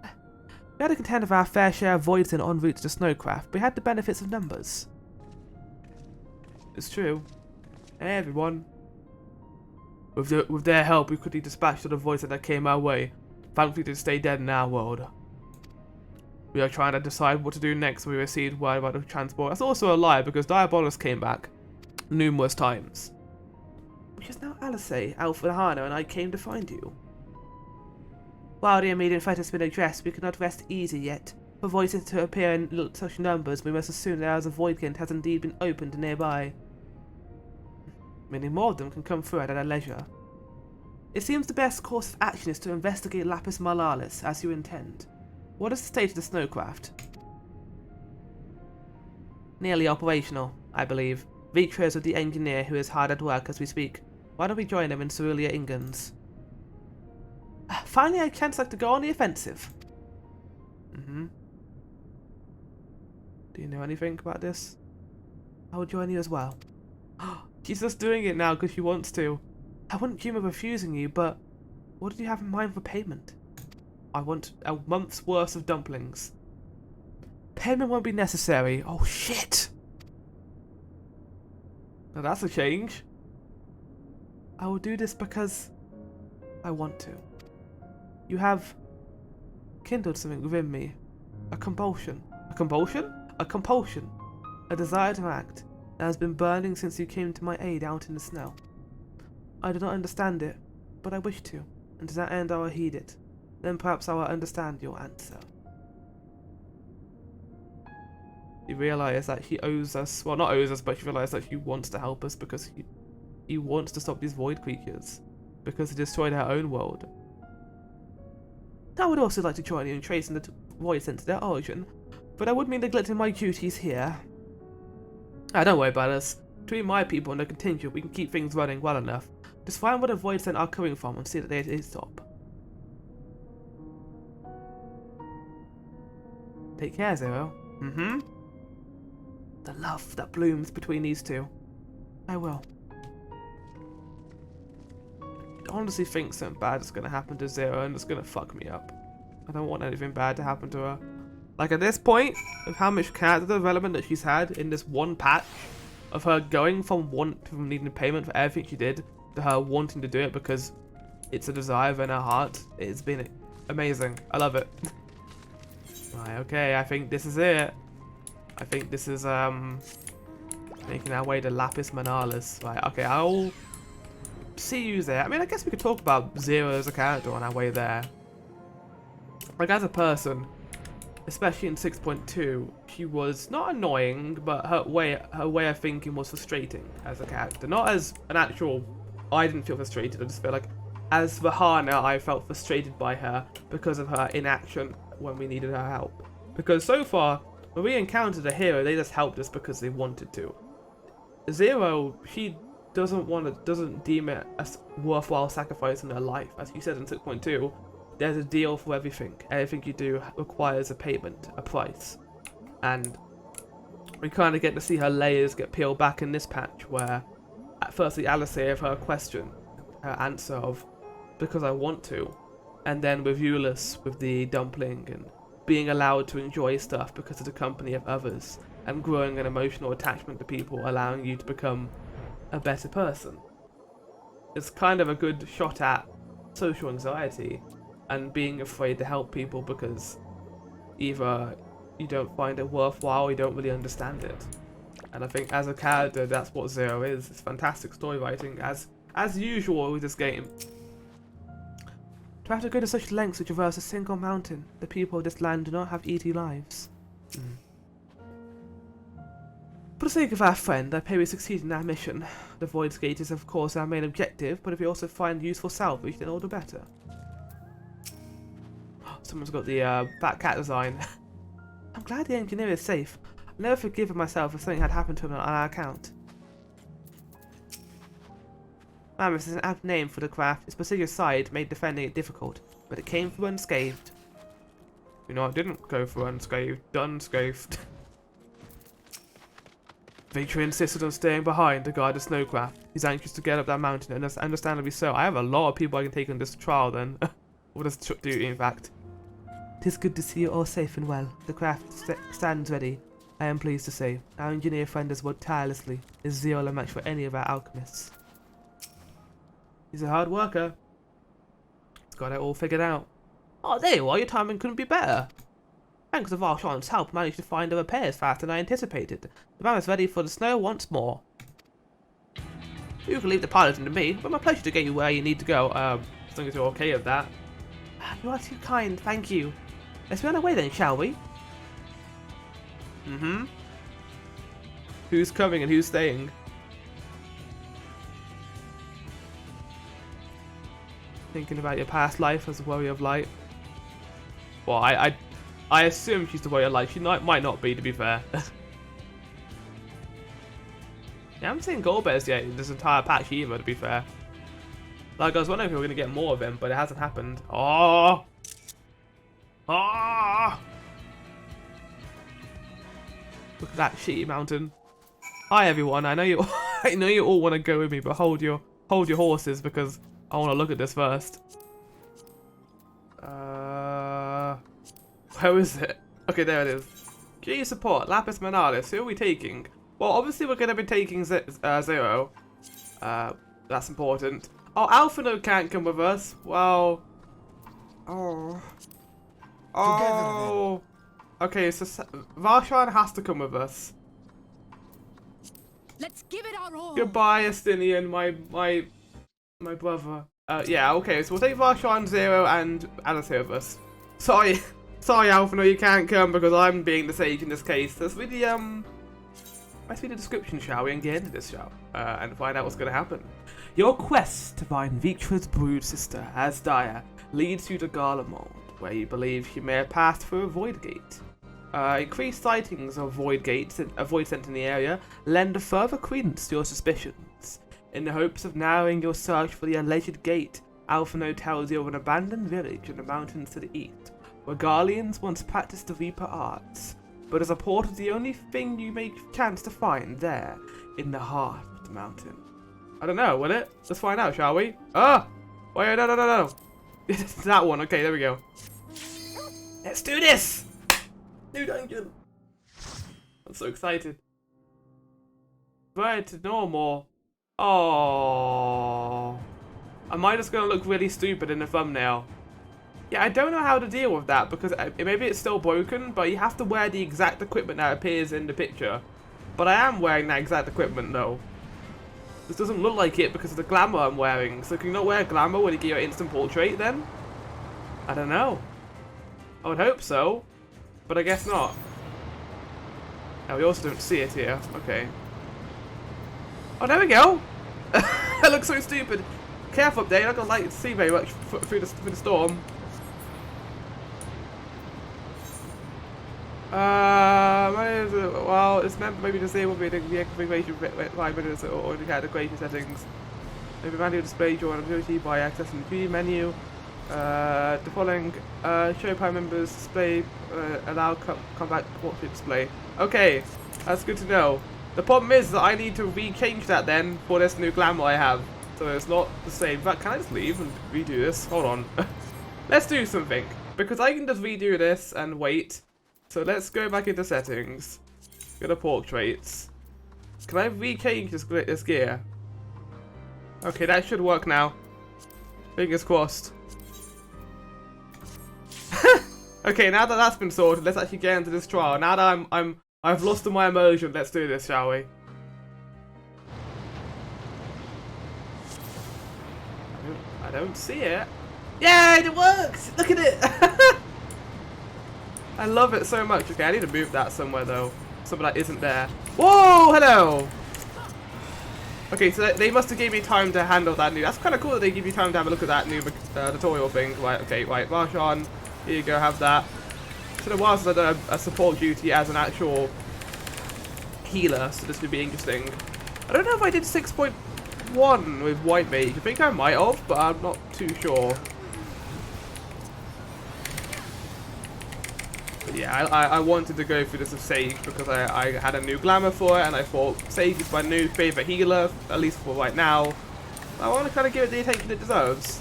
We had to contend with our fair share of voids and en route to the snowcraft, but we had the benefits of numbers. It's true. Hey everyone. With their help, we quickly dispatched all the voids that came our way. Thankfully they stay dead in our world. We are trying to decide what to do next when we received word about the transport. That's also a lie because Diabolus came back numerous times. Which is now Alice, Alphahana, and I came to find you. While the immediate threat has been addressed, we cannot rest easy yet. For voices to appear in such numbers, we must assume that as a void gate has indeed been opened nearby. Many more of them can come through at our leisure. It seems the best course of action is to investigate Lapis Malalis, as you intend. What is the state of the snowcraft? Nearly operational, I believe. Vitro is with the engineer who is hard at work as we speak. Why don't we join him in Cerulean Ingens? Finally, I can't select to go on the offensive. Do you know anything about this? I will join you as well. She's just doing it now because she wants to. I wouldn't dream of refusing you, but what did you have in mind for payment? I want a month's worth of dumplings. Payment won't be necessary. Oh shit! Now that's a change. I will do this because I want to. You have kindled something within me. A compulsion. A compulsion? A compulsion. A desire to act that has been burning since you came to my aid out in the snow. I do not understand it, but I wish to, and to that end I will heed it. Then perhaps I will understand your answer. You realise that she owes us, well not owes us, but you realise that she wants to help us because he wants to stop these void creatures, because they destroyed her own world. I would also like to join you in tracing the void sense to their origin, but I would mean neglecting my duties here. Don't worry about us. Between my people and the contingent, we can keep things running well enough. Just find where the void scent are coming from and see that they stop. Take care, Zero. The love that blooms between these two. I will. I honestly think something bad is going to happen to Zero and it's going to fuck me up. I don't want anything bad to happen to her. Like at this point, of how much character development that she's had in this one patch, of her going from needing payment for everything she did to her wanting to do it because it's a desire in her heart, it's been amazing. I love it. Right, okay, I think this is it. I think this is making our way to Lapis Manalis. Right, okay, I'll see you there. I mean, I guess we could talk about Zero as a character on our way there. Like, as a person, especially in 6.2, she was not annoying, but her way of thinking was frustrating as a character. Not as an actual, I didn't feel frustrated, I just feel like, as Vahana, I felt frustrated by her because of her inaction when we needed her help. Because so far, when we encountered a hero, they just helped us because they wanted to. Zero, she doesn't deem it as worthwhile sacrificing her life. As you said in 6.2, there's a deal for everything. Everything you do requires a payment, a price. And we kind of get to see her layers get peeled back in this patch, where at first the Alice of her question, her answer of, because I want to, and then with Euless, with the dumpling, and being allowed to enjoy stuff because of the company of others, and growing an emotional attachment to people, allowing you to become a better person. It's kind of a good shot at social anxiety and being afraid to help people because either you don't find it worthwhile or you don't really understand it. And I think as a character, that's what Zero is. It's fantastic story writing, as usual with this game. To have to go to such lengths to traverse a single mountain, the people of this land do not have easy lives. For the sake of our friend, I pray we succeed in our mission. The Void Gate is of course our main objective, but if we also find useful salvage, then all the better. Someone's got the fat cat design. I'm glad the engineer is safe. I'll never forgive myself if something had happened to him on our account. Mammoth is an apt name for the craft. Its prestigious side made defending it difficult, but it came through unscathed. You know, it didn't go through unscathed. Unscathed. Victory insisted on staying behind to guard the snowcraft. He's anxious to get up that mountain, and that's understandably so. I have a lot of people I can take on this trial then. Or this duty, in fact. It is good to see you all safe and well. The craft stands ready, I am pleased to say. Our engineer friend has worked tirelessly. Is zeal a match for any of our alchemists? He's a hard worker. He's got it all figured out. Oh, there you are. Your timing couldn't be better. Thanks to Varshan's help, managed to find the repairs faster than I anticipated. The man is ready for the snow once more. You can leave the piloting to me, but my pleasure to get you where you need to go. As long as you're okay with that. You are too kind, thank you. Let's be on our way then, shall we? Who's coming and who's staying? Thinking about your past life as a warrior of light. Well, I assume she's the warrior of light. She might not be, to be fair. Yeah, I haven't seen Golbez yet in this entire patch either, to be fair. Like, I was wondering if we were going to get more of him, but it hasn't happened. Oh! Ah! Look at that shitty mountain. Hi everyone, I know you I know you all want to go with me, but hold your horses because I want to look at this first. Where is it? Okay, there it is. Key support, Lapis Manalis. Who are we taking? Well, obviously we're going to be taking Zero. That's important. Oh, Alphino can't come with us. Well... Oh... Oh... Okay, so Varshan has to come with us. Let's give it our all. Goodbye, Estinian, my brother. Yeah, okay, so we'll take Varshan, Zero, and Alice here with us. Sorry, Alphino, you can't come because I'm being the sage in this case. Let's read the description, shall we, and get into this, and find out what's going to happen. Your quest to find Vitra's brood sister, Asdaya, leads you to Garlemald, where you believe she may have passed through a void gate. Increased sightings of void gates and a void center in the area lend a further credence to your suspicions. In the hopes of narrowing your search for the alleged gate, Alphino tells you of an abandoned village in the mountains to the east, where Garleans once practiced the Reaper arts. But as a portal is the only thing you may chance to find there, in the heart of the mountain. I don't know, will it? Let's find out, shall we? Ah! Wait, no. It's that one. Okay, there we go. Let's do this! New dungeon! I'm so excited. Right to normal. Oh, am I just gonna look really stupid in the thumbnail? Yeah, I don't know how to deal with that because maybe it's still broken, but you have to wear the exact equipment that appears in the picture. But I am wearing that exact equipment though. This doesn't look like it because of the glamour I'm wearing. So can you not wear glamour when you get your instant portrait then? I don't know. I would hope so, but I guess not. Oh, we also don't see it here. Okay. Oh, there we go! That looks so stupid. Careful up there, you're not gonna like to see very much through the storm. Well, it's meant maybe disable the configuration 5 minutes or indicate the creation settings. Maybe manual display your ability by accessing the view menu. The following show prime members display allow combat portrait display. Okay, that's good to know. The problem is that I need to re-change that then for this new glamour I have. So it's not the same. But can I just leave and redo this? Hold on. Let's do something. Because I can just redo this and wait. So let's go back into settings. Go to portraits. Can I re-change this gear? Okay, that should work now. Fingers crossed. Okay, now that that's been sorted, let's actually get into this trial. Now that I've lost all my immersion, let's do this, shall we? I don't see it. Yay, it works! Look at it! I love it so much. Okay, I need to move that somewhere though. Somewhere that isn't there. Whoa, hello! Okay, so they must have gave me time to handle that new. That's kind of cool that they give you time to have a look at that new tutorial thing. Right, okay, right, Varshan, here you go, have that. It's been a while since I've done a support duty as an actual healer, so this would be interesting. I don't know if I did 6.1 with White Mage. I think I might have, but I'm not too sure. But yeah, I wanted to go through this with Sage because I had a new glamour for it, and I thought Sage is my new favourite healer, at least for right now. I want to kind of give it the attention it deserves.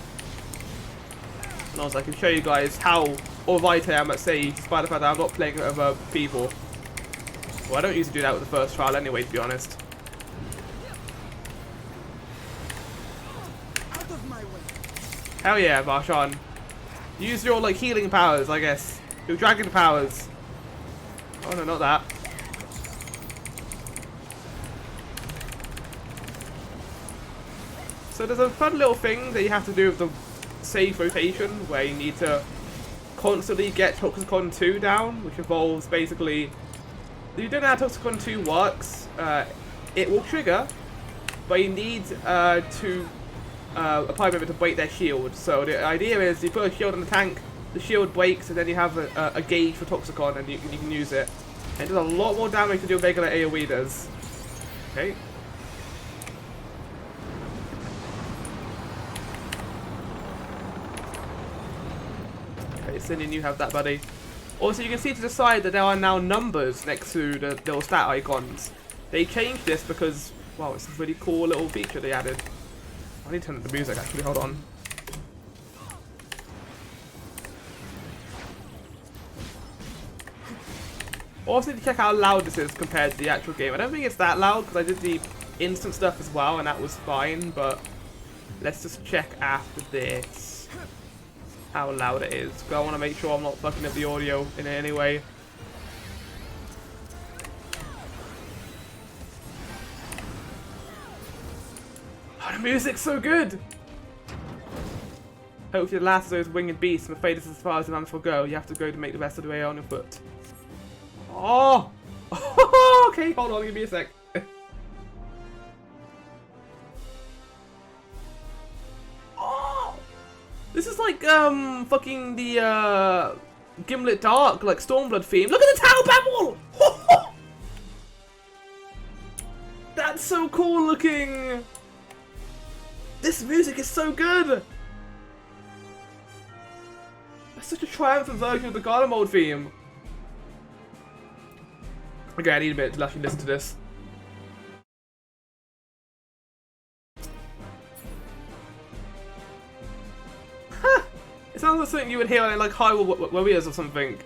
And also I can show you guys how alright I am at Sage, despite the fact that I'm not playing with other people. Well, I don't usually do that with the first trial anyway, to be honest. Out of my way. Hell yeah, Varshan. Use your, like, healing powers, I guess. Your dragon powers. Oh no, not that. So there's a fun little thing that you have to do with the save rotation, where you need to constantly get Toxicon 2 down, which involves basically... You don't know how Toxicon 2 works. It will trigger, but you need to apply member to break their shield. So the idea is you put a shield on the tank, the shield breaks, and then you have a gauge for Toxicon, and you can use it. And it does a lot more damage than your regular AoE does. Okay. Okay, Sinian, you have that, buddy. Also, you can see to the side that there are now numbers next to the little stat icons. They changed this because, wow, it's a really cool little feature they added. I need to turn up the music, actually. Hold on. Also need to check how loud this is compared to the actual game. I don't think it's that loud because I did the instant stuff as well and that was fine, but let's just check after this how loud it is. Because I want to make sure I'm not fucking up the audio in any way. Oh, the music's so good! Hopefully the last of those winged beasts. I'm afraid this is as far as the man will go. You have to go to make the rest of the way on your foot. Oh! Okay, hold on, give me a sec. Oh! This is like, fucking the, Gimlet Dark, like Stormblood theme. Look at the Tower Babble! That's so cool looking! This music is so good! That's such a triumphant version of the Garden Mode theme. Okay, I need a bit to actually listen to this. It sounds like something you would hear in like Hyrule Warriors or something.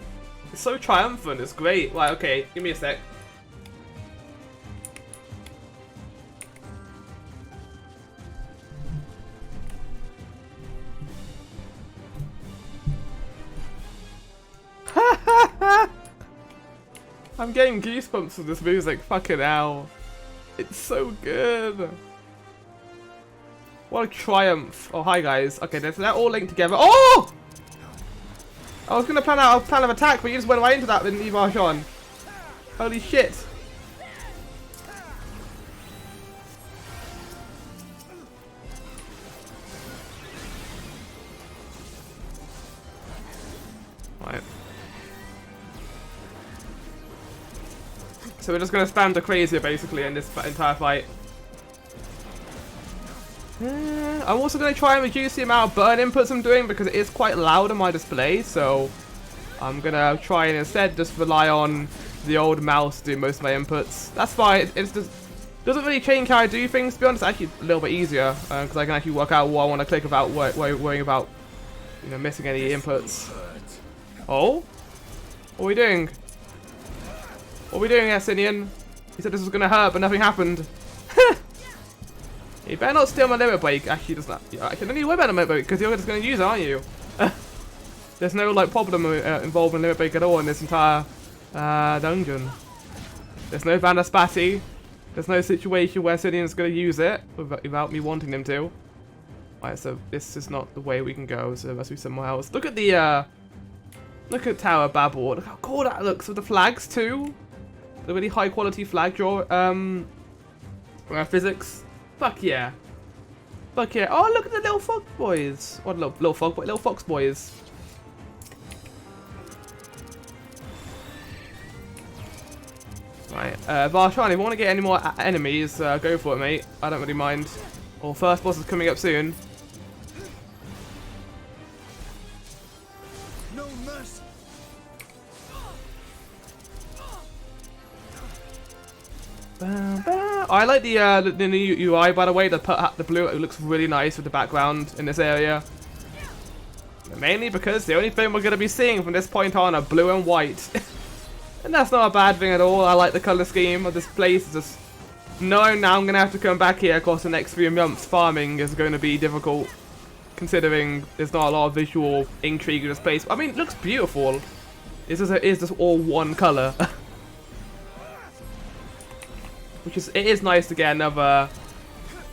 It's so triumphant, it's great. Right, okay, give me a sec. I'm getting goosebumps with this music, fucking hell. It's so good. What a triumph. Oh, hi guys. Okay, they're all linked together. Oh! I was gonna plan out a plan of attack, but you just went right into that, didn't you, Varshan? Holy shit. Right. So we're just gonna spam the Crazier basically in this entire fight. I'm also going to try and reduce the amount of burn inputs I'm doing because it is quite loud on my display, so I'm going to try and instead just rely on the old mouse to do most of my inputs. That's fine, it just doesn't really change how I do things, to be honest. It's actually a little bit easier because I can actually work out what I want to click without worrying about, you know, missing any inputs. Oh? What are we doing? What are we doing, Essinian? He said this was going to hurt, but nothing happened. You better not steal my limit break. Actually, does not. I can only whip out a limit break because you're just going to use it, aren't you? There's no like problem involved in limit break at all in this entire dungeon. There's no Vandaspati. There's no situation where Sidian's going to use it without me wanting them to. Alright, so this is not the way we can go. So there must be somewhere else. Look at the look at Tower Babel. Look how cool that looks with the flags too. The really high quality flag draw physics. Fuck yeah. Fuck yeah. Oh, look at the little fox boys. What little fox boys. Right. Varshan, if you want to get any more enemies, go for it, mate. I don't really mind. Or first boss is coming up soon. No mercy. I like the new UI, by the way. The blue, it looks really nice with the background in this area. Mainly because the only thing we're going to be seeing from this point on are blue and white. And that's not a bad thing at all. I like the color scheme of this place. It's just knowing now I'm going to have to come back here across the next few months. Farming is going to be difficult, considering there's not a lot of visual intrigue in this place. I mean, it looks beautiful. It's just all one color. It is nice to get another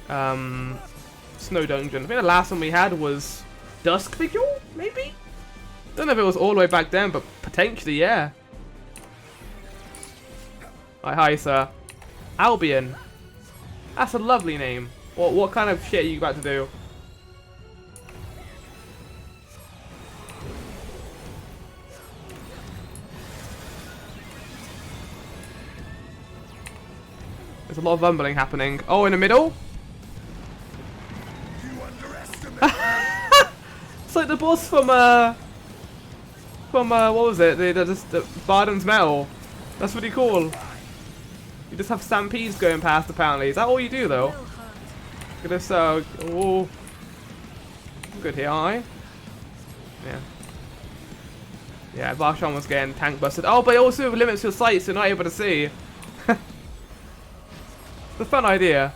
snow dungeon. I think the last one we had was Dusk Vigil, maybe? Don't know if it was all the way back then, but potentially, yeah. Hi, sir. Albion. That's a lovely name. What kind of shit are you about to do? There's a lot of rumbling happening. Oh, in the middle? It's like the boss from what was it? The Barden's Metal. That's pretty cool. You just have stampedes going past, apparently. Is that all you do, though? Look at this, oh. Good here, aye? Yeah. Yeah, Varshan was getting tank busted. Oh, but it also limits your sight, so you're not able to see. It's a fun idea.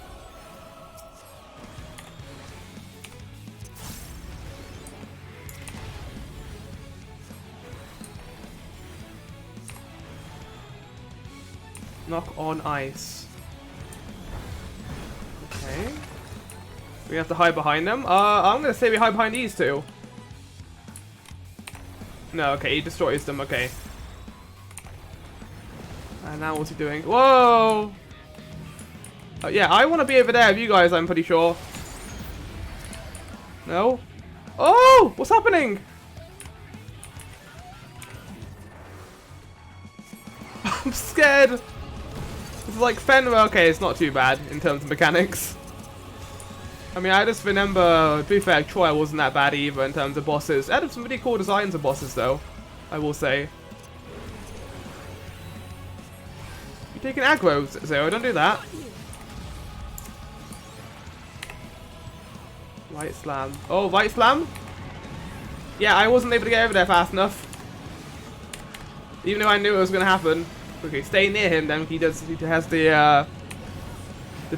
Knock on ice. Okay. We have to hide behind them. I'm gonna say we hide behind these two. No, okay, he destroys them, okay. And now what's he doing? Whoa! Yeah, I want to be over there with you guys, I'm pretty sure. No? Oh! What's happening? I'm scared! It's like Fenrir. Okay, it's not too bad in terms of mechanics. I mean, I just remember, to be fair, Troy wasn't that bad either in terms of bosses. It had some really cool designs of bosses, though, I will say. You're taking aggro, Zero. Don't do that. Light slam. Oh, light slam? Yeah, I wasn't able to get over there fast enough. Even though I knew it was going to happen. Okay, stay near him then. He has the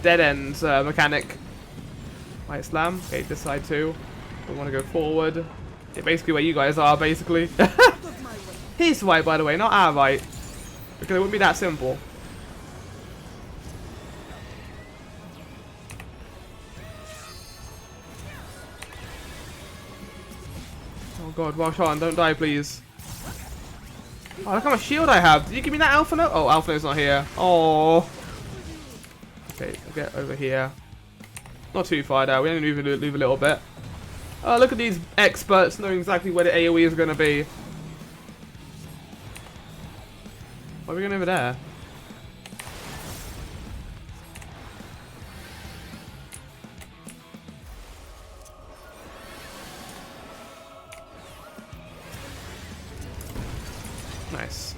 dead end mechanic. Light slam. Okay, this side too. We want to go forward. Yeah, basically where you guys are, basically. He's right, by the way, not our right. Because it wouldn't be that simple. Oh god, Varshan, don't die, please. Oh, look how much shield I have. Did you give me that Alpha Note? Oh, Alpha Note's not here. Oh. Okay, I'll get over here. Not too far though. We only move a little bit. Oh, look at these experts knowing exactly where the AoE is going to be. Why are we going over there? Nice.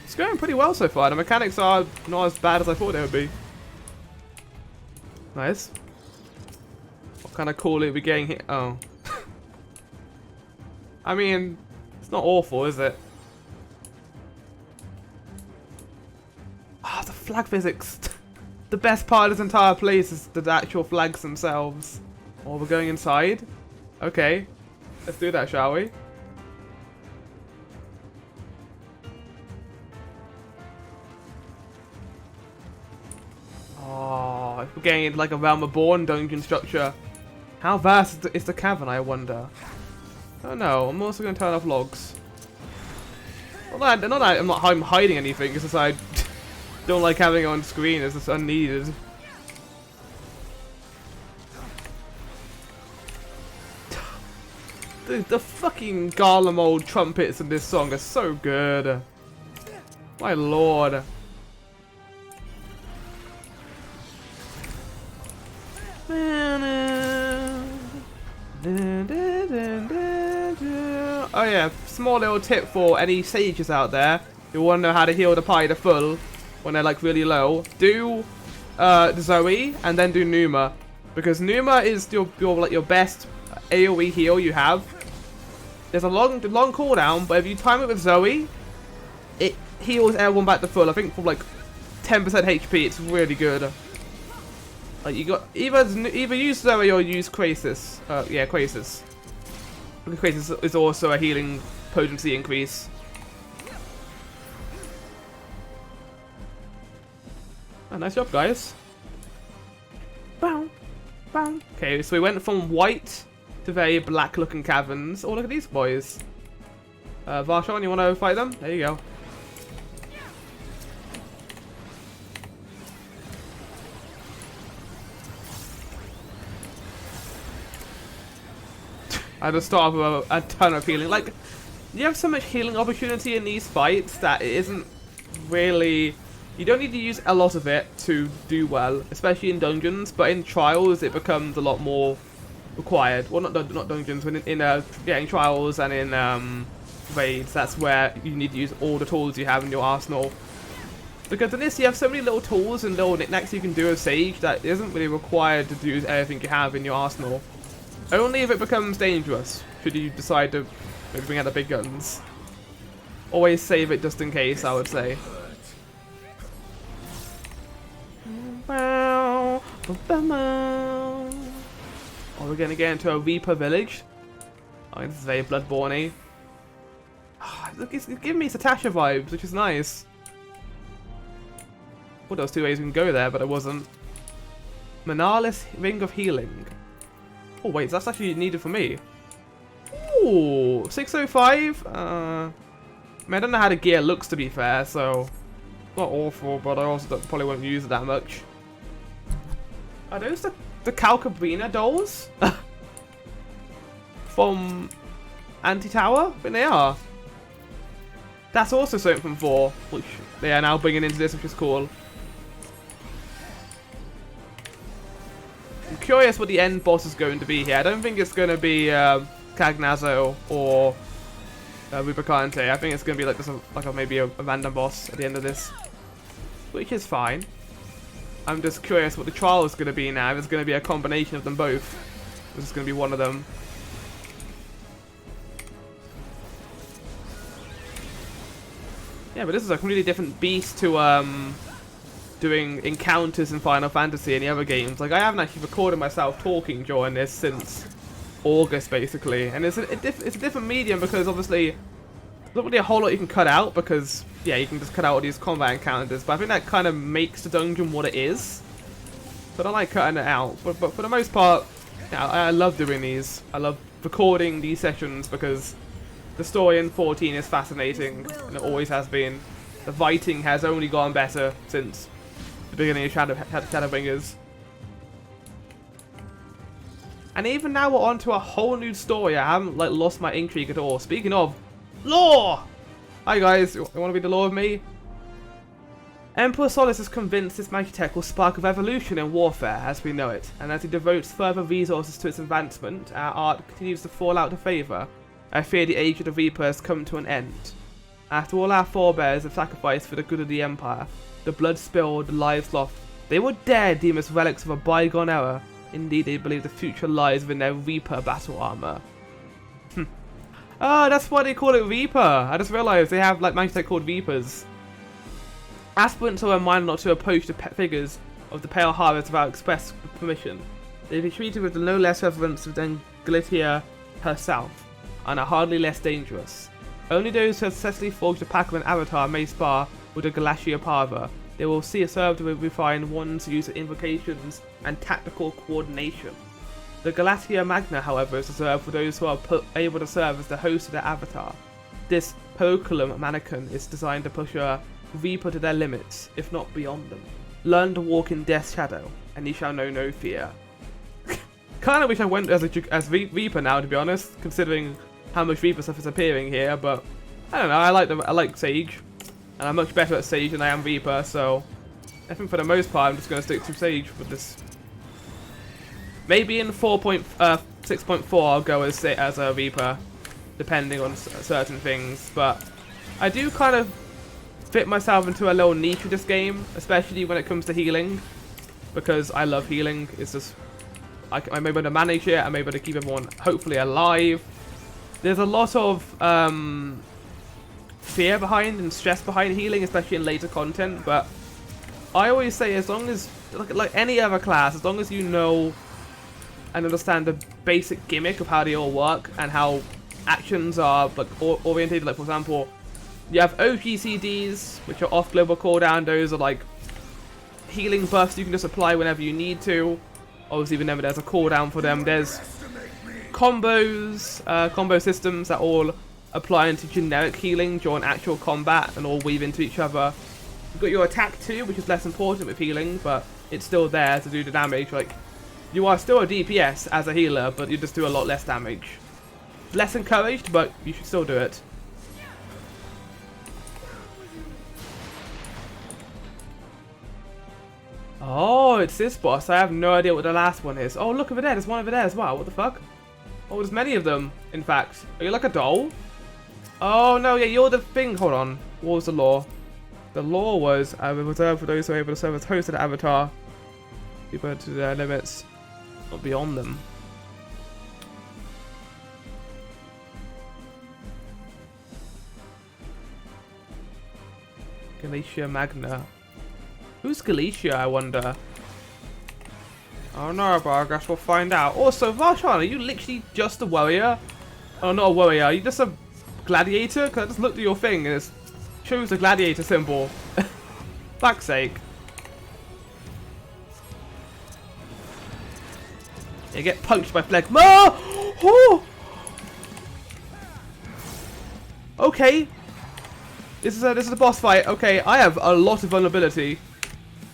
It's going pretty well so far. The mechanics are not as bad as I thought they would be. Nice. What kind of call are we getting here? Oh. I mean, it's not awful, is it? Ah, the flag physics. The best part of this entire place is the actual flags themselves. Oh, we're going inside? Okay. Let's do that, shall we? Oh, we're getting into like a Realm Reborn dungeon structure. How vast is the cavern, I wonder? Oh no, I'm also going to turn off logs. Not that I'm hiding anything, it's just I don't like having it on screen, it's just unneeded. The fucking Garlemald old trumpets in this song are so good. My lord. Oh yeah, small little tip for any sages out there who want to know how to heal the party to full when they're like really low. Do Zoe and then do Numa, because Numa is your best AoE heal you have. There's a long cooldown, but if you time it with Zoe, it heals everyone back to full. I think for like 10% HP, it's really good. Like you got either use Zoe or use Krasis. Yeah, Krasis. Because Krasis is also a healing potency increase. Oh, nice job, guys. Bow, bow. Okay, so we went from white to very black-looking caverns. Oh, look at these boys. Varshan, you want to fight them? There you go. I just start with a ton of healing. Like, you have so much healing opportunity in these fights that it isn't really... You don't need to use a lot of it to do well, especially in dungeons, but in trials it becomes a lot more required. Well, not dungeons, but in trials and in raids, that's where you need to use all the tools you have in your arsenal. Because in this you have so many little tools and little knickknacks you can do as Sage that isn't really required to use everything you have in your arsenal. Only if it becomes dangerous should you decide to Maybe bring out the big guns. Always save it just in case, I would say. Oh, we're gonna get into a Reaper village. Oh, this is very Bloodborne-y. Look, it's giving me Satasha vibes, which is nice. Well, there was 2 ways we can go there, but it wasn't. Manalis Ring of Healing. Oh wait, that's actually needed for me. Ooh, 605. I mean, I don't know how the gear looks, to be fair, so not awful, but I also probably won't use it that much. Are those the Calcabrina dolls from Anti-Tower? I think they are. That's also something from 4, which they are now bringing into this, which is cool. I'm curious what the end boss is going to be here. I don't think it's going to be Cagnazzo or Rubicante. I think it's going to be like just maybe a random boss at the end of this, which is fine. I'm just curious what the trial is going to be now. If it's going to be a combination of them both, this is going to be one of them. Yeah, but this is a completely different beast to doing encounters in Final Fantasy and the other games. Like, I haven't actually recorded myself talking during this since August, basically. And it's a different medium because, obviously, there's not really a whole lot you can cut out because, yeah, you can just cut out all these combat encounters. But I think that kind of makes the dungeon what it is. So I don't like cutting it out. But for the most part, yeah, I love doing these. I love recording these sessions because the story in 14 is fascinating, and it always has been. The writing has only gotten better since the beginning of Shadowbringers. And even now we're on to a whole new story. I haven't lost my intrigue at all. Speaking of lore! Hi guys, you want to be the lore of me? Emperor Solus is convinced this Magitech will spark a revolution in warfare as we know it, and as he devotes further resources to its advancement, our art continues to fall out of favour. I fear the age of the Reaper has come to an end. After all our forebears have sacrificed for the good of the Empire, the blood spilled, the lives lost, they would dare deem us relics of a bygone era. Indeed, they believe the future lies within their Reaper battle armor. Oh, that's why they call it Reaper. I just realized they have Magitech called Reapers. Aspirants are reminded not to approach the figures of the Pale Harvest without express permission. They be treated with no less reverence than Galatia herself, and are hardly less dangerous. Only those who have successfully forged a pact with an avatar may spar with a Galatia Parva. They will see it served with refined one's use of invocations and tactical coordination. The Galatia Magna, however, is reserved for those who are able to serve as the host of their avatar. This Poculum mannequin is designed to push a Reaper to their limits, if not beyond them. Learn to walk in death's shadow, and ye shall know no fear. Kind of wish I went as Reaper now, to be honest, considering how much Reaper stuff is appearing here, but I don't know, I like Sage, and I'm much better at Sage than I am Reaper, so I think for the most part I'm just going to stick to Sage with this. Maybe in 6.4 I'll go as a Reaper, depending on certain things, but I do kind of fit myself into a little niche with this game, especially when it comes to healing, because I love healing. It's just I'm able to manage it, I'm able to keep everyone hopefully alive. There's a lot of fear behind and stress behind healing, especially in later content, but I always say as long as, like any other class, as long as you know and understand the basic gimmick of how they all work and how actions are orientated, like for example, you have OGCDs, which are off global cooldown. Those are like healing buffs you can just apply whenever you need to. Obviously, whenever there's a cooldown for them. There's combos, combo systems that all apply into generic healing during actual combat and all weave into each other. You've got your attack too, which is less important with healing, but it's still there to do the damage. Like, you are still a DPS as a healer, but you just do a lot less damage. Less encouraged, but you should still do it. Oh, it's this boss. I have no idea what the last one is. Oh, look over there. There's one over there as well. What the fuck? Oh, there's many of them, in fact. Are you like a doll? Oh, no. Yeah, you're the thing. Hold on. What was the law? The law was reserved for those who are able to serve as host of the avatar. People to their limits, not beyond them. Galatia Magna. Who's Galatia, I wonder? I don't know, but I guess we'll find out. Also, Varshan, are you literally just a warrior? Oh, not a warrior. Are you just a gladiator? Because I just looked at your thing and it shows the gladiator symbol. Fuck's sake. You get punched by Phlegma. Oh! Okay. This is a boss fight. Okay, I have a lot of vulnerability.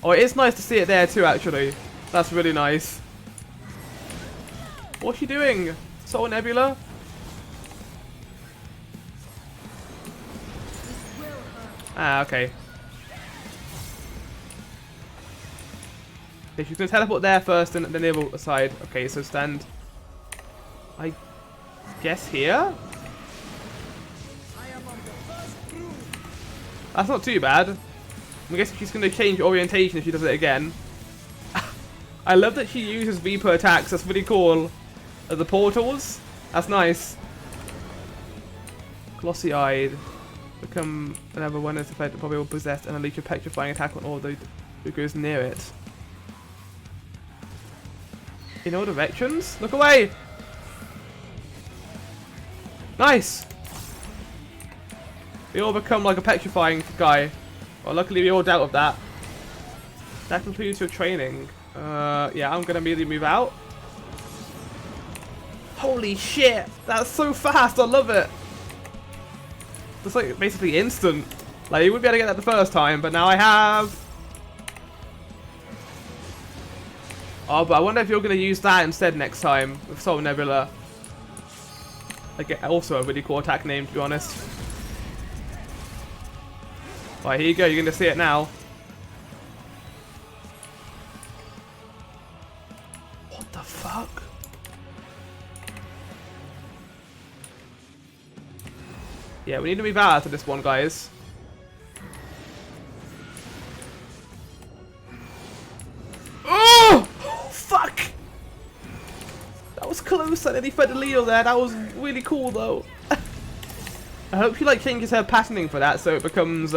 Oh, it is nice to see it there too, actually. That's really nice. What's she doing? Soul Nebula? Ah, okay. Okay, she's gonna teleport there first and then the other side. Okay, so stand. I guess here? That's not too bad. I'm guessing she's gonna change orientation if she does it again. I love that she uses Viper attacks. That's really cool. The portals. That's nice. Glossy eyed. Become whenever one is affected, probably will possess and unleash a petrifying attack on all those who goes near it. In all directions? Look away! Nice! They all become like a petrifying guy. Well, luckily we all dealt with that. That concludes your training. Yeah, I'm gonna immediately move out. Holy shit! That's so fast! I love it! It's like basically instant. Like, you wouldn't be able to get that the first time, but now I have. Oh, but I wonder if you're going to use that instead next time with Soul Nebula. Like, also a really cool attack name, to be honest. Right, here you go. You're going to see it now. What the fuck? Yeah, we need to move out after this one, guys. Oh! Fuck! That was close. I nearly fed a Leo there. That was really cool, though. I hope she, like, changes her patterning for that so it becomes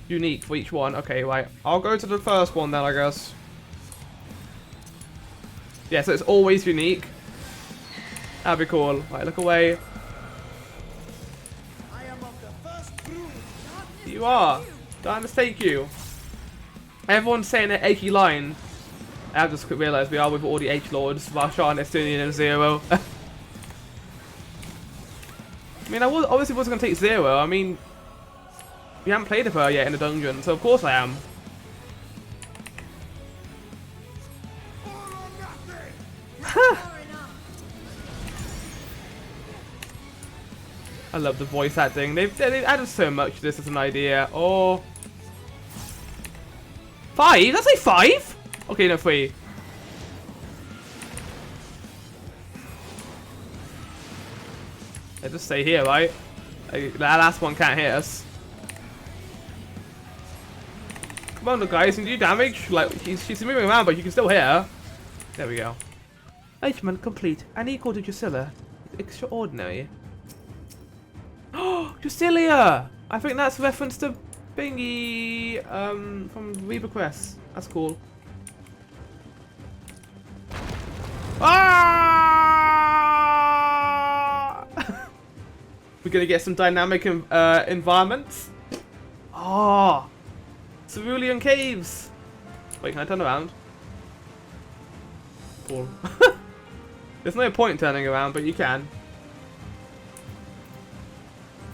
unique for each one. Okay, right. I'll go to the first one then, I guess. Yeah, so it's always unique. That'd be cool. Right, look away. You are. Don't mistake you. Everyone's saying an H line. I've just realised we are with all the H-Lords. Varshan, Estonian, and Zero. I mean, I obviously wasn't going to take Zero. I mean, we haven't played with her yet in the dungeon, so of course I am. I love the voice acting. They've added so much to this as an idea. Oh. 5? Did I say 5? Okay, no, 3. Let's just stay here, right? That last one can't hit us. Come on, guys, can you do damage? Like, she's moving around, but you can still hit her. There we go. Achievement complete. And equal to Drusilla. Extraordinary. Oh, Drusilia! I think that's a reference to Bingy from Reaper Quest. That's cool. Ah! We're gonna get some dynamic environments. Oh, Cerulean Caves. Wait, can I turn around? Cool. There's no point turning around, but you can.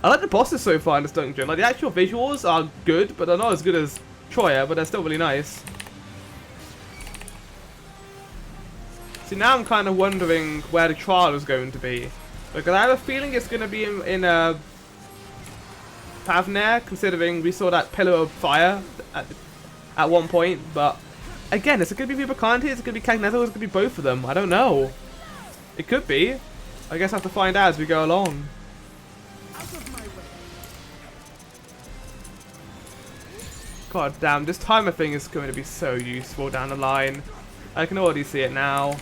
I like the bosses so far in this dungeon. Like, the actual visuals are good, but they're not as good as Troya, but they're still really nice. See, now I'm kind of wondering where the trial is going to be. Because I have a feeling it's going to be in Pavner, considering we saw that pillar of fire at one point. But, again, is it going to be Vivacanti? Is it going to be Cagnetto? Is it going to be both of them? I don't know. It could be. I guess I have to find out as we go along. God damn, this timer thing is going to be so useful down the line. I can already see it now.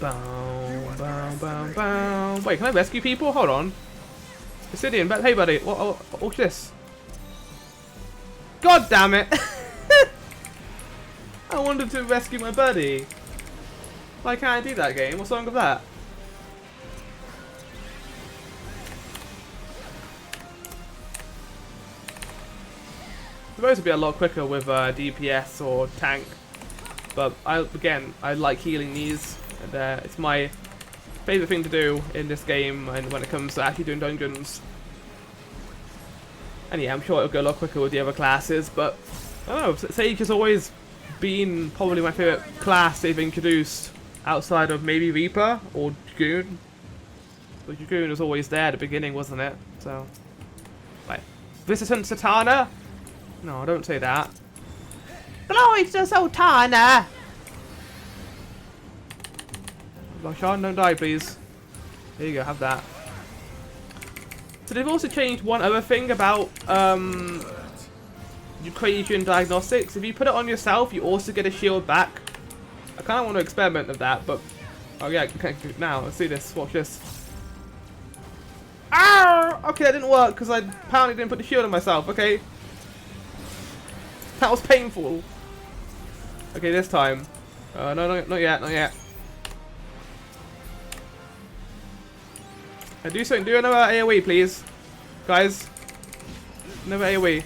Bow, bow, bow, bow. Wait, can I rescue people? Hold on. Obsidian, hey buddy, what's this? God damn it! I wanted to rescue my buddy. Why can't I do that, game? What's wrong with that? It's supposed to be a lot quicker with DPS or tank, but I like healing these, and it's my favourite thing to do in this game, and when it comes to actually doing dungeons. And yeah, I'm sure it'll go a lot quicker with the other classes, but I don't know, Sage has always been probably my favourite class they've introduced outside of maybe Reaper or Dragoon. But Dragoon was always there at the beginning, wasn't it? So, right. Visitant Satana? No, don't say that. Glory to the Sultana! Sean, don't die, please. There you go, have that. So they've also changed one other thing about Ukrainian diagnostics. If you put it on yourself, you also get a shield back. I kind of want to experiment with that, but oh yeah, okay, now let's see this. Watch this. Ah! Okay, that didn't work because I apparently didn't put the shield on myself. Okay, that was painful. Okay, this time. No, not yet, not yet. Do something. Do another AoE, please, guys. Another AoE.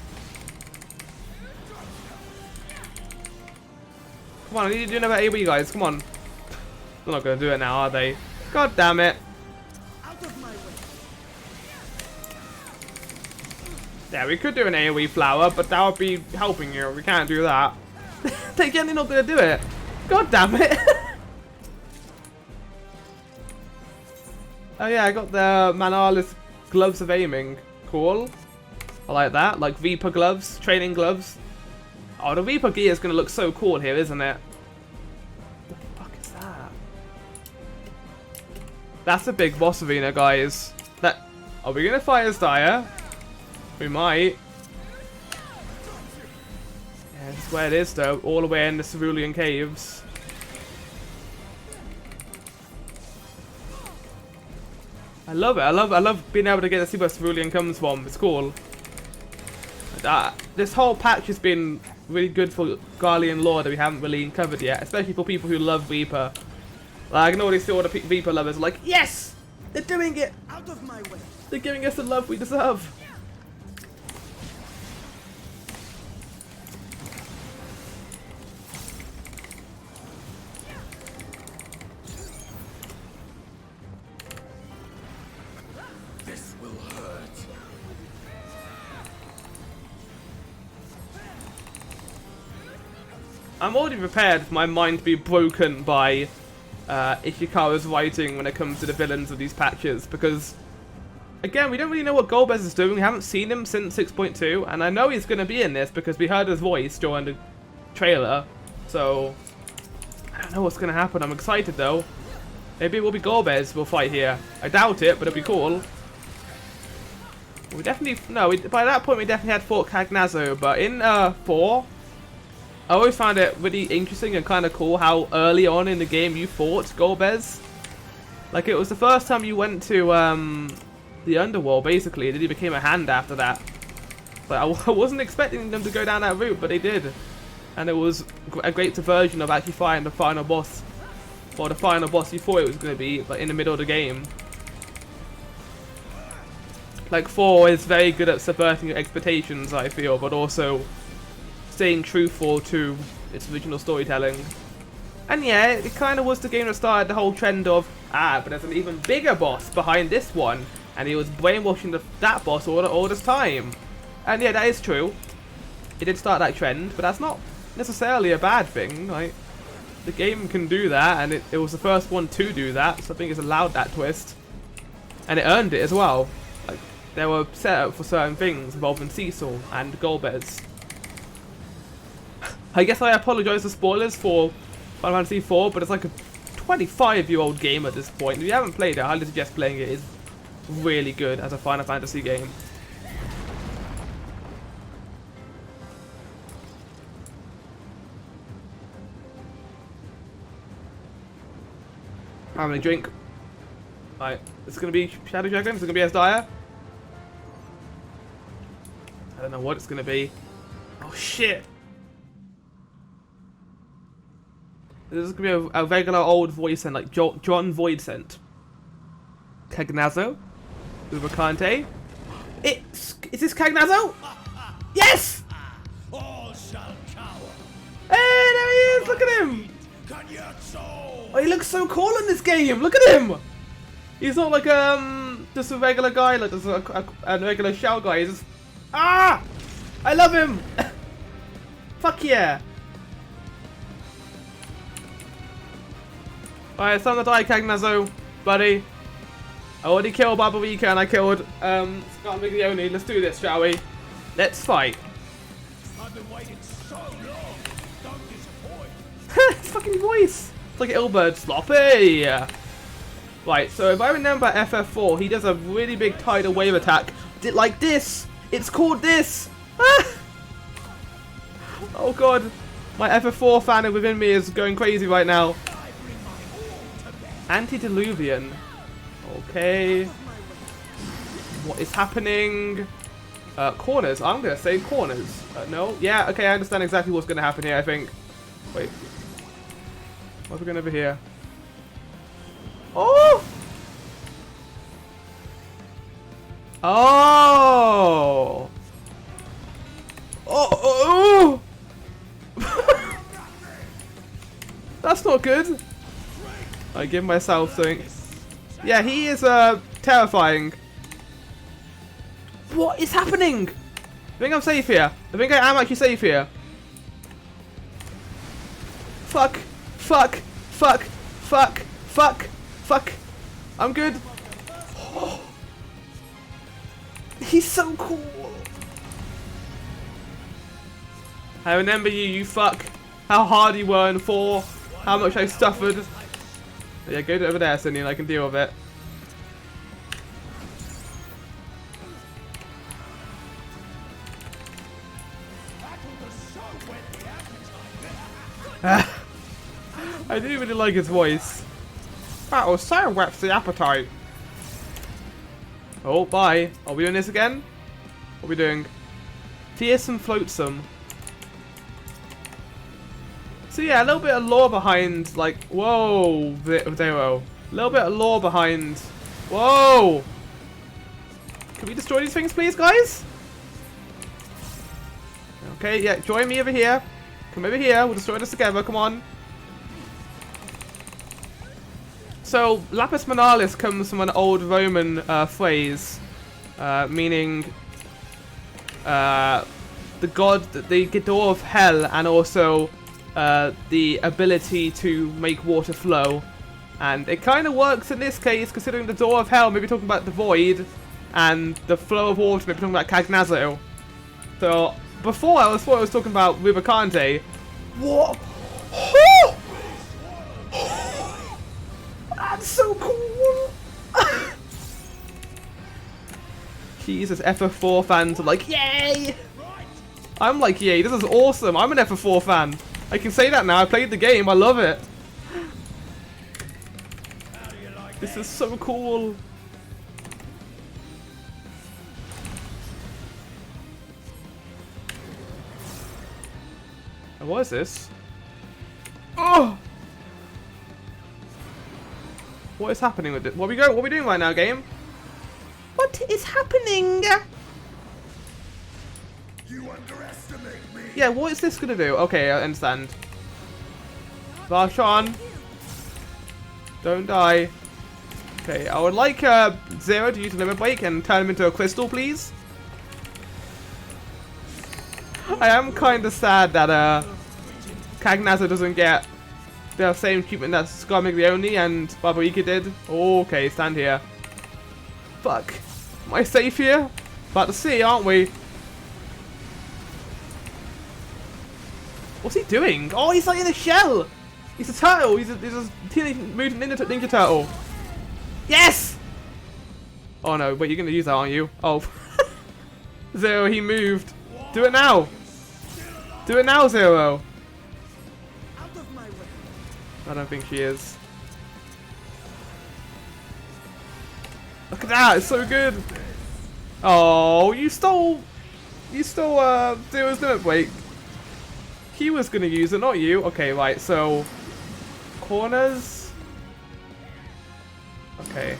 Come on, I need to do another AoE, guys. Come on. They're not going to do it now, are they? God damn it. Yeah, we could do an AoE flower, but that would be helping you. We can't do that. They're generally not going to do it. God damn it. Oh yeah, I got the Manalis gloves of aiming. Cool. I like that. Like Reaper gloves, training gloves. Oh, the Reaper gear is going to look so cool here, isn't it? What the fuck is that? That's a big boss arena, guys. Are we going to fight as Dire? We might. Yeah, this is where it is, though. All the way in the Cerulean Caves. I love it. I love being able to get to see where Cerulean comes from. It's cool. This whole patch has been really good for Garlean lore that we haven't really covered yet, especially for people who love Reaper. Like, I can already see all the Reaper lovers are like, yes! They're doing it! Out of my way! They're giving us the love we deserve! This will hurt. I'm already prepared for my mind to be broken by Ishikawa's writing when it comes to the villains of these patches, because again, we don't really know what Golbez is doing. We haven't seen him since 6.2, and I know he's going to be in this because we heard his voice during the trailer, so I don't know what's going to happen. I'm excited though. Maybe it will be Golbez we'll fight here. I doubt it, but it'll be cool. We definitely, no, by that point we definitely had fought Cagnazzo, but in 4, I always found it really interesting and kind of cool how early on in the game you fought Golbez. Like, it was the first time you went to the Underworld, basically, and then he became a hand after that. But I wasn't expecting them to go down that route, but they did. And it was a great diversion of actually fighting the final boss. Or the final boss you thought it was going to be, but in the middle of the game. Like, 4 is very good at subverting your expectations, I feel, but also staying truthful to its original storytelling. And yeah, it kind of was the game that started the whole trend of, but there's an even bigger boss behind this one, and he was brainwashing that boss all this time. And yeah, that is true. It did start that trend, but that's not necessarily a bad thing. Like, the game can do that, and it was the first one to do that, so I think it's allowed that twist. And it earned it as well. Like, they were set up for certain things involving Cecil and Golbez. I guess I apologise for spoilers for Final Fantasy IV, but it's like a 25-year-old game at this point. If you haven't played it, I highly suggest playing it. It's really good as a Final Fantasy game. I'm having a drink. Right, it's going to be Shadow Dragon. It's going to be as Dire. I don't know what it's going to be. Oh shit. This is gonna be a regular old voice and like John Voidsent. Cagnazzo. Ubicante. Is this Cagnazzo? Yes! All shall cower. Hey, there he is! Look at him! Oh, he looks so cool in this game! Look at him! He's not like just a regular guy, like just a regular shell guy. He's just I love him! Fuck yeah! Alright, it's time to die, Cagnazzo, buddy. I already killed Barbarica and I killed Scott Miglione. Let's do this, shall we? Let's fight. I've been waiting so long. Don't disappoint. His fucking voice. It's like Ilbert Sloppy. Right, so if I remember FF4, he does a really big tidal wave attack. Like this. It's called this. Oh god. My FF4 fan within me is going crazy right now. Antediluvian. Okay. What is happening? Corners. I'm gonna say corners. No? Yeah, okay, I understand exactly what's gonna happen here, I think. Wait. What's going over here? Oh! Oh! Oh! Oh! That's not good. I give myself something. Yeah, he is terrifying. What is happening? I think I'm safe here. I think I am actually safe here. Fuck. Fuck. Fuck. Fuck. Fuck. Fuck. I'm good. Oh. He's so cool. I remember you, you fuck. How hard you were in 4. How much I suffered. Yeah, go over there, Cindy, and I can deal with it. I do really like his voice. That was so whets the appetite. Oh, bye. Are we doing this again? What are we doing? Fearsome Floatsome. So yeah, a little bit of lore behind, like, whoa, Zero. A little bit of lore behind, whoa. Can we destroy these things, please, guys? Okay, yeah, join me over here. Come over here, we'll destroy this together, come on. So, Lapis Monalis comes from an old Roman phrase, meaning the god, the door of hell, and also the ability to make water flow. And it kind of works in this case, considering the door of hell, maybe talking about the void, and the flow of water, maybe talking about Cagnazzo. So, before I was talking about Rubicante. What? That's so cool! Jesus, FF4 fans are like, yay! I'm like, yay, this is awesome. I'm an FF4 fan. I can say that now. I played the game. I love it. This is so cool. And what is this? Oh! What is happening with it? What are we doing right now, game? What is happening? You underestimate me. Yeah, what is this gonna do? Okay, I understand. Varshan. Don't die. Okay, I would like Zero to use a limit break and turn him into a crystal, please. I am kind of sad that Cagnazzo doesn't get the same treatment that Scar Miglione and Barbarica did. Okay, stand here. Fuck. Am I safe here? About to see, aren't we? What's he doing? Oh, he's like in a shell! He's a turtle! He's a Teenage Mutant Ninja Turtle! Yes! Oh no, wait, you're gonna use that, aren't you? Oh. Zero, he moved. Do it now! Do it now, Zero! I don't think she is. Look at that, it's so good! Oh, you stole You still do his limit break. He was gonna use it, not you. Okay, right, so corners. Okay.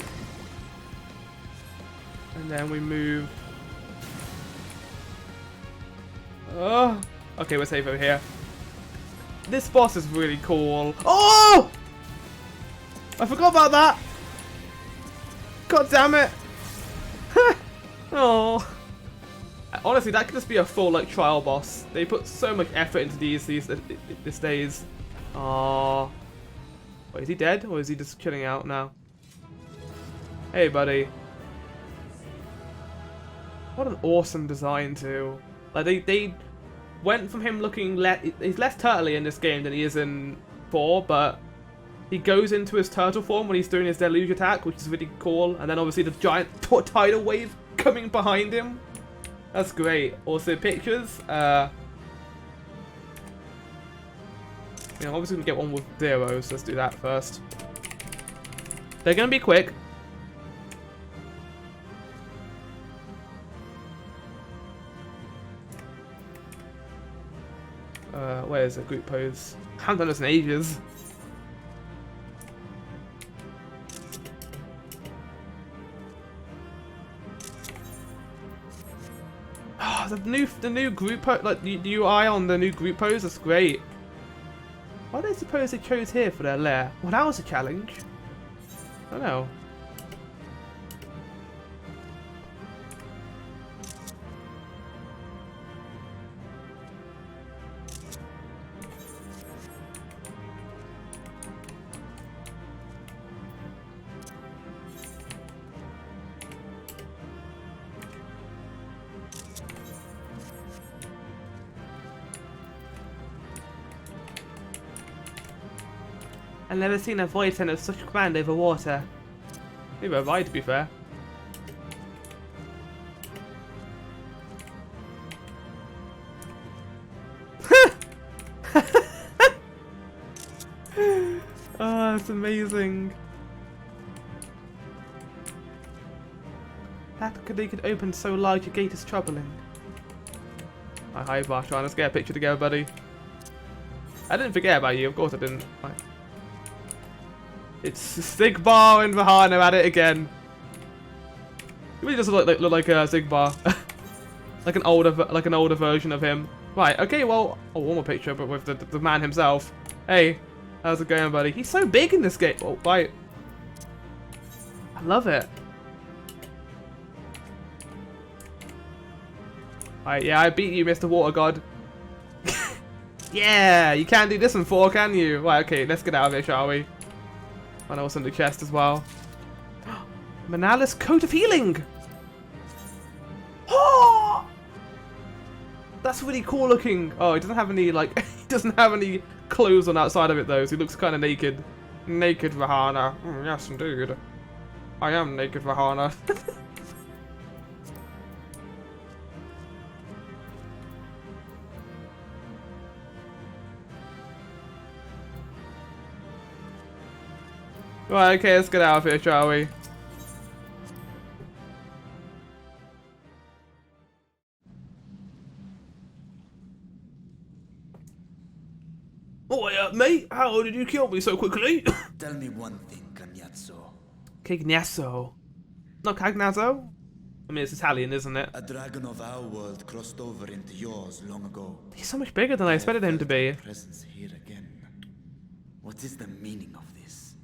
And then we move. Oh, okay, we're safe over here. This boss is really cool. Oh! I forgot about that. God damn it. Oh. Honestly, that could just be a full like trial boss. They put so much effort into these days. Oh. Wait, is he dead or is he just chilling out now? Hey, buddy. What an awesome design too. Like they went from him looking he's less turtley in this game than he is in 4, but he goes into his turtle form when he's doing his deluge attack, which is really cool. And then obviously the giant tidal wave coming behind him. That's great. Also pictures. You know, obviously we can get one with 0, so let's do that first. They're gonna be quick. Where is it? Group pose. I haven't done this in ages. Oh, the new group pose, like the UI on the new group pose, that's great. Why do I suppose they chose here for their lair? Well, that was a challenge. I don't know. I've never seen a void center of such command over water. Maybe a ride, to be fair. Oh, that's amazing. That they could open so large a gate is troubling. Hi, Barshan. Let's get a picture together, buddy. I didn't forget about you. Of course I didn't. It's Sigbar and Vahana at it again. He really does look like a Sigbar, like an older version of him. Right. Okay. Well, one more picture, but with the man himself. Hey, how's it going, buddy? He's so big in this game. Oh, right. I love it. Right. Yeah, I beat you, Mr. Water God. Yeah, you can't do this in 4, can you? Right. Okay. Let's get out of here, shall we? And also in the chest as well. Manala's coat of healing. Oh, that's really cool looking. Oh, he doesn't have any he doesn't have any clothes on outside of it though. So he looks kind of naked. Naked Vahana. Yes, indeed. I am naked Vahana. Right, okay, let's get out of here, shall we? Oh, mate, how did you kill me so quickly? Tell me one thing, Cagnazzo. Cagnazzo. Not Cagnazzo? I mean, it's Italian, isn't it? A dragon of our world crossed over into yours long ago. He's so much bigger than I expected him to be. Presence here again. What is the meaning of this?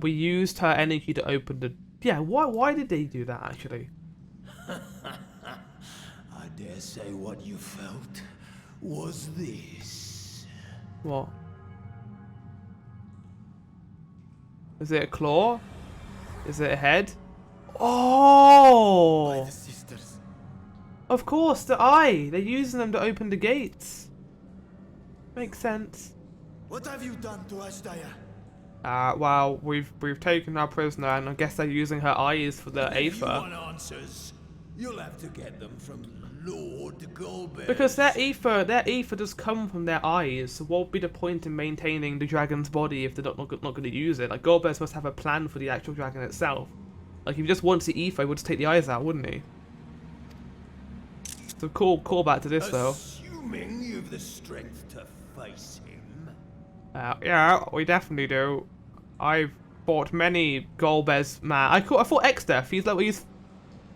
We used her energy to open the... Yeah, why did they do that, actually? I dare say what you felt was this. What? Is it a claw? Is it a head? Oh! By the sisters. Of course, the eye! They're using them to open the gates. Makes sense. What have you done to Ashdaya? Well, we've taken our prisoner, and I guess they're using her eyes for the If you aether. want answers, you'll have to get them from Lord Goldberg. Because their aether does come from their eyes. So what would be the point in maintaining the dragon's body if they're not going to use it? Like Goldberg must have a plan for the actual dragon itself. Like if he just wants the aether, he would just take the eyes out, wouldn't he? It's a cool callback to this, though. Assuming you've the strength to face him. Yeah, we definitely do. I've fought many Golbez man. I fought XIV. He's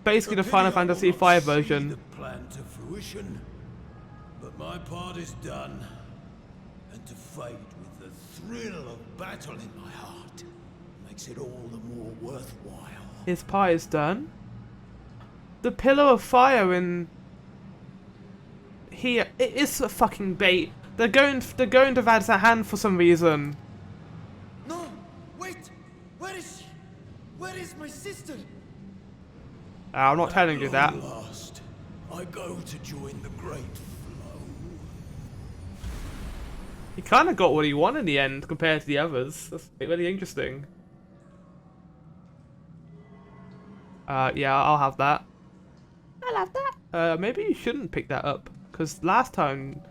basically the Final Fantasy V version. The plan to fruition, but my part is done, and to fight with the thrill of battle in my heart makes it all the more worthwhile. His part is done. The Pillar of Fire in here, it is a fucking bait. They're going to Vadzahan for some reason. No, wait. Where is she? Where is my sister? I'm not telling you that. Last, I go to join the great flow. He kind of got what he wanted in the end compared to the others. That's really interesting. Yeah, I'll have that. I'll have that. Maybe you shouldn't pick that up, because last time,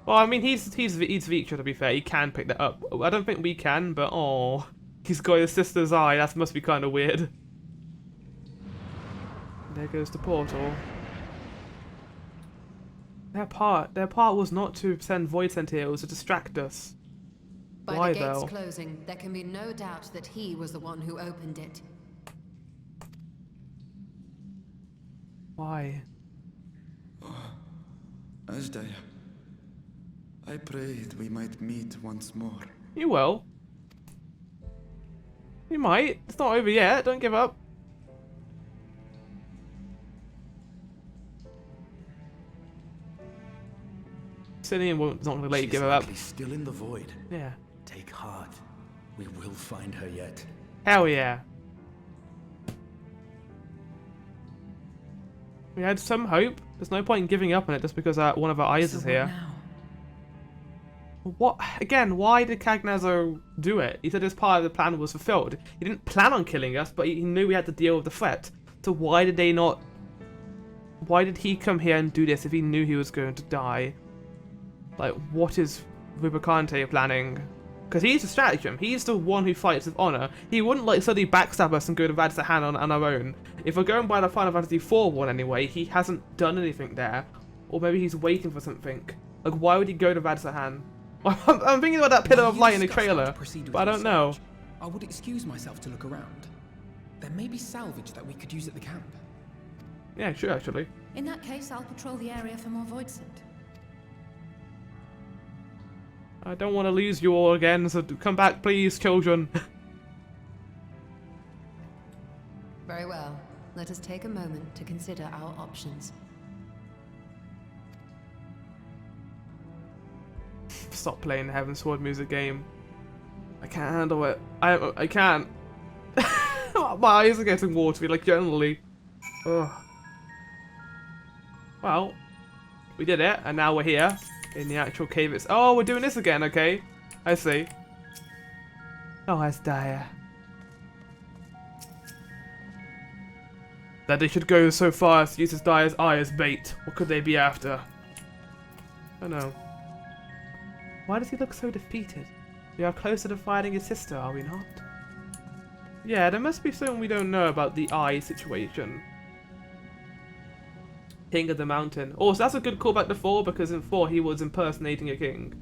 well, I mean, he's Veacher, to be fair. He can pick that up. I don't think we can, but oh, he's got his sister's eye. That must be kind of weird. There goes the portal. Their part was not to send Void Sent here. It was to distract us. By Why, the gates though? closing, there can be no doubt that he was the one who opened it. Why? Ashdaya, I prayed we might meet once more. You will. You might. It's not over yet. Don't give up. Sinian won't not gonna let you give her up. Still in the void. Yeah. Take heart. We will find her yet. Hell yeah. We had some hope. There's no point in giving up on it just because one of our eyes is here. What? Again, why did Cagnazo do it? He said his part of the plan was fulfilled. He didn't plan on killing us, but he knew we had to deal with the threat. So why did they not... Why did he come here and do this if he knew he was going to die? Like, what is Rubicante planning? Because he's the stratagem. He's the one who fights with honor. He wouldn't, like, suddenly backstab us and go to Vadzahan on our own. If we're going by the Final Fantasy IV one anyway, he hasn't done anything there. Or maybe he's waiting for something. Like, why would he go to Vadzahan? I'm thinking about that pillar of light in the trailer, but I don't know. I would excuse myself to look around. There may be salvage that we could use at the camp. Yeah, sure, actually. In that case, I'll patrol the area for more void scent. I don't want to lose you all again, so come back, please, children. Very well. Let us take a moment to consider our options. Stop playing the Heaven Sword music game. I can't handle it. I can't. My eyes are getting watery, like, generally. Ugh. Well, we did it, and now we're here. In the actual cave. Oh, we're doing this again, okay. I see. Oh, that's dire. That they should go so far as to use his Dire's eye as bait. What could they be after? I don't know. Why does he look so defeated? We are closer to finding his sister, are we not? Yeah, there must be something we don't know about the eye situation. King of the Mountain. Oh, so that's a good callback to 4, because in 4 he was impersonating a king.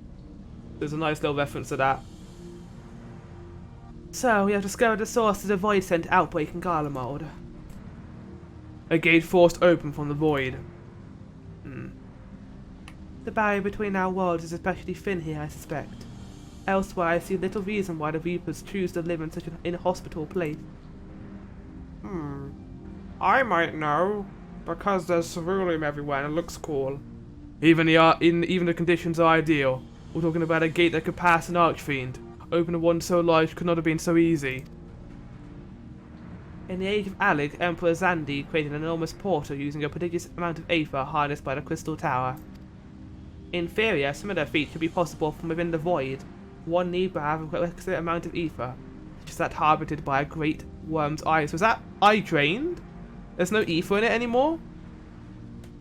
There's a nice little reference to that. So, we have discovered the source of the Void Sent outbreak in Garlemald. A gate forced open from the void. The barrier between our worlds is especially thin here, I suspect. Elsewhere, I see little reason why the Reapers choose to live in such an inhospitable place. I might know. Because there's ceruleum everywhere and it looks cool. Even the conditions are ideal. We're talking about a gate that could pass an archfiend. Opening one so large could not have been so easy. In the age of Alec, Emperor Zandi created an enormous portal using a prodigious amount of aether harnessed by the Crystal Tower. In theory, a similar feat should be possible from within the void. One need to have a requisite amount of aether, such as that harbored by a great worm's eye. So is that eye drained? There's no ether in it anymore?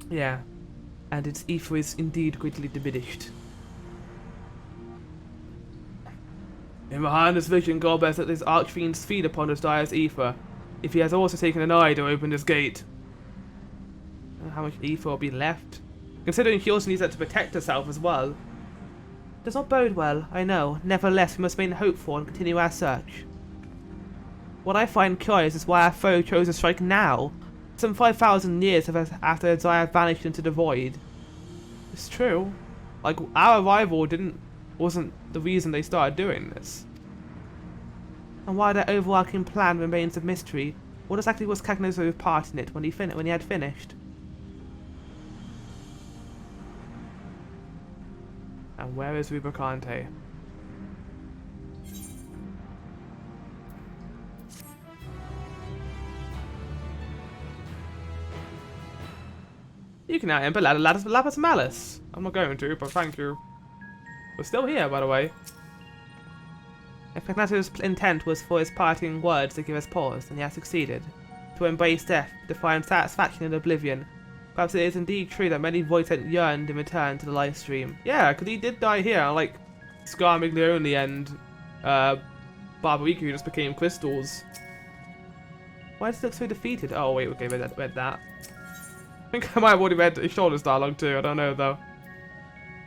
Yeah. And its ether is indeed greatly diminished. In Mahanda's vision, God bears that his archfiends feed upon his Dire's ether, if he has also taken an eye to open this gate. How much ether will be left. Considering she also needs that to protect herself as well. Does not bode well, I know. Nevertheless, we must remain hopeful and continue our search. What I find curious is why our foe chose to strike now, some 5,000 years after Zaya vanished into the void. It's true. Like, our arrival wasn't the reason they started doing this. And why their overarching plan remains a mystery. What exactly was Cagnozo's part in it when he had finished? And where is Rubicante? You can now enter Lapis Malice. I'm not going to, but thank you. We're still here, by the way. If Cagnozo's intent was for his parting words to give us pause, then he has succeeded. To embrace death, to find satisfaction in oblivion. Perhaps it is indeed true that many Voidsent yearned in return to the live stream. Yeah, because he did die here, like Scar Miglione and Barbarico just became crystals. Why does it look so defeated? Oh wait, okay, read that. I think I might have already read his shoulders dialogue too, I don't know though.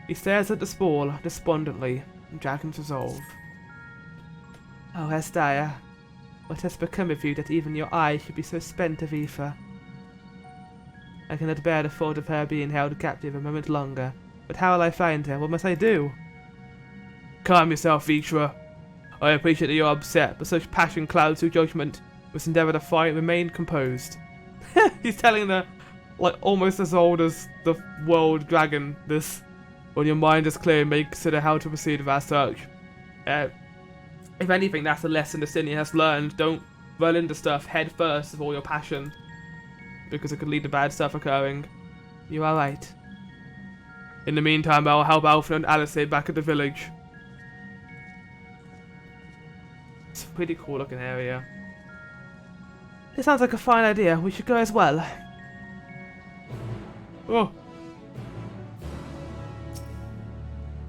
He stares at the spool, despondently, and Dragon's resolve. Oh, Hestia, what has become of you that even your eyes should be so spent of ether? I cannot bear the thought of her being held captive a moment longer. But how will I find her? What must I do? Calm yourself, Vitra. I appreciate that you're upset, but such passion clouds your judgment. We must endeavour to fight and remain composed. He's telling her, like, almost as old as the world dragon, this. When your mind is clear, may consider how to proceed with our search. If anything, that's a lesson Destinia has learned. Don't run into stuff head first with all your passion, because it could lead to bad stuff occurring. You are right. In the meantime, I'll help Alpha and Alice back at the village. It's a pretty cool looking area. This sounds like a fine idea. We should go as well. Oh.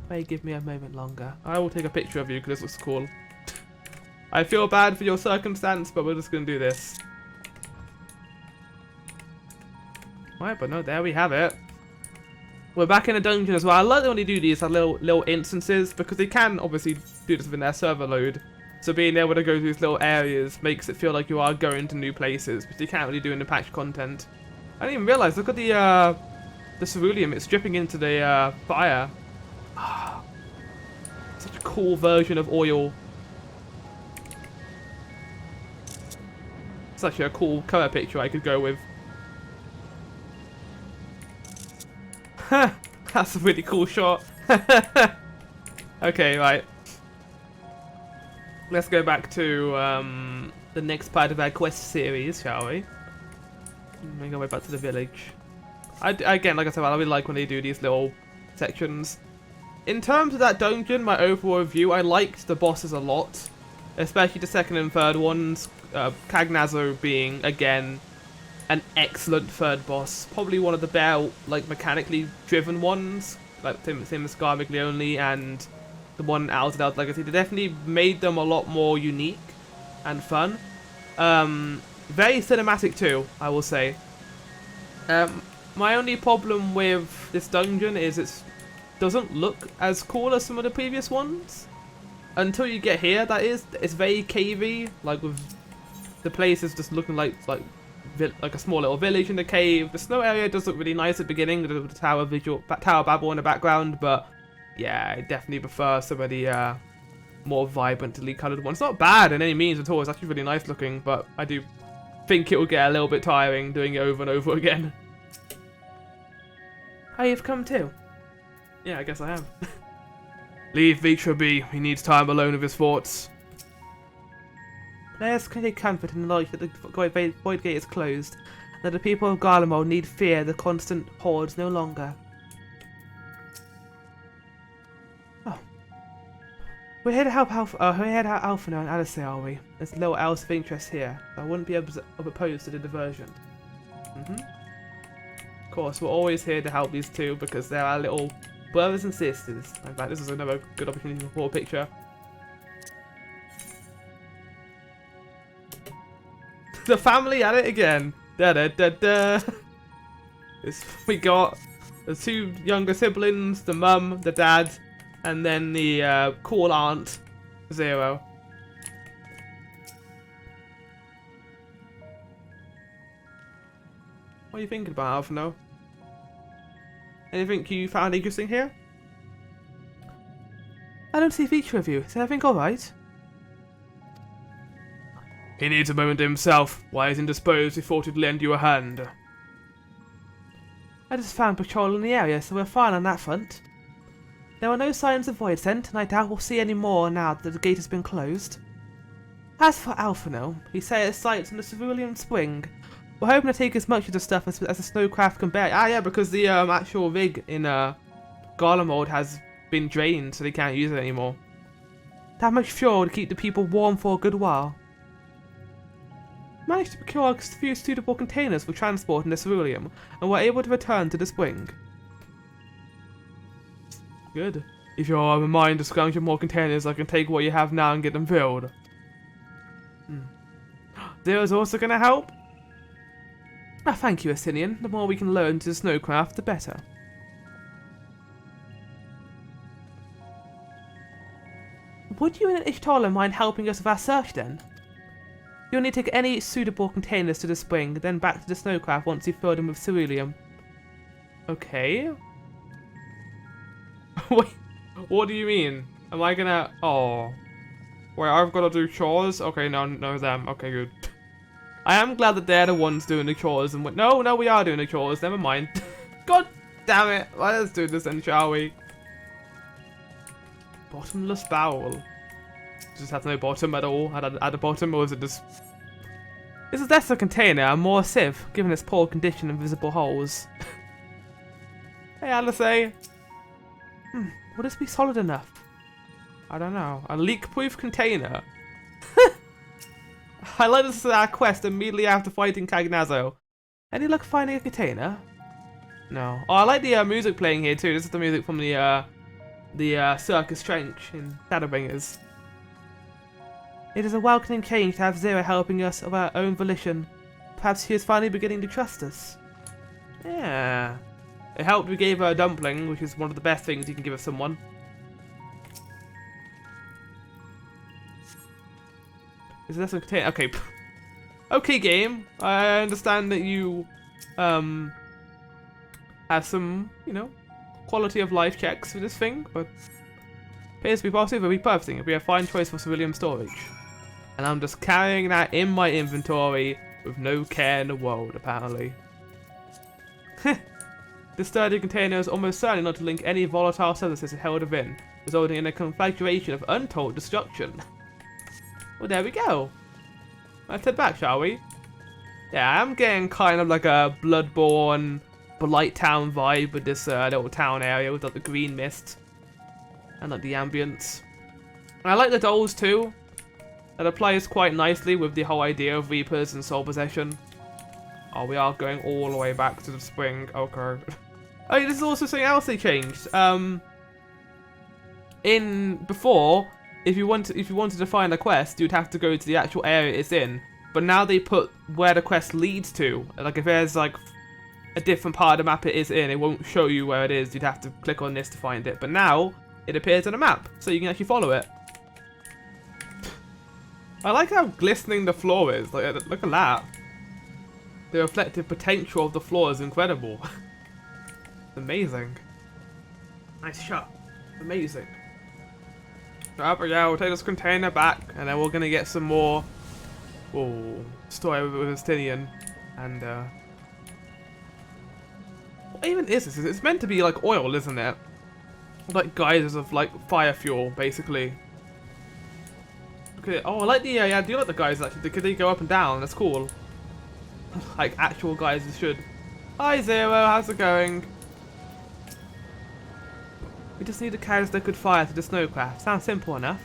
May give me a moment longer. I will take a picture of you because this looks cool. I feel bad for your circumstance, but we're just going to do this. Right, but no, there we have it. We're back in a dungeon as well. I like when they do these little instances, because they can obviously do this within their server load. So being able to go to these little areas makes it feel like you are going to new places, which you can't really do in the patch content. I didn't even realise, look at the ceruleum, it's dripping into the fire. Such a cool version of oil. It's actually a cool cover picture I could go with. That's a really cool shot. Okay, right. Let's go back to the next part of our quest series, shall we? Make our way back to the village. Again, like I said, I really like when they do these little sections. In terms of that dungeon, my overall review, I liked the bosses a lot. Especially the second and third ones. Cagnozo being, again, an excellent third boss. Probably one of the better, like, mechanically driven ones. Like same as Scar Miglione and the one out of Legacy. They definitely made them a lot more unique and fun. Very cinematic too, I will say. My only problem with this dungeon is it doesn't look as cool as some of the previous ones. Until you get here, that is. It's very cavey, like with the place is just looking like a small little village in the cave. The snow area does look really nice at the beginning, with the Tower Babel in the background, but yeah, I definitely prefer some of the more vibrantly coloured ones. It's not bad in any means at all, it's actually really nice looking, but I do think it will get a little bit tiring doing it over and over again. Oh, you've come too? Yeah, I guess I have. Leave Vitra be, he needs time alone with his thoughts. Players can take comfort in the knowledge that the Void Gate is closed, and that the people of Garlemald need fear the constant hordes no longer. Oh. We're here to help Alphino and Alice, are we? There's little else of interest here, so I wouldn't be opposed to the diversion. Of course, we're always here to help these two, because they're our little brothers and sisters. In fact, this is another good opportunity for a picture. The family at it again. Da da da da. We got the 2 younger siblings, the mum, the dad, and then the cool aunt, Zero. What are you thinking about, Alphino? Anything you found interesting here? I don't see a feature of you. Is everything alright? He needs a moment to himself. Why is indisposed? He thought he'd lend you a hand. I just found patrol in the area, so we're fine on that front. There were no signs of Void Scent, and I doubt we'll see any more now that the gate has been closed. As for Alphino, he set his sights on the Cerulean Spring. We're hoping to take as much of the stuff as the snowcraft can bear. Ah, yeah, because the actual rig in Garlemald has been drained, so they can't use it anymore. That much fuel to keep the people warm for a good while. Managed to procure a few suitable containers for transporting the ceruleum, and were able to return to the spring. Good. If you're of a mind to scrounge up more containers, I can take what you have now and get them filled. Zero's also going to help? Ah, thank you, Asinian. The more we can learn to the snowcraft, the better. Would you and Ishtala mind helping us with our search then? You'll need to take any suitable containers to the spring, then back to the snowcraft once you've filled them with ceruleum. Okay. Wait, what do you mean? Am I gonna... Oh. Wait, I've got to do chores? Okay, no, them. Okay, good. I am glad that they're the ones doing the chores and... No, we are doing the chores. Never mind. God damn it. Let's do this then, shall we? Bottomless bowel. Just have no bottom at all at the bottom, or is it just... Is it less a container and more a sieve, given its poor condition and visible holes? Hey, Alice. Would this be solid enough? I don't know. A leak-proof container? I like this as our quest immediately after fighting Cagnazzo. Any luck finding a container? No. Oh, I like the music playing here too. This is the music from the Circus Trench in Shadowbringers. It is a welcoming change to have Zero helping us of our own volition. Perhaps she is finally beginning to trust us. Yeah. It helped we gave her a dumpling, which is one of the best things you can give someone. Is this a container? Okay. Okay, game. I understand that you have some, quality of life checks for this thing, but appears to be positive. It'll be perfect. It'll be a fine choice for civilian storage. And I'm just carrying that in my inventory with no care in the world, apparently. This sturdy container is almost certainly not to link any volatile substances held within, resulting in a conflagration of untold destruction. Well, there we go. Let's head back, shall we? Yeah, I'm getting kind of like a Bloodborne, Blight Town vibe with this little town area with like the green mist and like the ambience. And I like the dolls too. That applies quite nicely with the whole idea of Reapers and Soul Possession. Oh, we are going all the way back to the spring. Okay. Oh, yeah, this is also something else they changed. In before, if you wanted to find a quest, you'd have to go to the actual area it's in. But now they put where the quest leads to. Like if there's like a different part of the map it is in, it won't show you where it is. You'd have to click on this to find it. But now it appears on a map, so you can actually follow it. I like how glistening the floor is. Like, look at that. The reflective potential of the floor is incredible. Amazing. Nice shot. Amazing. But yeah, we'll take this container back, and then we're gonna get some more story with Justinian. And what even is this? It's meant to be like oil, isn't it? Like geysers of like fire fuel, basically. Okay. Oh, I like the yeah, I do like the geysers actually, because they go up and down. That's cool. Like actual geysers should. Hi Zero, how's it going? We just need a carriage that could fire to the snowcraft. Sounds simple enough.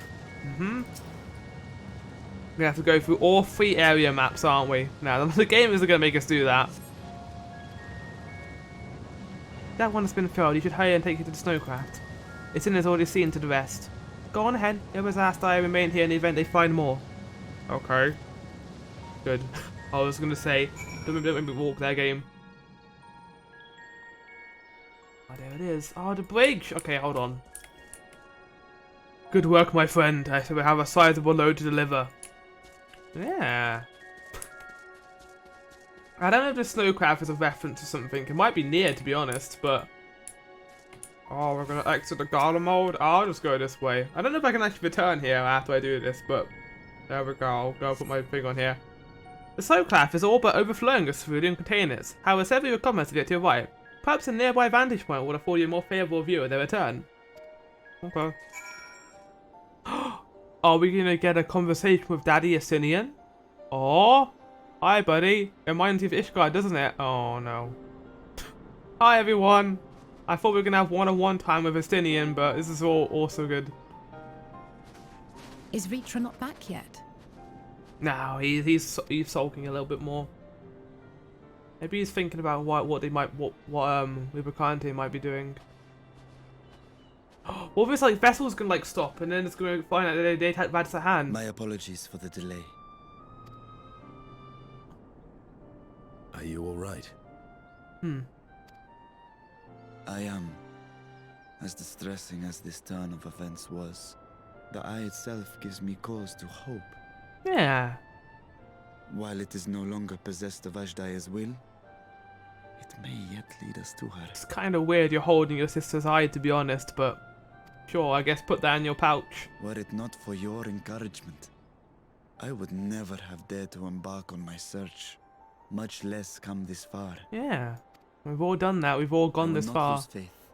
We have to go through all 3 area maps, aren't we? Now, the game isn't going to make us do that. That one has been filled. You should hurry and take it to the snowcraft. Its in has already seen to the rest. Go on ahead. It was asked I remain here in the event they find more. Okay. Good. I was going to say, don't make me walk their game. Oh, there it is. Oh, the bridge. Okay, hold on. Good work, my friend. I shall have a sizable load to deliver. Yeah. I don't know if the snowcraft is a reference to something. It might be near, to be honest, but... Oh, we're gonna exit the Gala mode. I'll just go this way. I don't know if I can actually return here after I do this, but... There we go. I'll go put my thing on here. The snowcraft is all but overflowing with cerulean containers. However, several comments to get to your right. Perhaps a nearby vantage point would afford you a more favourable view of their return. Okay. Are we gonna get a conversation with Daddy Asinian? Oh, hi buddy. It reminds you of Ishgard, doesn't it? Oh no. Hi everyone. I thought we were gonna have one-on-one time with Asinian, but this is all also good. Is Ritra not back yet? No, he's sulking a little bit more. Maybe he's thinking about what Rubicante might be doing. What if it's like vessels can like stop and then it's gonna find out that they attack Vad's hand? My apologies for the delay. Are you alright? I am. As distressing as this turn of events was, the eye itself gives me cause to hope. Yeah. While it is no longer possessed of Ashdaya's will, it may yet lead us to her. It's kind of weird you're holding your sister's eye, to be honest, but sure, I guess put that in your pouch. Were it not for your encouragement, I would never have dared to embark on my search, much less come this far. Yeah, we've all done that. We've all gone this far. I will not lose faith.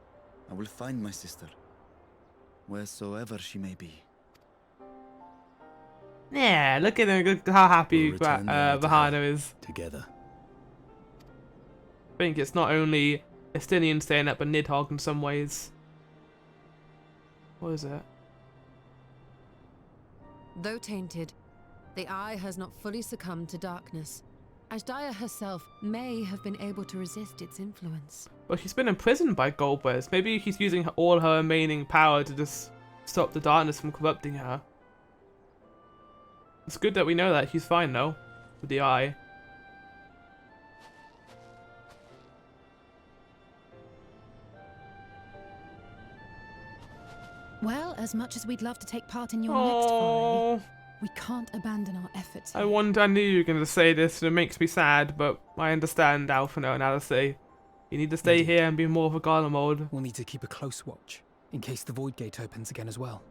I will find my sister, wheresoever she may be. Yeah, look at him, look how happy Vahana is. Together. I think it's not only Estinian staying up, but Nidhogg in some ways. What is it? Though tainted, the eye has not fully succumbed to darkness. Ashdaya herself may have been able to resist its influence. Well, she's been imprisoned by Goldbergs. Maybe she's using all her remaining power to just stop the darkness from corrupting her. It's good that we know that she's fine though, with the eye. Well, as much as we'd love to take part in your next foray, we can't abandon our efforts here. I knew you were going to say this, and it makes me sad, but I understand Alphino and Alice. You need to stay here and be more of a Gala mode. We'll need to keep a close watch, in case the Void Gate opens again as well.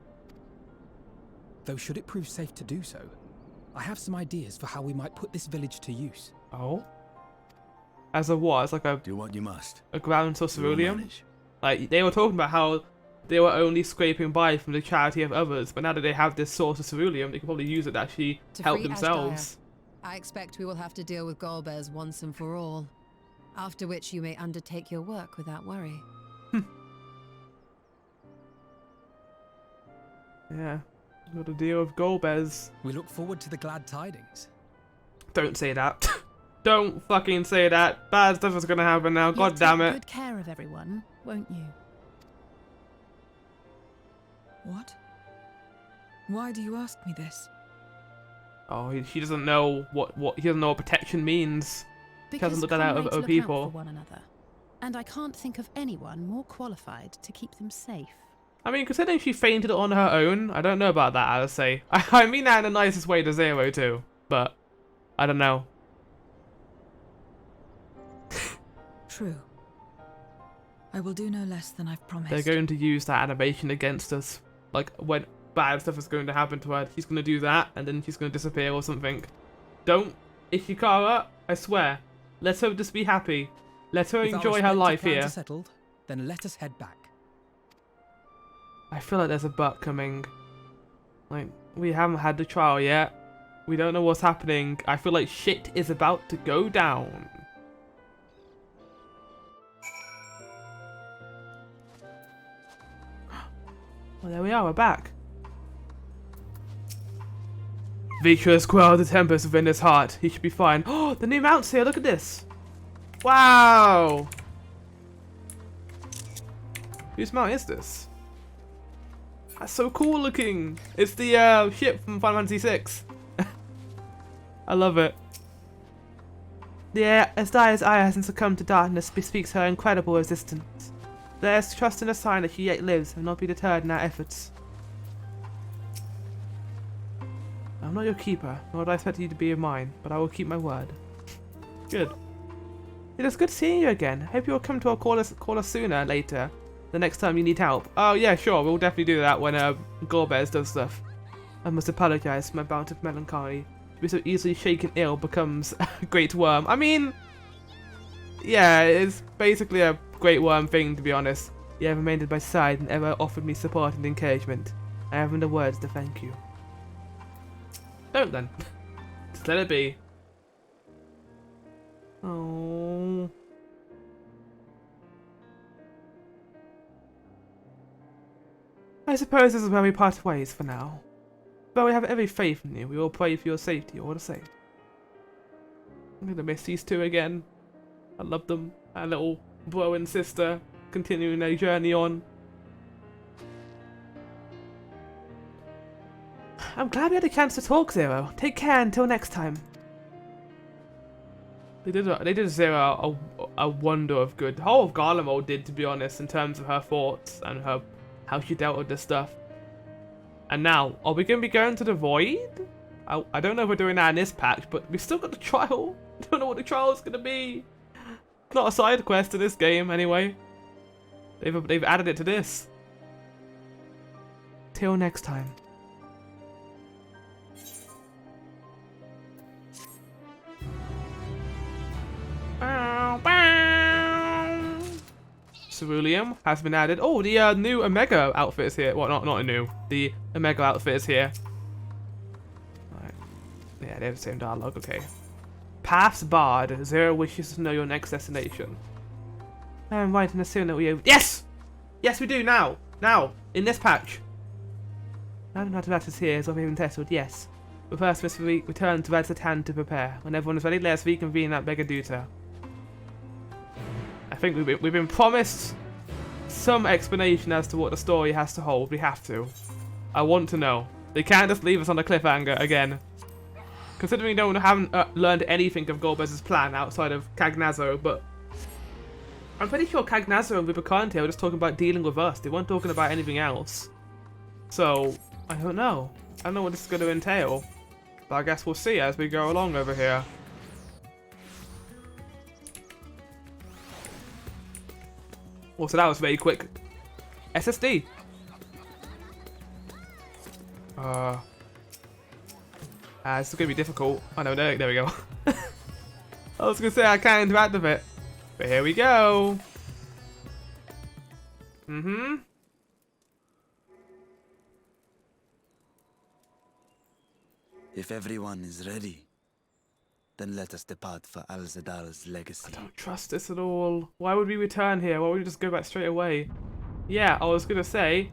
Though should it prove safe to do so, I have some ideas for how we might put this village to use. Oh? As a what? As like a... Do what you must. A ground source of ceruleum? Like, they were talking about how they were only scraping by from the charity of others, but now that they have this source of ceruleum, they can probably use it to actually help themselves. I expect we will have to deal with Golbears once and for all, after which you may undertake your work without worry. Yeah, got to deal with Golbears. We look forward to the glad tidings. Don't say that. Don't fucking say that. Bad stuff is gonna happen now. God damn it. You'll take good care of everyone, won't you? What? Why do you ask me this? Oh, he doesn't know what he doesn't know what protection means. He hasn't looked that out of other comrades look people. out for one another, and I can't think of anyone more qualified to keep them safe. I mean, considering she fainted on her own, I don't know about that, I'll say. I mean that in the nicest way to Zero too, but I don't know. True. I will do no less than I've promised. They're going to use that animation against us. Like, when bad stuff is going to happen to her, she's going to do that, and then she's going to disappear or something. Don't, Ishikara, I swear. Let her just be happy. Let her enjoy her life here. Are settled, then let us head back. I feel like there's a but coming. Like, we haven't had the trial yet. We don't know what's happening. I feel like shit is about to go down. Well, there we are, we're back. Vitra has quelled the tempest within his heart. He should be fine. Oh, the new mount's here, look at this. Wow. Whose mount is this? That's so cool looking. It's the ship from Final Fantasy VI. I love it. Yeah, as Dia's eye hasn't succumbed to darkness bespeaks her incredible resistance. Let us trust in a sign that she yet lives and not be deterred in our efforts. I'm not your keeper, nor would I expect you to be of mine, but I will keep my word. Good. It is good seeing you again. Hope you will come to our call us sooner later, the next time you need help. Oh yeah, sure, we'll definitely do that when Gorbez does stuff. I must apologize for my bout of melancholy. To be so easily shaken ill becomes a great worm. I mean, yeah, it's basically a great worm thing, to be honest. You have remained at my side and ever offered me support and encouragement. I haven't the words to thank you. Don't then. Just let it be. Oh. I suppose this is where we part ways for now. But we have every faith in you. We all pray for your safety, all the same. I'm gonna miss these two again. I love them. Our little bro and sister continuing their journey on. I'm glad we had a chance to talk, Zero. Take care until next time. They did Zero a wonder of good. The whole of Garlemald did, to be honest, in terms of her thoughts and her how she dealt with this stuff. And now, are we going to be going to the Void? I don't know if we're doing that in this patch, but we've still got the trial. I don't know what the trial is going to be. It's not a side quest in this game, anyway. They've added it to this. Till next time. Ceruleum has been added. Oh, the new Omega outfit is here. Well, not a new. The Omega outfit is here. Right. Yeah, they have the same dialogue. Okay. Paths barred. Zero wishes to know your next destination. I'm right in assuming that we have... Yes! Yes, we do now. Now, in this patch. Now that Ratabat is here, as I've even tested. Yes. But first, must we return to Radzatan to prepare. When everyone is ready, let us reconvene at Megaduta. I think we've been promised some explanation as to what the story has to hold. We have to. I want to know. They can't just leave us on a cliffhanger again. Considering we haven't learned anything of Gorbez's plan outside of Cagnazzo, but I'm pretty sure Cagnazzo and Vibacante were just talking about dealing with us. They weren't talking about anything else. So, I don't know. I don't know what this is going to entail. But I guess we'll see as we go along over here. Also, that was very quick. SSD. This is gonna be difficult. Oh no, there we go. I was gonna say I can't interact with it, but here we go. If everyone is ready, then let us depart for Al-Zadal's legacy. I don't trust this at all. Why would we return here? Why would we just go back straight away? Yeah, I was gonna say,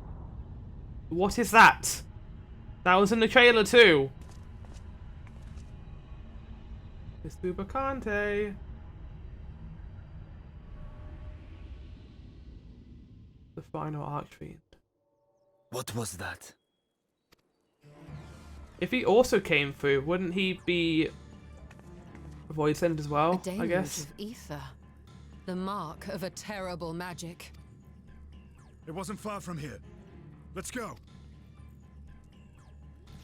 what is that? That was in the trailer too. It's Bubacante. The final Archfiend. What was that? If he also came through, wouldn't he be Void Sent as well, a I guess? of ether. The mark of a terrible magic. It wasn't far from here. Let's go.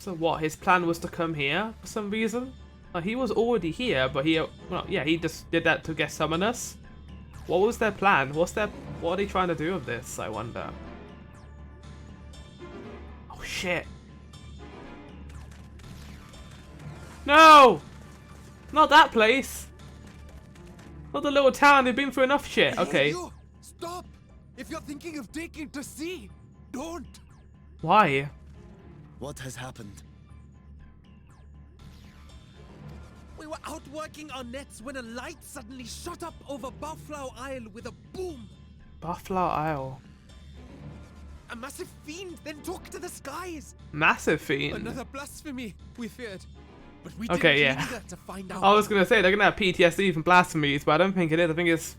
So what, his plan was to come here for some reason? He was already here, but he just did that to get summon us. What was their plan? What are they trying to do with this, I wonder? Oh shit. No! Not that place! Not the little town, they've been through enough shit. Okay. You! Stop! If you're thinking of taking to sea, don't! Why? What has happened? We were out working our nets when a light suddenly shot up over Buffalo Isle with a boom. Buffalo Isle. A massive fiend then took to the skies. Massive fiend? Another blasphemy, we feared. But we okay, didn't yeah. linger to find out. I was gonna say they're gonna have PTSD from blasphemies, but I don't think it is. I think it's.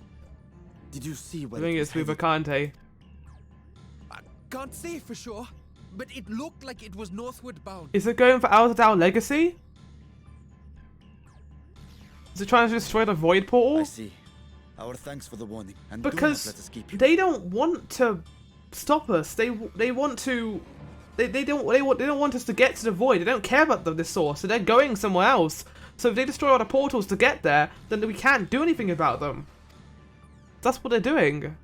Did you see what? I think it's Bubacante. I can't say for sure, but it looked like it was northward bound. Is it going for Al-Zadal Legacy? Is it trying to destroy the Void Portal? I see. Our thanks for the warning, and do not Because let us keep you. they don't want to stop us. They want to. They don't want us to get to the void. They don't care about this source, so they're going somewhere else. So if they destroy all the portals to get there, then we can't do anything about them. That's what they're doing.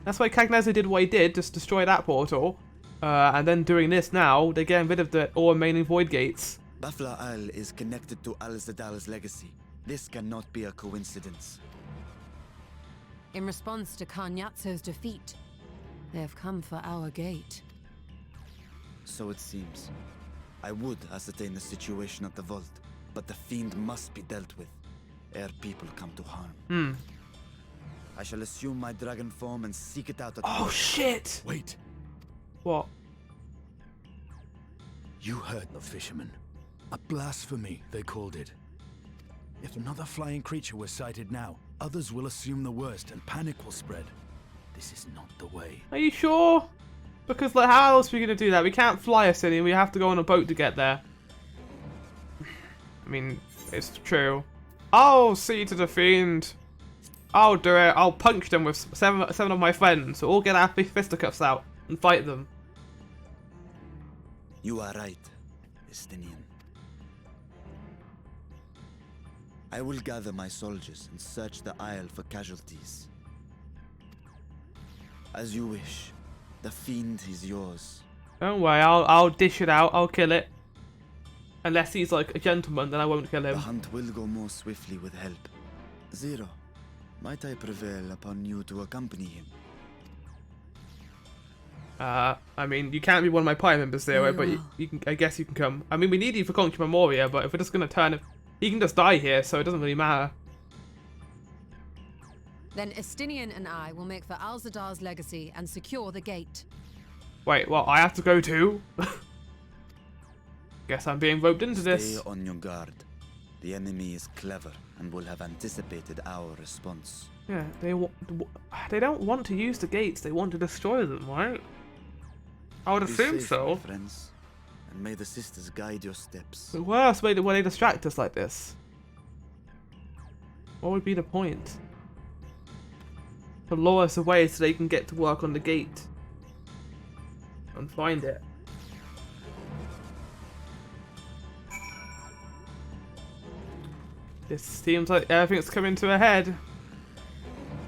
That's why Cagnazzo did what he did, just destroy that portal. And then doing this now, they're getting rid of the all remaining void gates. Bafla Al is connected to Al-Zadal's legacy. This cannot be a coincidence. In response to Karnyatso's defeat, they have come for our gate. So it seems. I would ascertain the situation at the vault, but the fiend must be dealt with, ere people come to harm. I shall assume my dragon form and seek it out at Oh shit! Wait, What? you heard the fisherman. A blasphemy, they called it. If another flying creature was sighted now, others will assume the worst and panic will spread. This is not the way. Are you sure? Because like, how else are we gonna do that? We can't fly a city. We have to go on a boat to get there. I mean, it's true. I'll see to the fiend. I'll do it. I'll punch them with seven of my friends. So we'll get our fisticuffs out and fight them. You are right, Estinian. I will gather my soldiers and search the Isle for casualties. As you wish. The fiend is yours. Don't worry, I'll dish it out. I'll kill it. Unless he's like a gentleman, then I won't kill him. The hunt will go more swiftly with help. Zero, might I prevail upon you to accompany him? I mean, you can't be one of my party members, Zero, but you can. I guess you can come. I mean, we need you for Conquer Memoria, but if we're just gonna turn, he can just die here, so it doesn't really matter. Then Estinian and I will make for Al-Zadar's legacy and secure the gate. Wait, well, I have to go too? Guess I'm being roped into this. Stay on your guard. The enemy is clever and will have anticipated our response. Yeah, they don't want to use the gates. They want to destroy them, right? I would assume safe, so. my friends, and may the sisters guide your steps. But what else would they distract us like this? What would be the point? To lure us away so they can get to work on the gate and find it. This seems like everything's coming to a head.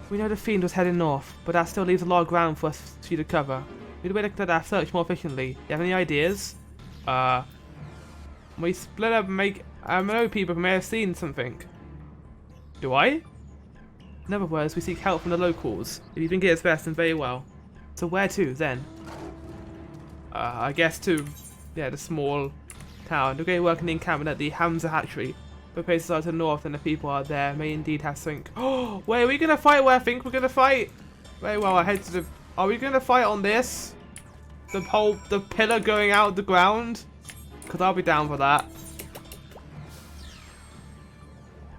We know the fiend was heading north, but that still leaves a lot of ground for us to cover. We need a way to conduct our search more efficiently. You have any ideas? We split up and make... I know people may have seen something. Do I? In other words, we seek help from the locals. If you think it is best, then very well. So where to, then? I guess to, yeah, the small town. The great work in the encampment at the Hamza hatchery. The places are to the north and the people are there may indeed have sunk. Oh, wait, are we going to fight where I think we're going to fight? Very well, I head to the... Are we going to fight on this? The pillar going out of the ground? Because I'll be down for that.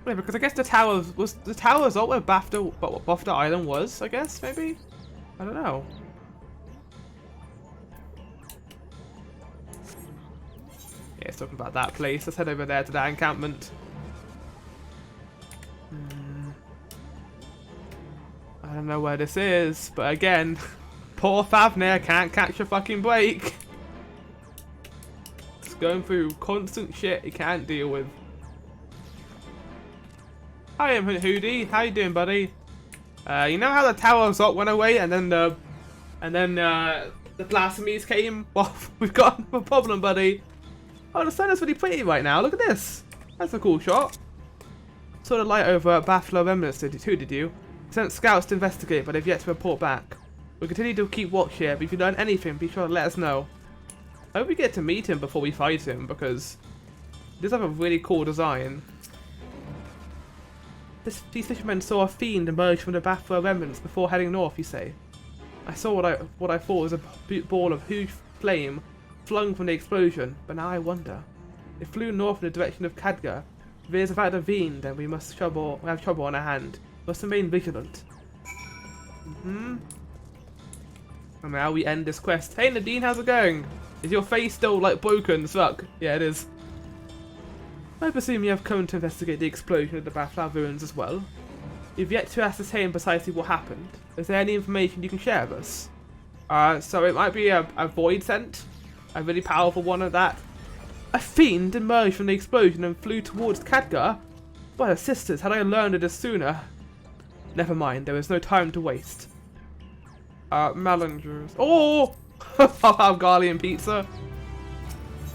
Yeah, because I guess the tower was up where Bafta Island was, I guess, maybe? I don't know. Yeah, it's talking about that place. Let's head over there to that encampment. I don't know where this is, but again, poor Favnir can't catch a fucking break. It's going through constant shit he can't deal with. Hi, I'm Hoodie. How you doing, buddy? You know how the Tower of Zot went away, and then the blasphemies came? Well, we've got a problem, buddy. Oh, the sun is really pretty right now. Look at this. That's a cool shot. Saw the light over at Bafla Remnants. Who did you? Sent scouts to investigate, but they've yet to report back. We'll continue to keep watch here, but if you learn anything, be sure to let us know. I hope we get to meet him before we fight him, because he does have a really cool design. These fishermen saw a fiend emerge from the Bafra remnants before heading north, you say? I saw what I thought was a ball of huge flame flung from the explosion, but now I wonder. It flew north in the direction of Khadgar. If it is about a fiend, then we have trouble on our hand. We must remain vigilant. And now we end this quest. Hey Nadine, how's it going? Is your face still like broken as fuck? Yeah, it is. I presume you have come to investigate the explosion of the Bafla ruins as well. You've yet to ascertain precisely what happened. Is there any information you can share with us? So it might be a void scent. A really powerful one at that. A fiend emerged from the explosion and flew towards Khadgar. By the sisters, had I learned it sooner. Never mind, there is no time to waste. Melangers. Oh! I'll have Garlian pizza.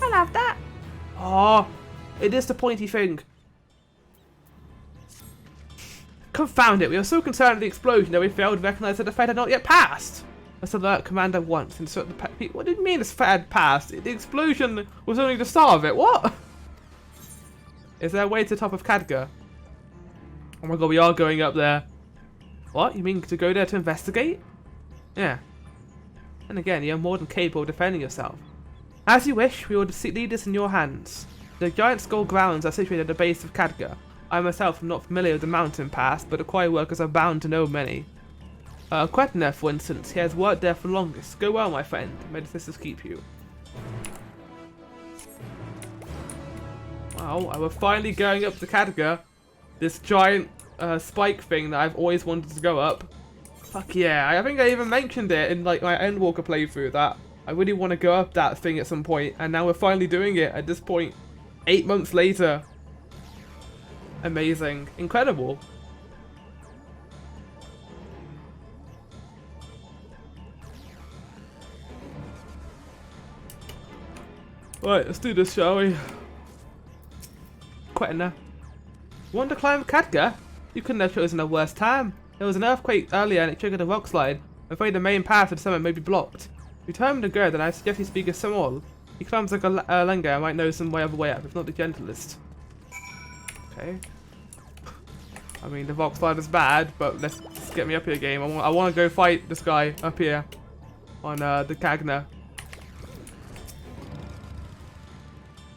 I'll have that. Oh, it is the pointy thing. Confound it, we were so concerned with the explosion that we failed to recognise that the threat had not yet passed. Let's alert Commander once and insert the What do you mean this threat had passed? The explosion was only the start of it, what? Is there a way to the top of Khadgar? Oh my god, we are going up there. What? You mean to go there to investigate? Yeah. And again, you're more than capable of defending yourself. As you wish, we will leave this in your hands. The giant skull grounds are situated at the base of Khadgar. I myself am not familiar with the mountain pass, but the choir workers are bound to know many. Quetner, for instance, he has worked there for longest. Go well, my friend. May the sisters keep you. Wow, we're finally going up to Khadgar. This giant spike thing that I've always wanted to go up. Fuck yeah, I think I even mentioned it in like my Endwalker playthrough that I really want to go up that thing at some point, and now we're finally doing it at this point. 8 months later. Amazing. Incredible. Right, let's do this, shall we? Quetner. Want to climb Khadgar? You couldn't have chosen a worse time. There was an earthquake earlier and it triggered a rock slide. I'm afraid the main path to the summit may be blocked. If you determined to go, then I suggest you speak of Samol. He climbs like a Lenga, I might know some other way up, if not the gentlest. Okay. I mean, the rock slide is bad, but let's get me up here, game. I want to go fight this guy up here on the Khadgar.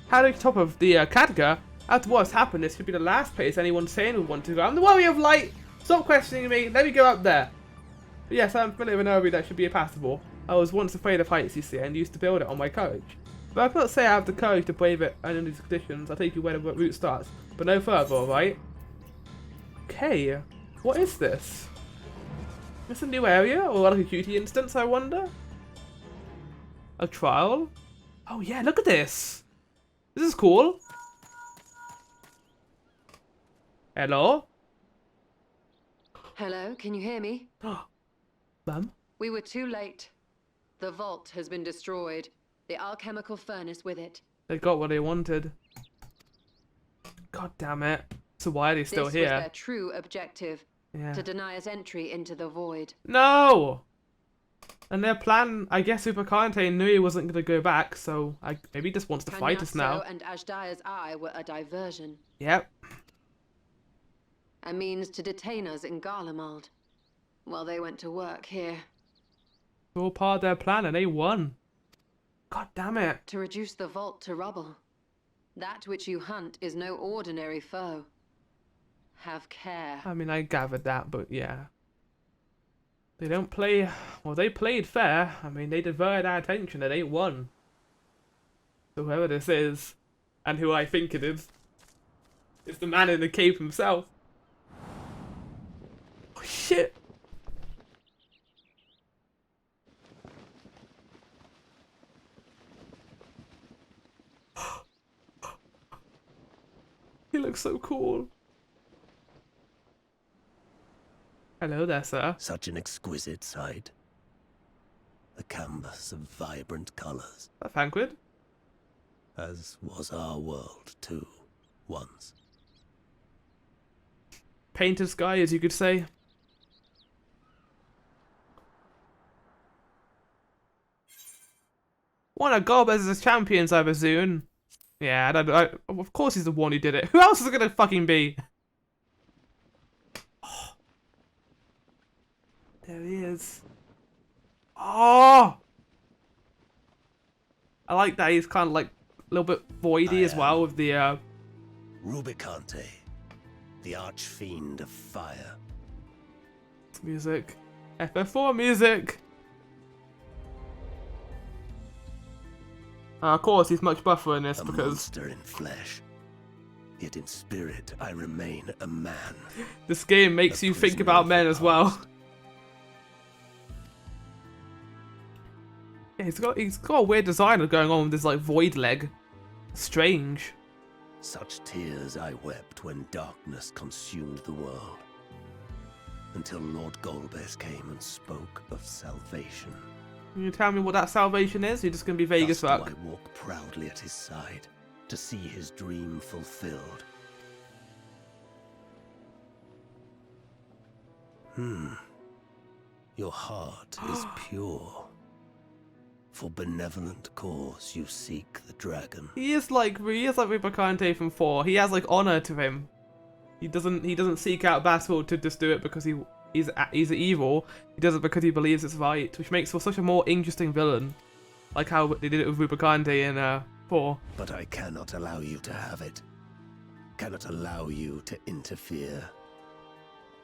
How to the top of the Khadgar? After what's happened, this could be the last place anyone sane would want to go. I'm the warrior of light! Stop questioning me, let me go up there! But yes, I'm familiar with an area that should be impassable. I was once afraid of heights, you see, and used to build it on my courage. But I cannot say I have the courage to brave it under these conditions. I'll take you where the route starts, but no further, alright? Okay, what is this? Is this a new area, or like a duty instance, I wonder? A trial? Oh yeah, look at this! This is cool. Hello? Hello, can you hear me? Ma'am? We were too late. The vault has been destroyed. The alchemical furnace with it. They got what they wanted. God damn it. So why are they still here? This was their true objective. Yeah. To deny us entry into the void. No! And their plan, I guess Upakante knew he wasn't going to go back, so maybe he just wants to fight us now. and Ashdaya's eye were a diversion. Yep. A means to detain us in Garlemald, while they went to work here. All part of their plan, and they won. God damn it. To reduce the vault to rubble. That which you hunt is no ordinary foe. Have care. I mean, I gathered that, but yeah. They don't play... Well, they played fair. I mean, they diverted our attention and they won. So whoever this is, and who I think it is the man in the cave himself. Oh, shit! He looks so cool. Hello there, sir. Such an exquisite sight. A canvas of vibrant colours. That Fanquid? As was our world, too, once. Painter's guy, as you could say. One of Gobez's champions, I presume. Yeah, of course he's the one who did it. Who else is it gonna fucking be? Oh. There he is. Oh! I like that he's kind of like a little bit voidy as well with the Rubicante, the archfiend of fire. Music. FF4 music! Of course, he's much buffer in this a because... monster in flesh. yet in spirit I remain a man. This game makes you think about men as well. Yeah, he's got a weird design going on with this like void leg. Strange. Such tears I wept when darkness consumed the world, until Lord Golbez came and spoke of salvation. Can you tell me what that salvation is? You're just gonna be vague as fuck. I walk proudly at his side to see his dream fulfilled. Your heart is pure. For benevolent cause you seek the dragon. He is like Rubicante from 4. He has like honor to him. He doesn't seek out battle to just do it because he's evil. He does it because he believes it's right, which makes for such a more interesting villain. Like how they did it with Rubicante in 4. But I cannot allow you to have it. Cannot allow you to interfere.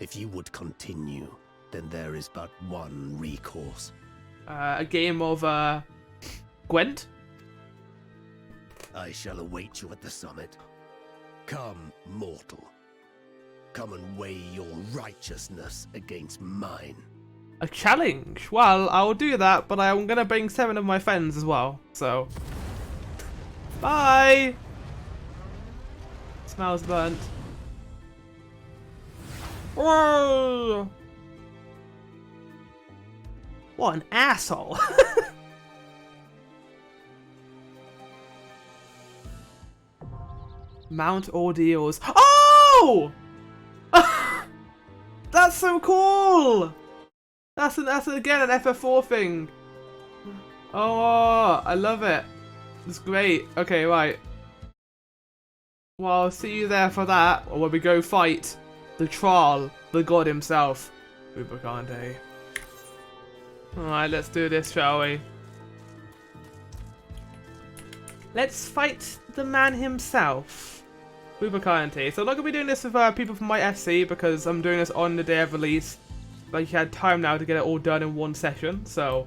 If you would continue, then there is but one recourse. A game of Gwent? I shall await you at the summit. Come, mortal. Come and weigh your righteousness against mine. A challenge? Well, I'll do that, but I'm gonna bring 7 of my friends as well, so... Bye! Smells burnt. Whoa! What an asshole! Mount ordeals. Oh! That's so cool! That's again an FF4 thing. Oh, I love it. It's great. Okay, right. Well, I'll see you there for that, or when we go fight the Thrall, the god himself, Rubicante. Alright, let's do this, shall we? Let's fight the man himself, Rubicante. So I'm not going to be doing this with people from my FC because I'm doing this on the day of release. Like, you had time now to get it all done in one session, so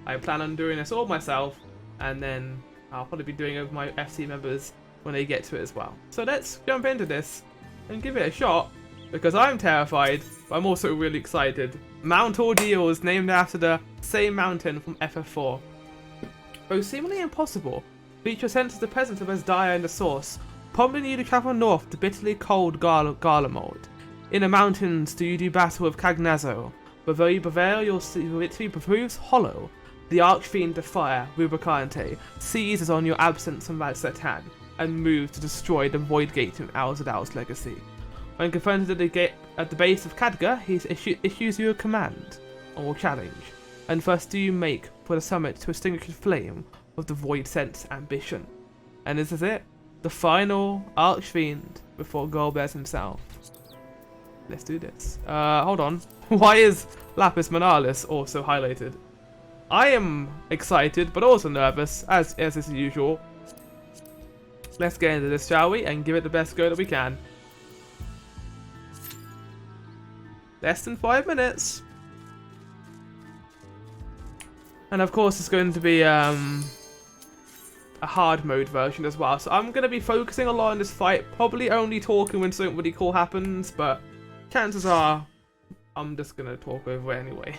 I plan on doing this all myself, and then I'll probably be doing it with my FC members when they get to it as well. So let's jump into this and give it a shot, because I'm terrified, but I'm also really excited. Mount Ordeals, named after the same mountain from FF4. Though seemingly impossible, feature senses the presence of Asdaya in the source, prompting you to travel north to bitterly cold Garlemald. In the mountains do you do battle with Cagnazo, but though you prevail, your victory proves hollow. The Archfiend of Fire, Rubicante, seizes on your absence from Radzatan, and moves to destroy the Void Gate in Alzadal's legacy. When confronted at the base of Khadgar, he issues you a command, or challenge, and thus do you make for the summit to extinguish the flame of the Void Sense ambition. And this is it, the final Archfiend before Golbez himself. Let's do this. Hold on. Why is Lapis Manalis also highlighted? I am excited, but also nervous, as is usual. Let's get into this, shall we? And give it the best go that we can. Less than 5 minutes. And of course it's going to be a hard mode version as well. So I'm going to be focusing a lot on this fight. Probably only talking when something really cool happens. But chances are I'm just going to talk over it anyway.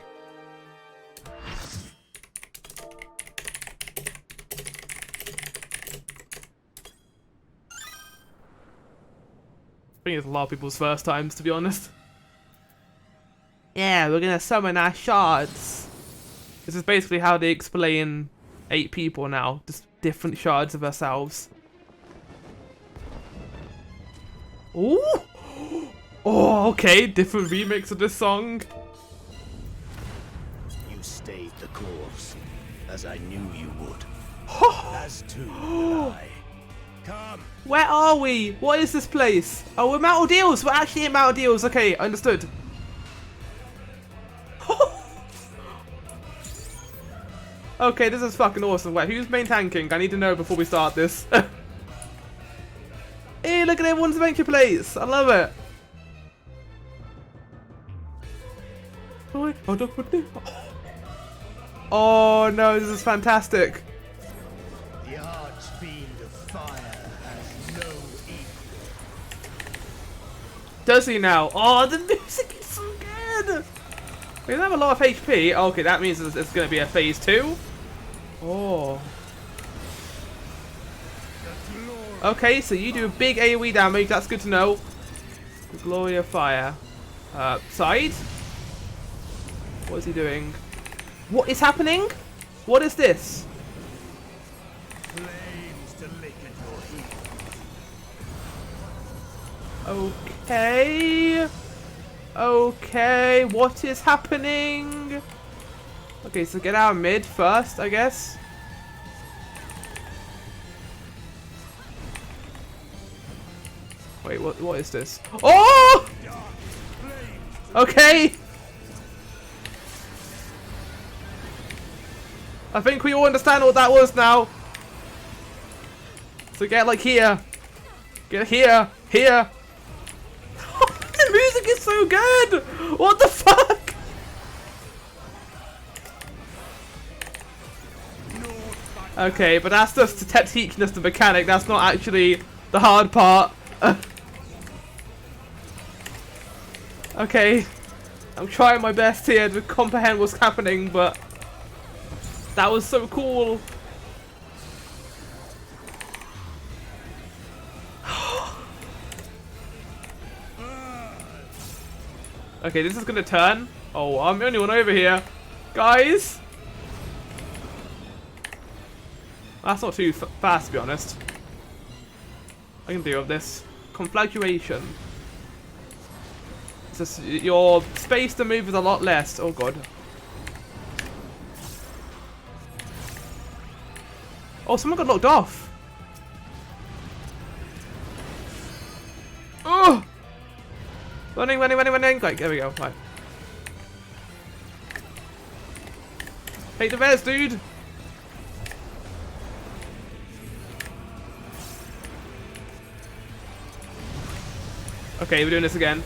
I think it's a lot of people's first times, to be honest. Yeah, we're gonna summon our shards. This is basically how they explain 8 people now. Just different shards of ourselves. Ooh! Oh, okay. Different remix of this song. You stayed the course, as I knew you would. As too will I. Come. Where are we? What is this place? Oh, we're Mount Ordeals. We're actually in Mount Ordeals. Okay, understood. Okay, this is fucking awesome. Wait, who's main tanking? I need to know before we start this. Hey, look at everyone's adventure place. I love it. Oh no, this is fantastic. The Archfiend of Fire has no equal. Does he now? Oh, the music is so good. We don't have a lot of HP. Okay, that means it's going to be a phase 2. Oh. Okay, so you do big AoE damage. That's good to know. The Glory of Fire. Side? What is he doing? What is happening? What is this? Okay. Okay, what is happening? Okay, so get out of mid first, I guess. Wait, what is this? Oh! Okay! I think we all understand what that was now. So get like here. Get here. Here. The music is so good! What the fuck? Okay, but that's just the technique, just the mechanic. That's not actually the hard part. Okay. I'm trying my best here to comprehend what's happening, but that was so cool. Okay, this is gonna turn. Oh, I'm the only one over here. Guys! That's not too fast, to be honest. I can deal with this. Conflagration. It's just, your space to move is a lot less. Oh god. Oh, someone got locked off. Oh! Running. Right, there we go. Right. Take the res, dude. Okay, we're doing this again.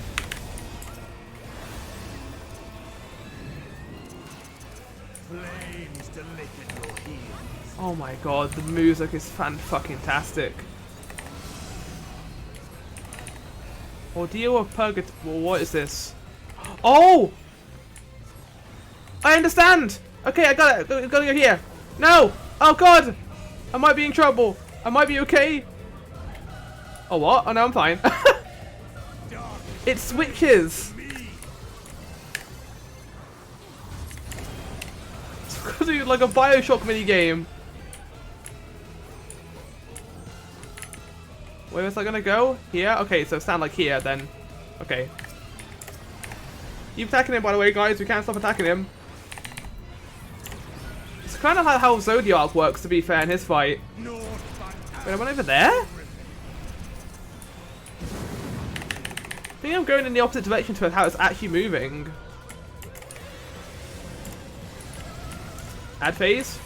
Oh my god, the music is fan-fucking-tastic. Ordeal of Purgatory. Well, what is this? Oh! I understand! Okay, I got it. Gotta go here. No! Oh god! I might be in trouble. I might be okay. Oh, what? Oh, no, I'm fine. It switches! It's gonna do like a Bioshock minigame. Where was I gonna go? Here? Okay, so stand like here then. Okay. Keep attacking him, by the way, guys. We can't stop attacking him. It's kind of like how Zodiac works, to be fair, in his fight. Wait, I went over there? I think I'm going in the opposite direction to how it's actually moving. Add phase.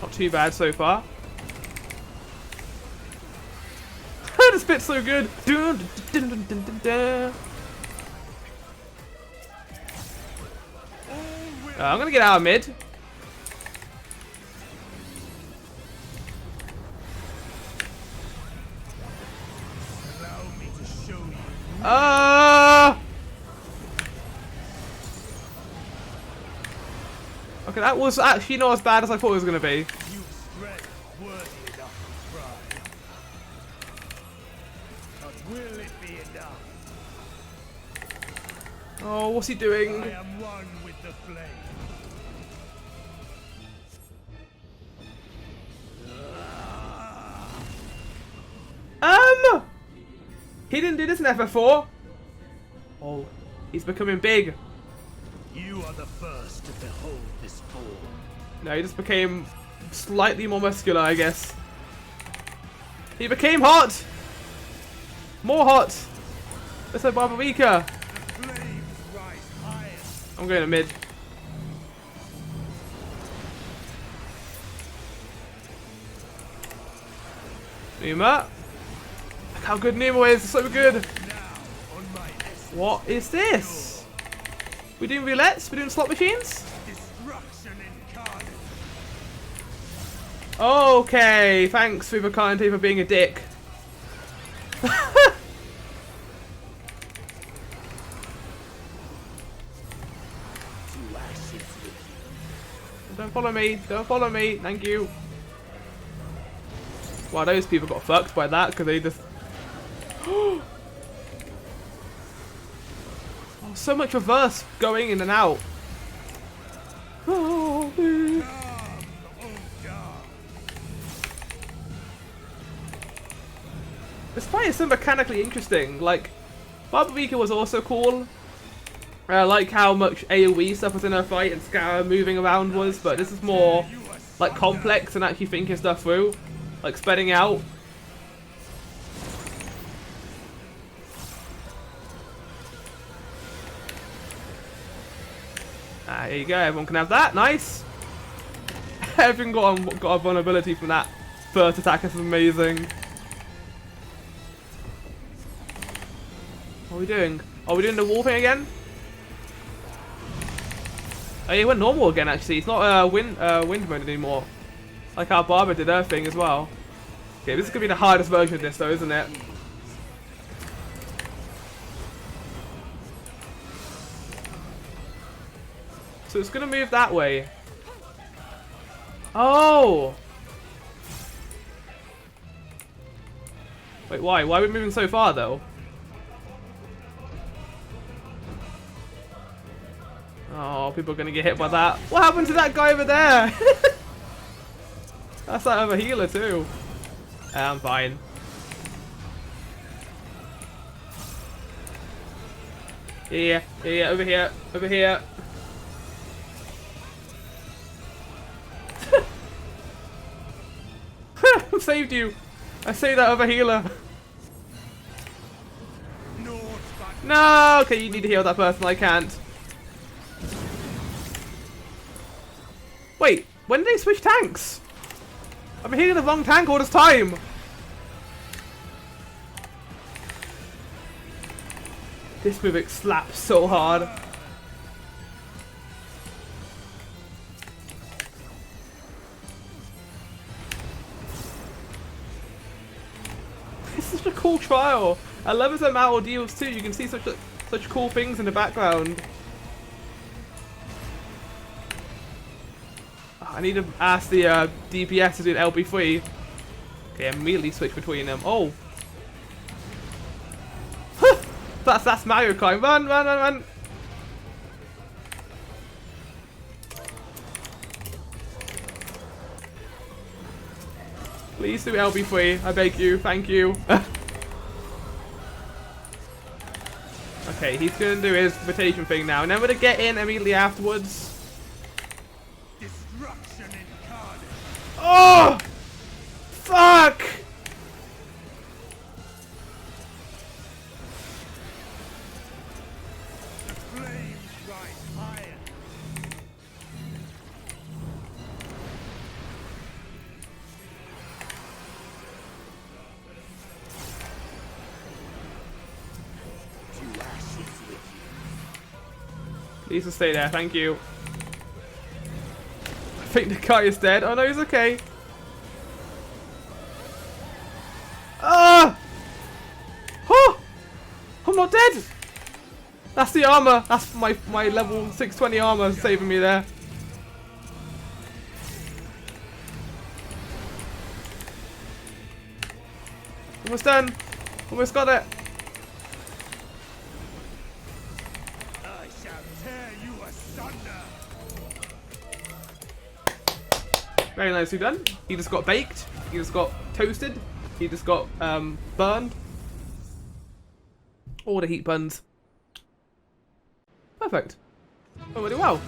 Not too bad so far. This bit's so good. I'm gonna get out of mid. Okay, that was actually not as bad as I thought it was gonna be. Oh, what's he doing? I am one with the flame. He didn't do this in FF4. Oh, he's becoming big. You are the first to behold this form. No, he just became slightly more muscular, I guess. He became hot. More hot. Let's have Barbarica. I'm going to mid. Uma. Look how good Nemo is. So good. What is this? We doing roulettes? We doing slot machines? Okay, thanks Vivacante for being a dick. Don't follow me, don't follow me, thank you. Wow, those people got fucked by that because they just... Oh, so much reverse going in and out. Oh, this fight is so mechanically interesting. Like, Barbarica was also cool. I like how much AoE stuff was in her fight and Scar moving around was, but this is more like complex and actually thinking stuff through, like spreading out. Ah, here you go. Everyone can have that. Nice. Everyone got a vulnerability from that first attack. This is amazing. What are we doing? Are we doing the wall thing again? Oh, it went normal again, actually. It's not wind mode anymore. Like how Barbara did her thing as well. Okay, this is going to be the hardest version of this, though, isn't it? So it's going to move that way. Oh! Wait, why? Why are we moving so far, though? Oh, people are going to get hit by that. What happened to that guy over there? That's that other healer too. I'm fine. Here, here, over here, over here. I saved you. I saved that other healer. No, okay, you need to heal that person. I can't. Wait, when did they switch tanks? I've been hitting the wrong tank all this time. This mimic slaps so hard. This is such a cool trial. I love as amount of deals too. You can see such cool things in the background. I need to ask the DPS to do an LB3. Okay, immediately switch between them. Oh, that's Mario Kart. Run, run, run, run! Please do LB3. I beg you. Thank you. Okay, he's gonna do his rotation thing now, and then we're gonna get in immediately afterwards. Oh! Fuck! Please just stay there, thank you. I think the guy is dead. Oh no, he's okay. Ah! Oh! I'm not dead! That's the armor. That's my level 620 armor saving me there. Almost done. Almost got it. I shall tear you asunder. Very nicely done. He just got baked. He just got toasted. He just got burned. All the heat buns. Perfect. Oh, really well.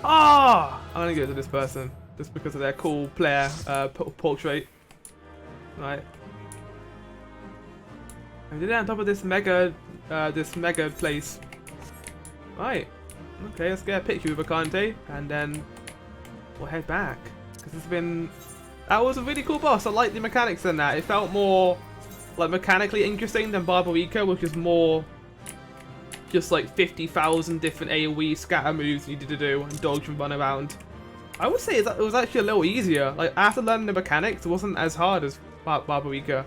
Ah! I'm gonna go to this person just because of their cool player portrait. Right. I did it on top of this mega place. Right. Okay, let's get a picture of Akante and then we'll head back because it's been That was a really cool boss. I like the mechanics in that. It felt more like mechanically interesting than Barbarica, which is more just like 50,000 different AoE scatter moves you need to do and dodge and run around. I would say it was actually a little easier. Like after learning the mechanics, it wasn't as hard as Barbarica.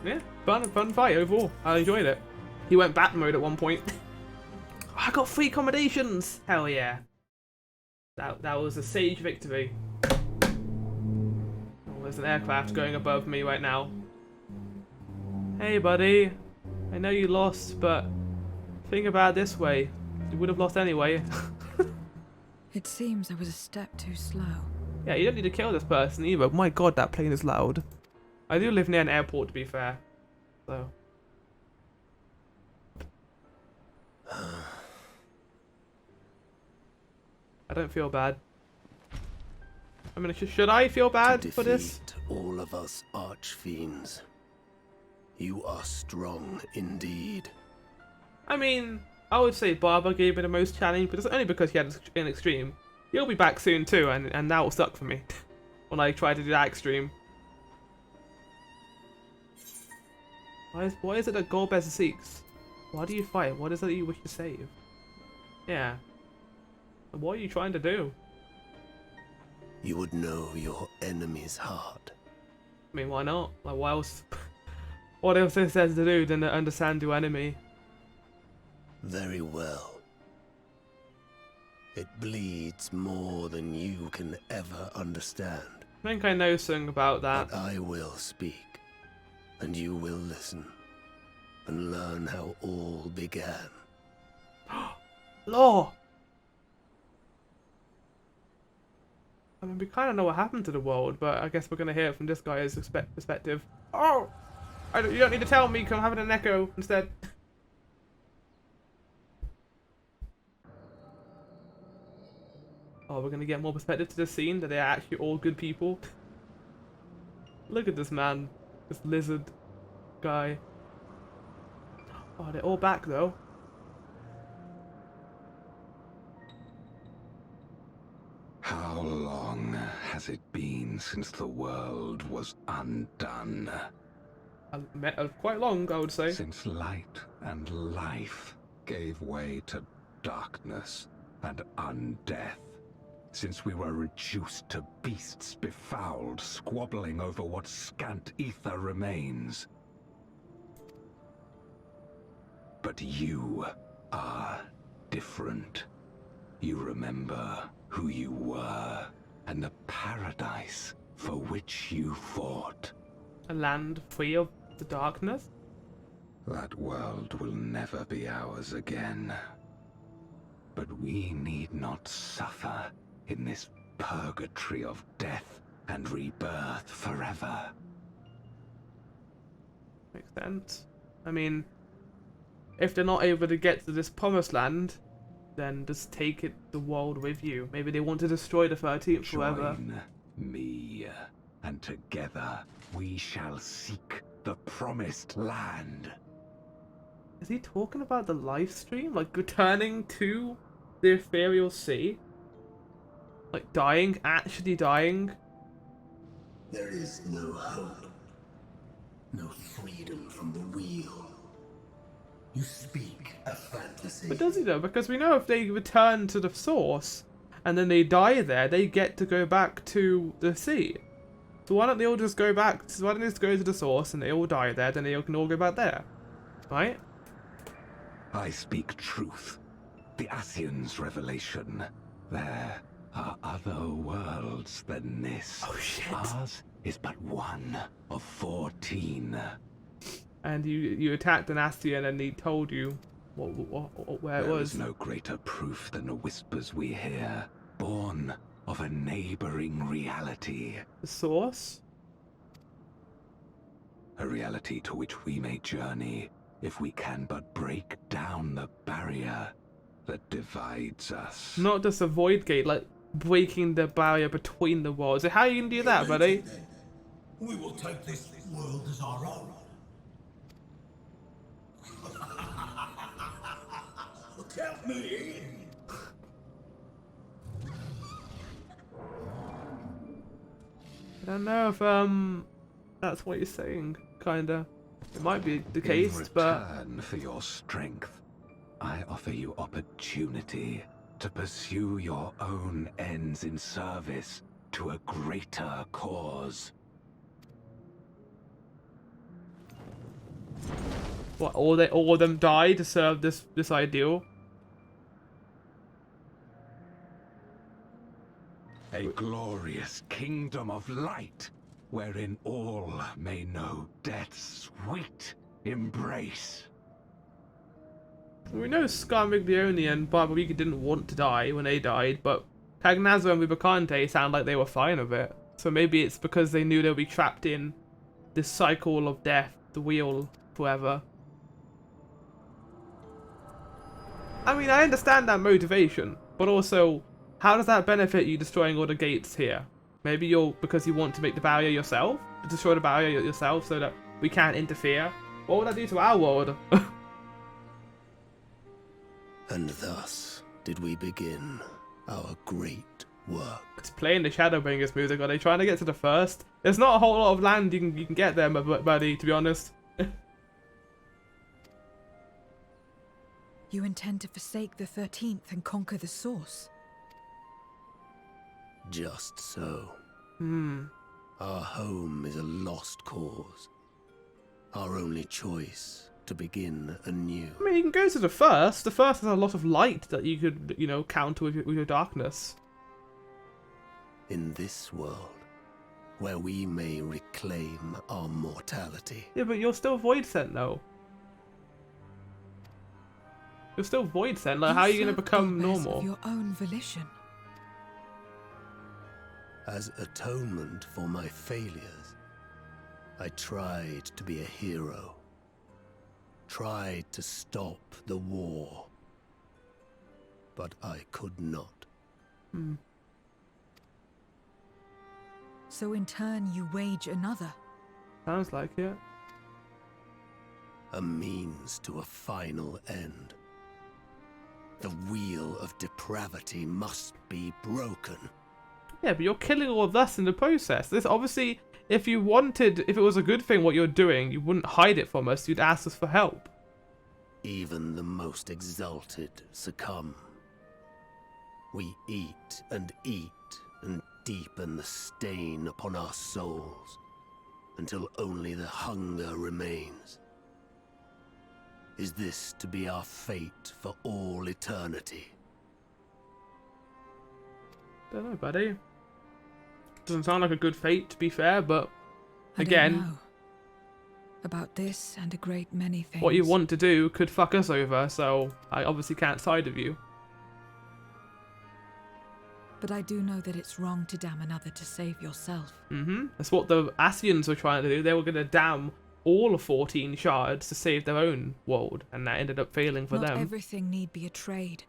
Yeah, fun fight overall. I enjoyed it. He went bat mode at one point. I got 3 accommodations. Hell yeah. That was a sage victory. Oh, there's an aircraft going above me right now. Hey buddy, I know you lost, but think about it this way. You would have lost anyway. It seems I was a step too slow. Yeah, you don't need to kill this person either. My god, that plane is loud. I do live near an airport, to be fair. So. I don't feel bad. I mean, should I feel bad for this? All of us archfiends. You are strong indeed. I mean, I would say Barber gave me the most challenge, but it's only because he had an extreme. He'll be back soon too, and that will suck for me when I try to do that extreme. Why is it that Golbez seeks? Why do you fight? What is it that you wish to save? Yeah. What are you trying to do? You would know your enemy's heart. I mean, why not? Like, what else? What else is there to do than to understand your enemy? Very well. It bleeds more than you can ever understand. I think I know something about that. But I will speak, and you will listen, and learn how all began. Law! I mean, we kind of know what happened to the world, but I guess we're going to hear it from this guy's perspective. Oh! You don't need to tell me, 'cause I'm having an echo instead. Oh, we're going to get more perspective to this scene, that they're actually all good people. Look at this man. This lizard guy. Oh, they're all back, though. How long has it been since the world was undone? Quite long, I would say. Since light and life gave way to darkness and undeath. Since we were reduced to beasts befouled, squabbling over what scant ether remains. But you are different. You remember who you were, and the paradise for which you fought. A land free of the darkness? That world will never be ours again. But we need not suffer in this purgatory of death and rebirth forever. Makes sense. I mean, if they're not able to get to this promised land, then just take the world with you. Maybe they want to destroy the 13th forever. Join me, and together we shall seek the promised land. Is he talking about the live stream? Like returning to the ethereal sea? Like dying? Actually dying? There is no hope. No freedom from the wheel. You speak a fantasy. But does he though? Because we know if they return to the source and then they die there, they get to go back to the sea. So why don't they all just go back? Why don't they just go to the source and they all die there, then they can all go back there? Right? I speak truth. The Ascian's revelation. There are other worlds than this. Oh shit. Ours is but one of 14. And you attacked an Ascian and he told you where it was. There is no greater proof than the whispers we hear, born of a neighboring reality. The source? A reality to which we may journey if we can but break down the barrier that divides us. Not just a void gate, like breaking the barrier between the worlds. So how are you gonna do that, buddy? We will take this world as our own. Count me in. don't know if that's what you're saying. Kinda. It might be the case, but in return for your strength, I offer you opportunity to pursue your own ends in service to a greater cause. what? All of them die to serve this ideal? A glorious kingdom of light, wherein all may know death's sweet embrace. We know Scarmiglione and Barbarica didn't want to die when they died, but Cagnazzo and Rubicante sound like they were fine with it. So maybe it's because they knew they'll be trapped in this cycle of death, the wheel, forever. I mean, I understand that motivation, but also, how does that benefit you destroying all the gates here? Maybe because you want to make the barrier yourself? To destroy the barrier yourself so that we can't interfere? What would that do to our world? And thus did we begin our great work. It's playing the Shadowbringers music. Are they trying to get to the first? There's not a whole lot of land you can get there, buddy, to be honest. You intend to forsake the 13th and conquer the source? Just so. Hmm. Our home is a lost cause. Our only choice to begin anew. I mean, you can go to the first. The first has a lot of light that you could, you know, counter with your darkness. In this world, where we may reclaim our mortality. Yeah, but you're still Void Sent, though. You're still Void Sent. Like, how are you going to become normal? Of your own volition. As atonement for my failures, I tried to be a hero. Tried to stop the war. But I could not. Hmm. So in turn you wage another? Sounds like it. A means to a final end. The wheel of depravity must be broken. Yeah, but you're killing all of us in the process. This obviously, if it was a good thing what you're doing, you wouldn't hide it from us, you'd ask us for help. Even the most exalted succumb. We eat and deepen the stain upon our souls, until only the hunger remains. Is this to be our fate for all eternity? Don't know, buddy. Doesn't sound like a good fate, to be fair, but again, I don't know. About this and a great many things. What you want to do could fuck us over, so I obviously can't side with you. But I do know that it's wrong to damn another to save yourself. Mm-hmm. That's what the Asians were trying to do. They were going to damn all of 14 shards to save their own world, and that ended up failing for them. Not everything need be a trade.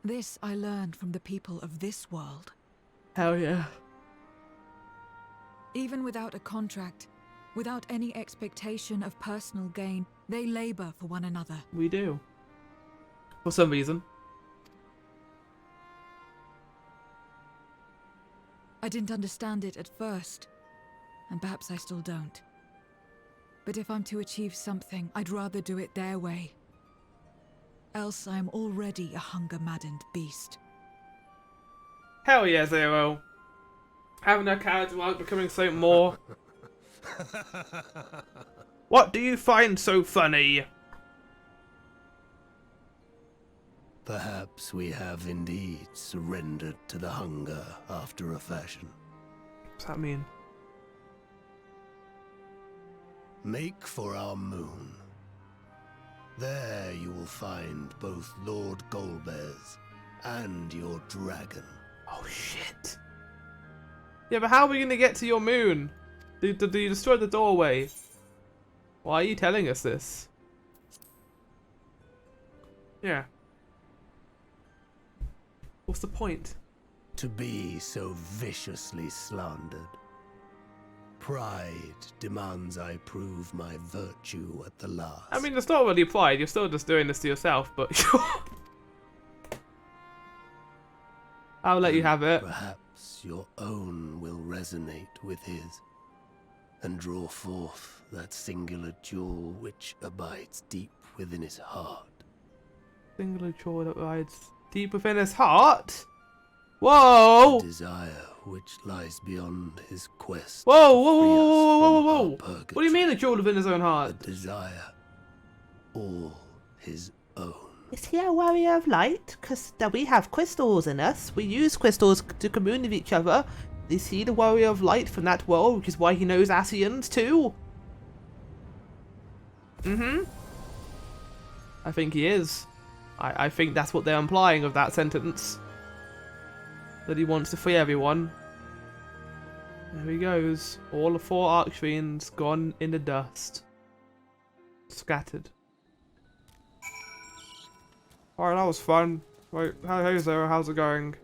This I learned from the people of this world. Hell yeah. Even without a contract, without any expectation of personal gain, they labor for one another. We do. For some reason. I didn't understand it at first, and perhaps I still don't. But if I'm to achieve something, I'd rather do it their way. Else I am already a hunger-maddened beast. Hell yeah, Zero. Having a character arc, becoming so more. What do you find so funny? Perhaps we have indeed surrendered to the hunger after a fashion. What's that mean? Make for our moon. There you will find both Lord Golbez and your dragon. Oh shit. Yeah, but how are we going to get to your moon? Do you destroy the doorway? Why are you telling us this? Yeah. What's the point? To be so viciously slandered. Pride demands I prove my virtue at the last. I mean, it's not really pride. You're still just doing this to yourself, but I'll let you have it. Perhaps perhaps your own will resonate with his, and draw forth that singular jewel which abides deep within his heart. Singular jewel that abides deep within his heart? Whoa! A desire which lies beyond his quest. Whoa, to whoa, free whoa, us whoa, whoa, from whoa, our whoa! purgatory. What do you mean a jewel within his own A heart? desire all his own. Is he a warrior of light? Because we have crystals in us. We use crystals to commune with each other. Is he the warrior of light from that world, which is why he knows Ascians too? I think he is. I think that's what they're implying of that sentence. That he wants to free everyone. There he goes. All the 4 Archfiends gone in the dust. Scattered. Alright, that was fun. Wait, hey Zero, how's it going?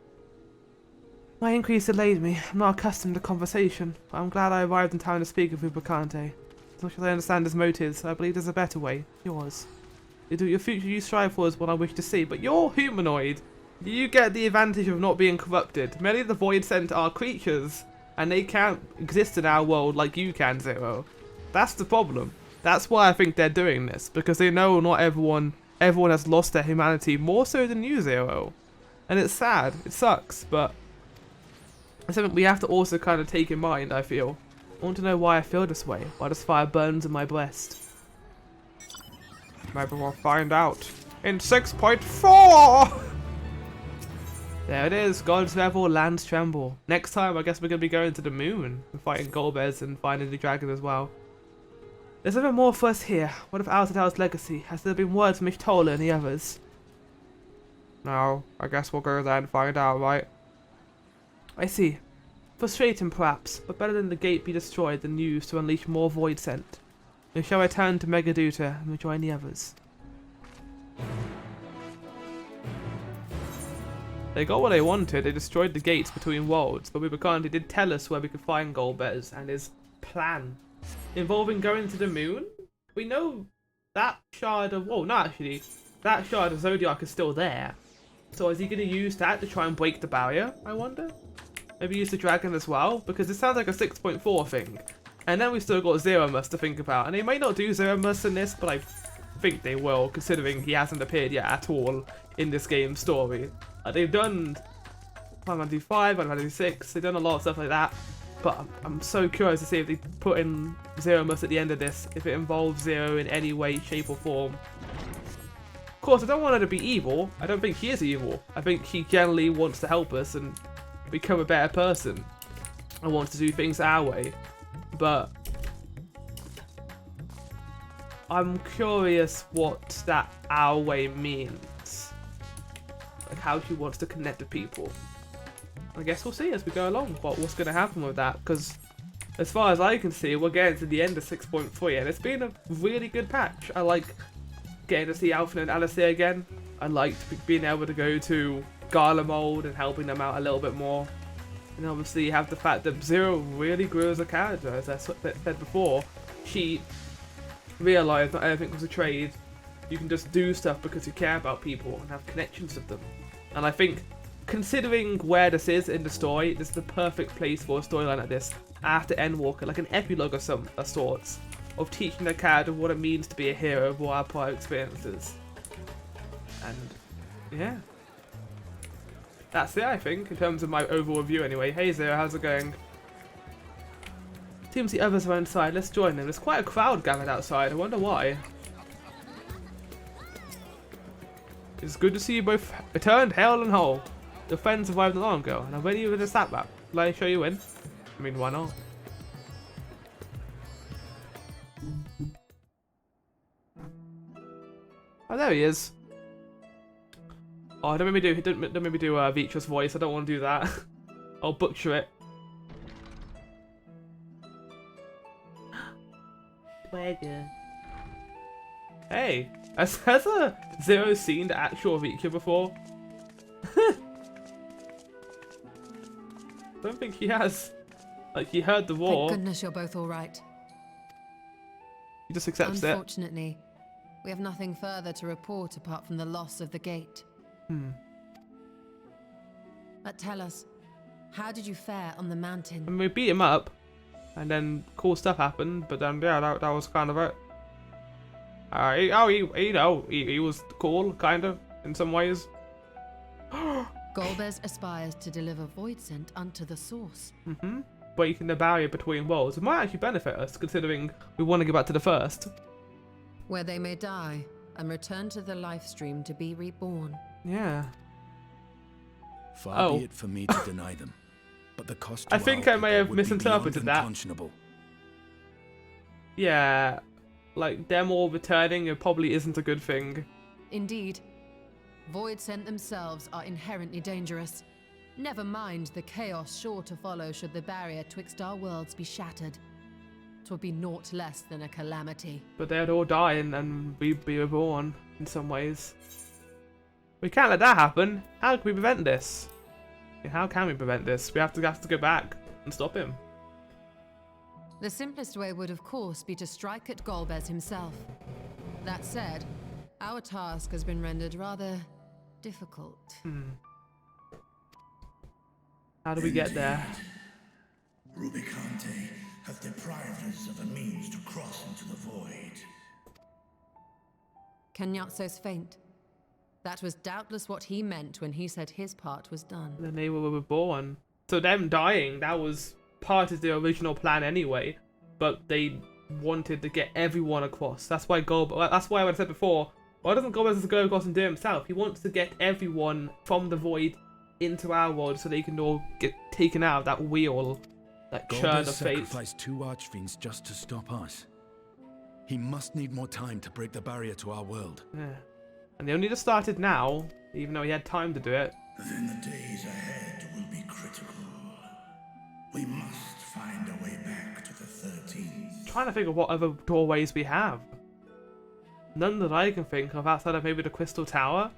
My increase delayed me. I'm not accustomed to conversation, but I'm glad I arrived in time to speak with Ubicante. As much as I understand his motives, I believe there's a better way. Yours. Your future you strive for is what I wish to see, but you're humanoid. You get the advantage of not being corrupted. Many of the Void Sent are creatures, and they can't exist in our world like you can, Zero. That's the problem. That's why I think they're doing this, because they know not everyone has lost their humanity, more so than you, Zero. And it's sad. It sucks, but it's something we have to also kind of take in mind, I feel. I want to know why I feel this way, why this fire burns in my breast. Maybe we'll find out in 6.4! There it is, God's Revel lands Tremble. Next time, I guess we're going to be going to the moon and fighting Golbez and finding the dragon as well. There's even more for us here. What of Altadal's legacy? Has there been word from Ishtola and the others? No, I guess we'll go there and find out, right? I see. Frustrating perhaps, but better than the gate be destroyed than used to unleash more Void Sent. Now shall I turn to Megaduta and rejoin the others? They got what they wanted. They destroyed the gates between worlds, but Ubicante did tell us where we could find Golbez and his plan involving going to the moon. We know that shard of... Well, no, actually. That shard of Zodiac is still there. So is he going to use that to try and break the barrier, I wonder? Maybe use the dragon as well? Because it sounds like a 6.4 thing. And then we still got Zeromus to think about. And they may not do Zeromus in this, but I think they will, considering he hasn't appeared yet at all in this game's story. They've done Final Fantasy 5, Final Fantasy 6, they've done a lot of stuff like that. But I'm so curious to see if they put in Zeromus at the end of this, if it involves Zero in any way, shape or form. Of course, I don't want her to be evil. I don't think she is evil. I think she generally wants to help us and become a better person. And wants to do things our way. But I'm curious what that our way means. Like how she wants to connect with people. I guess we'll see as we go along what's going to happen with that, because as far as I can see, we're getting to the end of 6.3 and it's been a really good patch. I like getting to see Alpha and Alistair again. I liked being able to go to Garlemald and helping them out a little bit more. And obviously you have the fact that Zero really grew as a character, as I said before. She realised not everything was a trade. You can just do stuff because you care about people and have connections with them. And I think, considering where this is in the story, this is the perfect place for a storyline like this. After Endwalker, like an epilogue of sorts. Of teaching the character what it means to be a hero of our prior experiences. And, yeah. That's it, I think, in terms of my overall view anyway. Hey Zero, how's it going? Seems the others are inside. Let's join them. There's quite a crowd gathered outside. I wonder why. It's good to see you both returned, hale and whole. Your friends arrived not long ago, and I'm ready with a stat map. Will I show you in? I mean, why not? Oh, there he is. Oh, don't make me do Vitra's voice. I don't want to do that. I'll butcher it. Swagger. Hey, has a Zero seen the actual Vitra before? Don't think he has. Like, he heard the war. Thank goodness you're both all right. He just accepts it. Unfortunately, we have nothing further to report apart from the loss of the gate. But tell us, How did you fare on the mountain? And we beat him up, and then cool stuff happened. But then yeah, that was kind of it. He was cool, kind of, in some ways. Golbez aspires to deliver void scent unto the source. Breaking the barrier between worlds. It might actually benefit us, considering we want to go back to the first. Where they may die and return to the life stream to be reborn. Yeah. Far be it for me to deny them, but the cost to I think our I may people have would be misinterpreted beyond that. unconscionable. Yeah, like them all returning, it probably isn't a good thing. Indeed. Void scent themselves are inherently dangerous. Never mind the chaos sure to follow should the barrier twixt our worlds be shattered. 'Twould be naught less than a calamity. But they'd all die and we'd be reborn in some ways. We can't let that happen. How can we prevent this? How can we prevent this? We have to go back and stop him. The simplest way would, of course, be to strike at Golbez himself. That said, our task has been rendered rather difficult. How do we get there? Rubicante have deprived us of a means to cross into the void. Kenyatso's faint. That was doubtless what he meant when he said his part was done. Then they were reborn. So them dying, that was part of the original plan anyway. But they wanted to get everyone across. That's why that's why I said before, why doesn't Golbez just go across and do it himself? He wants to get everyone from the void into our world so they can all get taken out of that wheel, that churn of fate. Sacrificed 2 archfiends just to stop us. He must need more time to break the barrier to our world. Yeah. And they only just started now, even though he had time to do it. Then the days ahead will be critical. We must find a way back to the 13th. Trying to figure what other doorways we have. None that I can think of outside of maybe the Crystal Tower.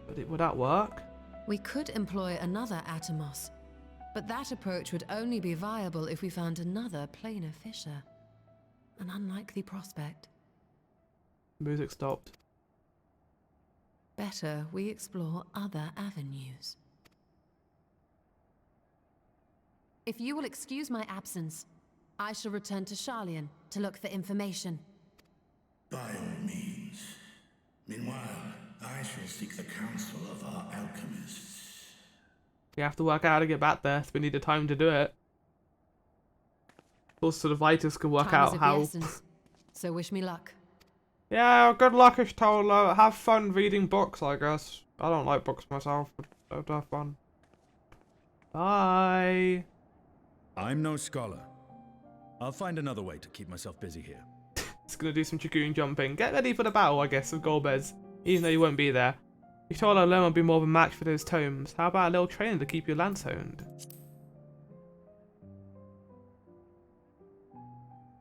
But would that work? We could employ another Atomos, but that approach would only be viable if we found another planar fissure. An unlikely prospect. Music stopped. Better we explore other avenues. If you will excuse my absence, I shall return to Sharlayan to look for information. By all means. Meanwhile, I shall seek the counsel of our alchemists. We have to work out how to get back there, so we need the time to do it. Also, the Vitus can work out how. Essence, so wish me luck. Yeah, good luck, Ishtola. Have fun reading books, I guess. I don't like books myself, but they're fun. Bye. I'm no scholar. I'll find another way to keep myself busy here. Just gonna do some Chikun jumping. Get ready for the battle, I guess, of Golbez. Even though you won't be there. Ishtola alone will be more of a match for those tomes. How about a little training to keep your lance honed?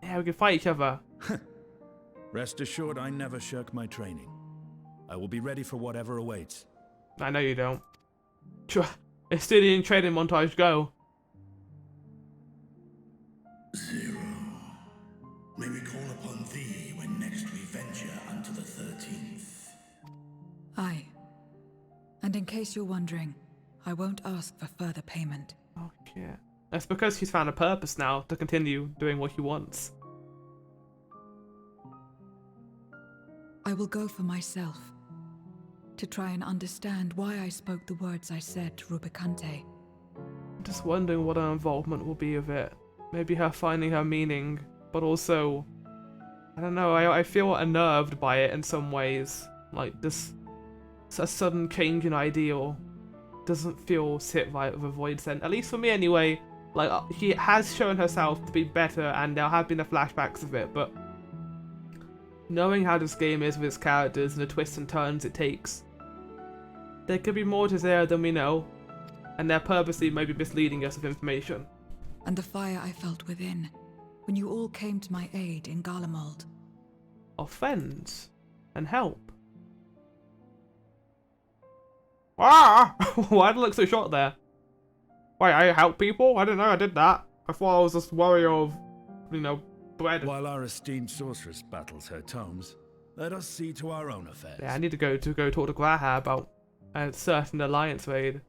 Yeah, we can fight each other. Rest assured, I never shirk my training. I will be ready for whatever awaits. I know you don't. Estilian training montage, go. Zero. May we call upon thee when next we venture unto the 13th. Aye. And in case you're wondering, I won't ask for further payment. Oh shit. That's because she's found a purpose now to continue doing what she wants. I will go for myself. To try and understand why I spoke the words I said to Rubicante. I'm just wondering what her involvement will be of it. Maybe her finding her meaning, but also, I don't know, I feel unnerved by it in some ways. Like this, a sudden change in ideal doesn't feel sit right with a void scent. At least for me anyway. Like, she has shown herself to be better and there have been the flashbacks of it, but knowing how this game is with its characters and the twists and turns it takes, there could be more to Zera than we know, and they're purposely maybe misleading us with information. And the fire I felt within, when you all came to my aid in Garlemald. Of friends and help. Ah! Why did I look so short there? Wait, I help people? I didn't know I did that. I thought I was just warrior of, bread. While our esteemed sorceress battles her tomes, Let us see to our own affairs. Yeah, I need to go talk to Graha about a certain alliance raid.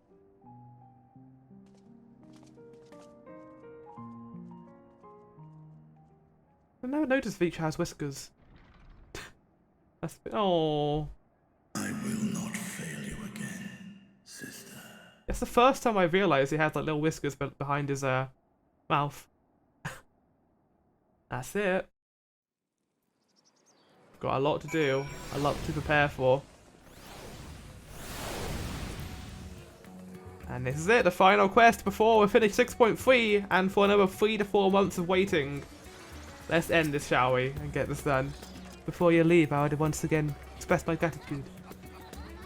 I never noticed Veach has whiskers. That's oh. I will not fail you again, sister. It's the first time I realised he has like little whiskers behind his mouth. That's it. Got a lot to do, a lot to prepare for. And this is it, the final quest before we finish 6.3 and for another 3 to 4 months of waiting. Let's end this, shall we, and get this done. Before you leave, I would once again express my gratitude.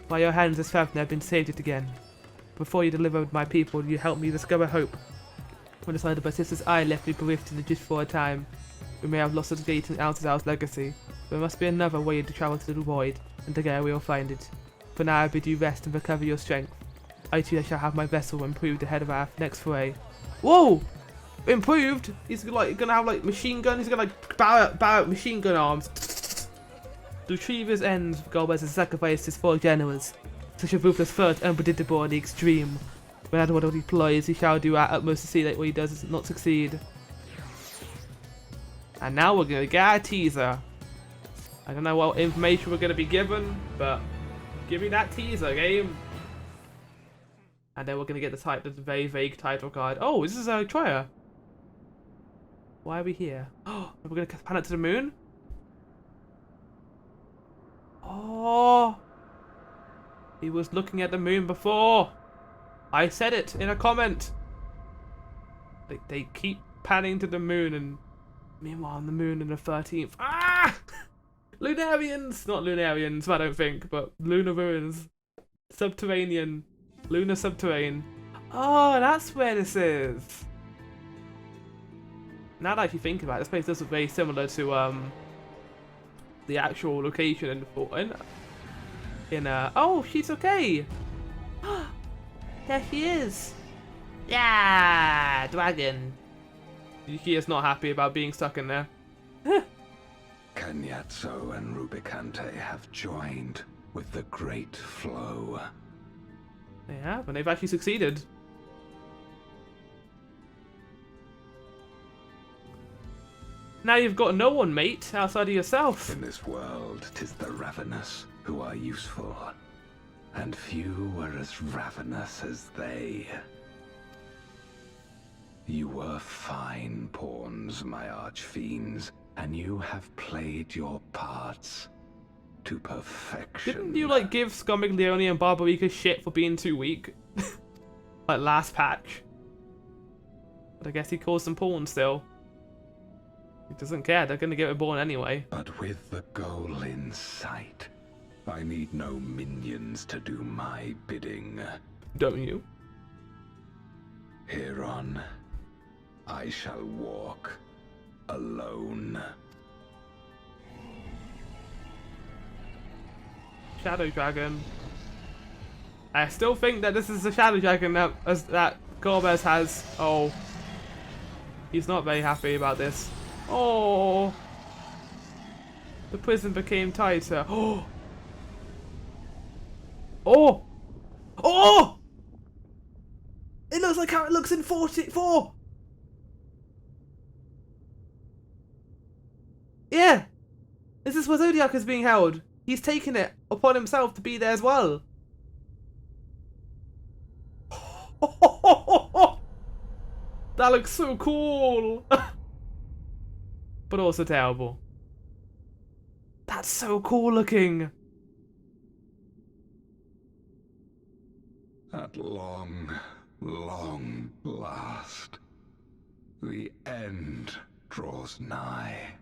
By your hands as Fafnir, I've been saved it again. Before you delivered my people, you helped me discover hope. When the sight of my sister's eye left me bereft in the gift for a time, we may have lost the gate in Altazar's legacy. There must be another way to travel to the void, and together we will find it. For now I bid you rest and recover your strength. I too shall have my vessel improved ahead of our next foray. Whoa! Improved? He's like gonna have like machine gun, he's gonna like bow out machine gun arms. To retrieve his ends, Golbez has sacrificed his four generals. Such a ruthless foe, unpredictable in the extreme. No matter what he ploys, he shall do our utmost to see that what he does not succeed. And now we're gonna get a teaser. I don't know what information we're gonna be given, but give me that teaser, game. And then we're gonna get the very vague title card. Oh, this is a Troya. Why are we here? Oh, we're gonna pan it to the moon? Oh, he was looking at the moon before. I said it in a comment. They keep panning to the moon, and meanwhile on the moon and the 13th. Ah! Lunarians! Not Lunarians, I don't think, but lunar ruins. Subterranean. Lunar subterranean. Oh, that's where this is. Now that I actually think about it, this place does look very similar to the actual location in oh, she's okay. There she is. Yeah, dragon. She is not happy about being stuck in there. Kenyatso and Rubicante have joined with the Great Flow. They have, and they've actually succeeded. Now you've got no one, mate, outside of yourself. In this world, 'tis the ravenous who are useful, and few are as ravenous as they. You were fine pawns, my archfiends, and you have played your parts to perfection. Didn't you, like, give Scomiglione and Barbarica shit for being too weak? Like, last patch. But I guess he calls them pawns still. He doesn't care, they're gonna get reborn anyway. But with the goal in sight, I need no minions to do my bidding. Don't you? Hereon, I shall walk alone. Shadow Dragon. I still think that this is the Shadow Dragon that Golbez has. Oh. He's not very happy about this. Oh. The prison became tighter. Oh. Oh. Oh. It looks like how it looks in 44. Yeah. This is where Zodiac is being held. He's taken it upon himself to be there as well. That looks so cool. But also terrible. That's so cool looking. At long, long last, the end draws nigh.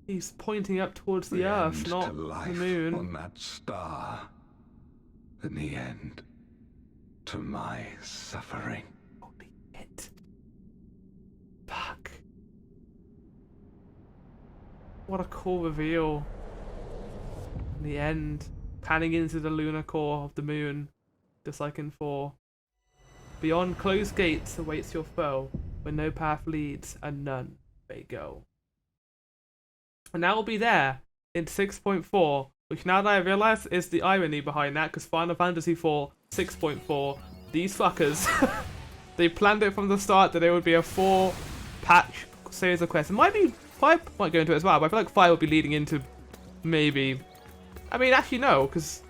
He's pointing up towards the earth, not the moon. On that star. In the end, to my suffering. Holy shit. Fuck. What a cool reveal. In the end, panning into the lunar core of the moon, just like in 4. Beyond closed gates awaits your foe. Where no path leads and none may go. And that will be there in 6.4, which now that I realise is the irony behind that, because Final Fantasy IV 6.4, these fuckers, they planned it from the start that there would be a 4-patch series of quests. It might be 5 might go into it as well, but I feel like 5 will be leading into maybe. I mean, actually no, because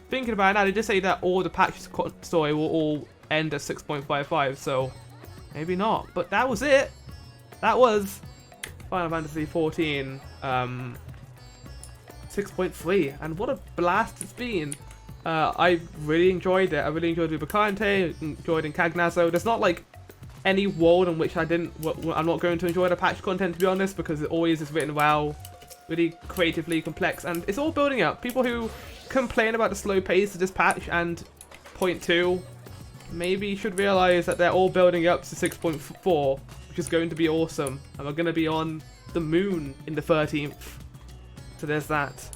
thinking about it now, they just say that all the patch story will all end at 6.55, so maybe not. But that was it. That was Final Fantasy XIV 6.3, and what a blast it's been. I really enjoyed it. I really enjoyed Rubicante, enjoyed Incagnazo. There's not like any world in which I'm not going to enjoy the patch content, to be honest, because it always is written well, really creatively complex, and it's all building up. People who complain about the slow pace of this patch and point 2 maybe should realize that they're all building up to 6.4, which is going to be awesome, and we're going to be on the moon in the 13th. So there's that.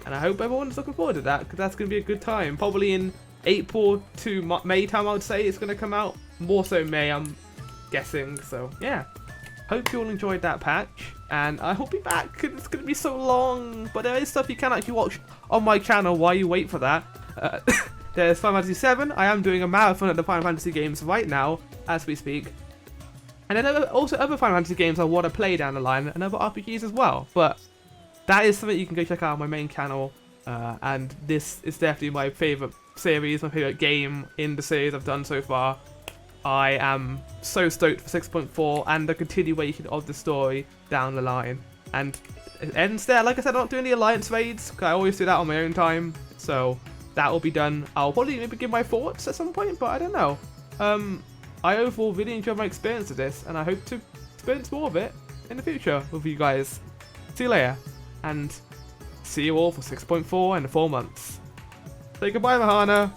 And I hope everyone's looking forward to that, because that's going to be a good time. Probably in April to May time, I would say it's going to come out. More so May, I'm guessing. So yeah, hope you all enjoyed that patch, and I will be back, because it's going to be so long. But there is stuff you can actually watch on my channel while you wait for that. There's Final Fantasy VII. I am doing a marathon of the Final Fantasy games right now, as we speak. And then also other Final Fantasy games I want to play down the line, and other RPGs as well. But that is something you can go check out on my main channel. And this is definitely my favourite series, my favourite game in the series I've done so far. I am so stoked for 6.4 and the continuation of the story down the line. And it ends there. Like I said, I'm not doing the Alliance raids, because I always do that on my own time. So that will be done. I'll probably maybe give my thoughts at some point, but I don't know. I overall really enjoyed my experience of this, and I hope to experience more of it in the future with you guys. See you later, and see you all for 6.4 in 4 months. Say goodbye, Mahana.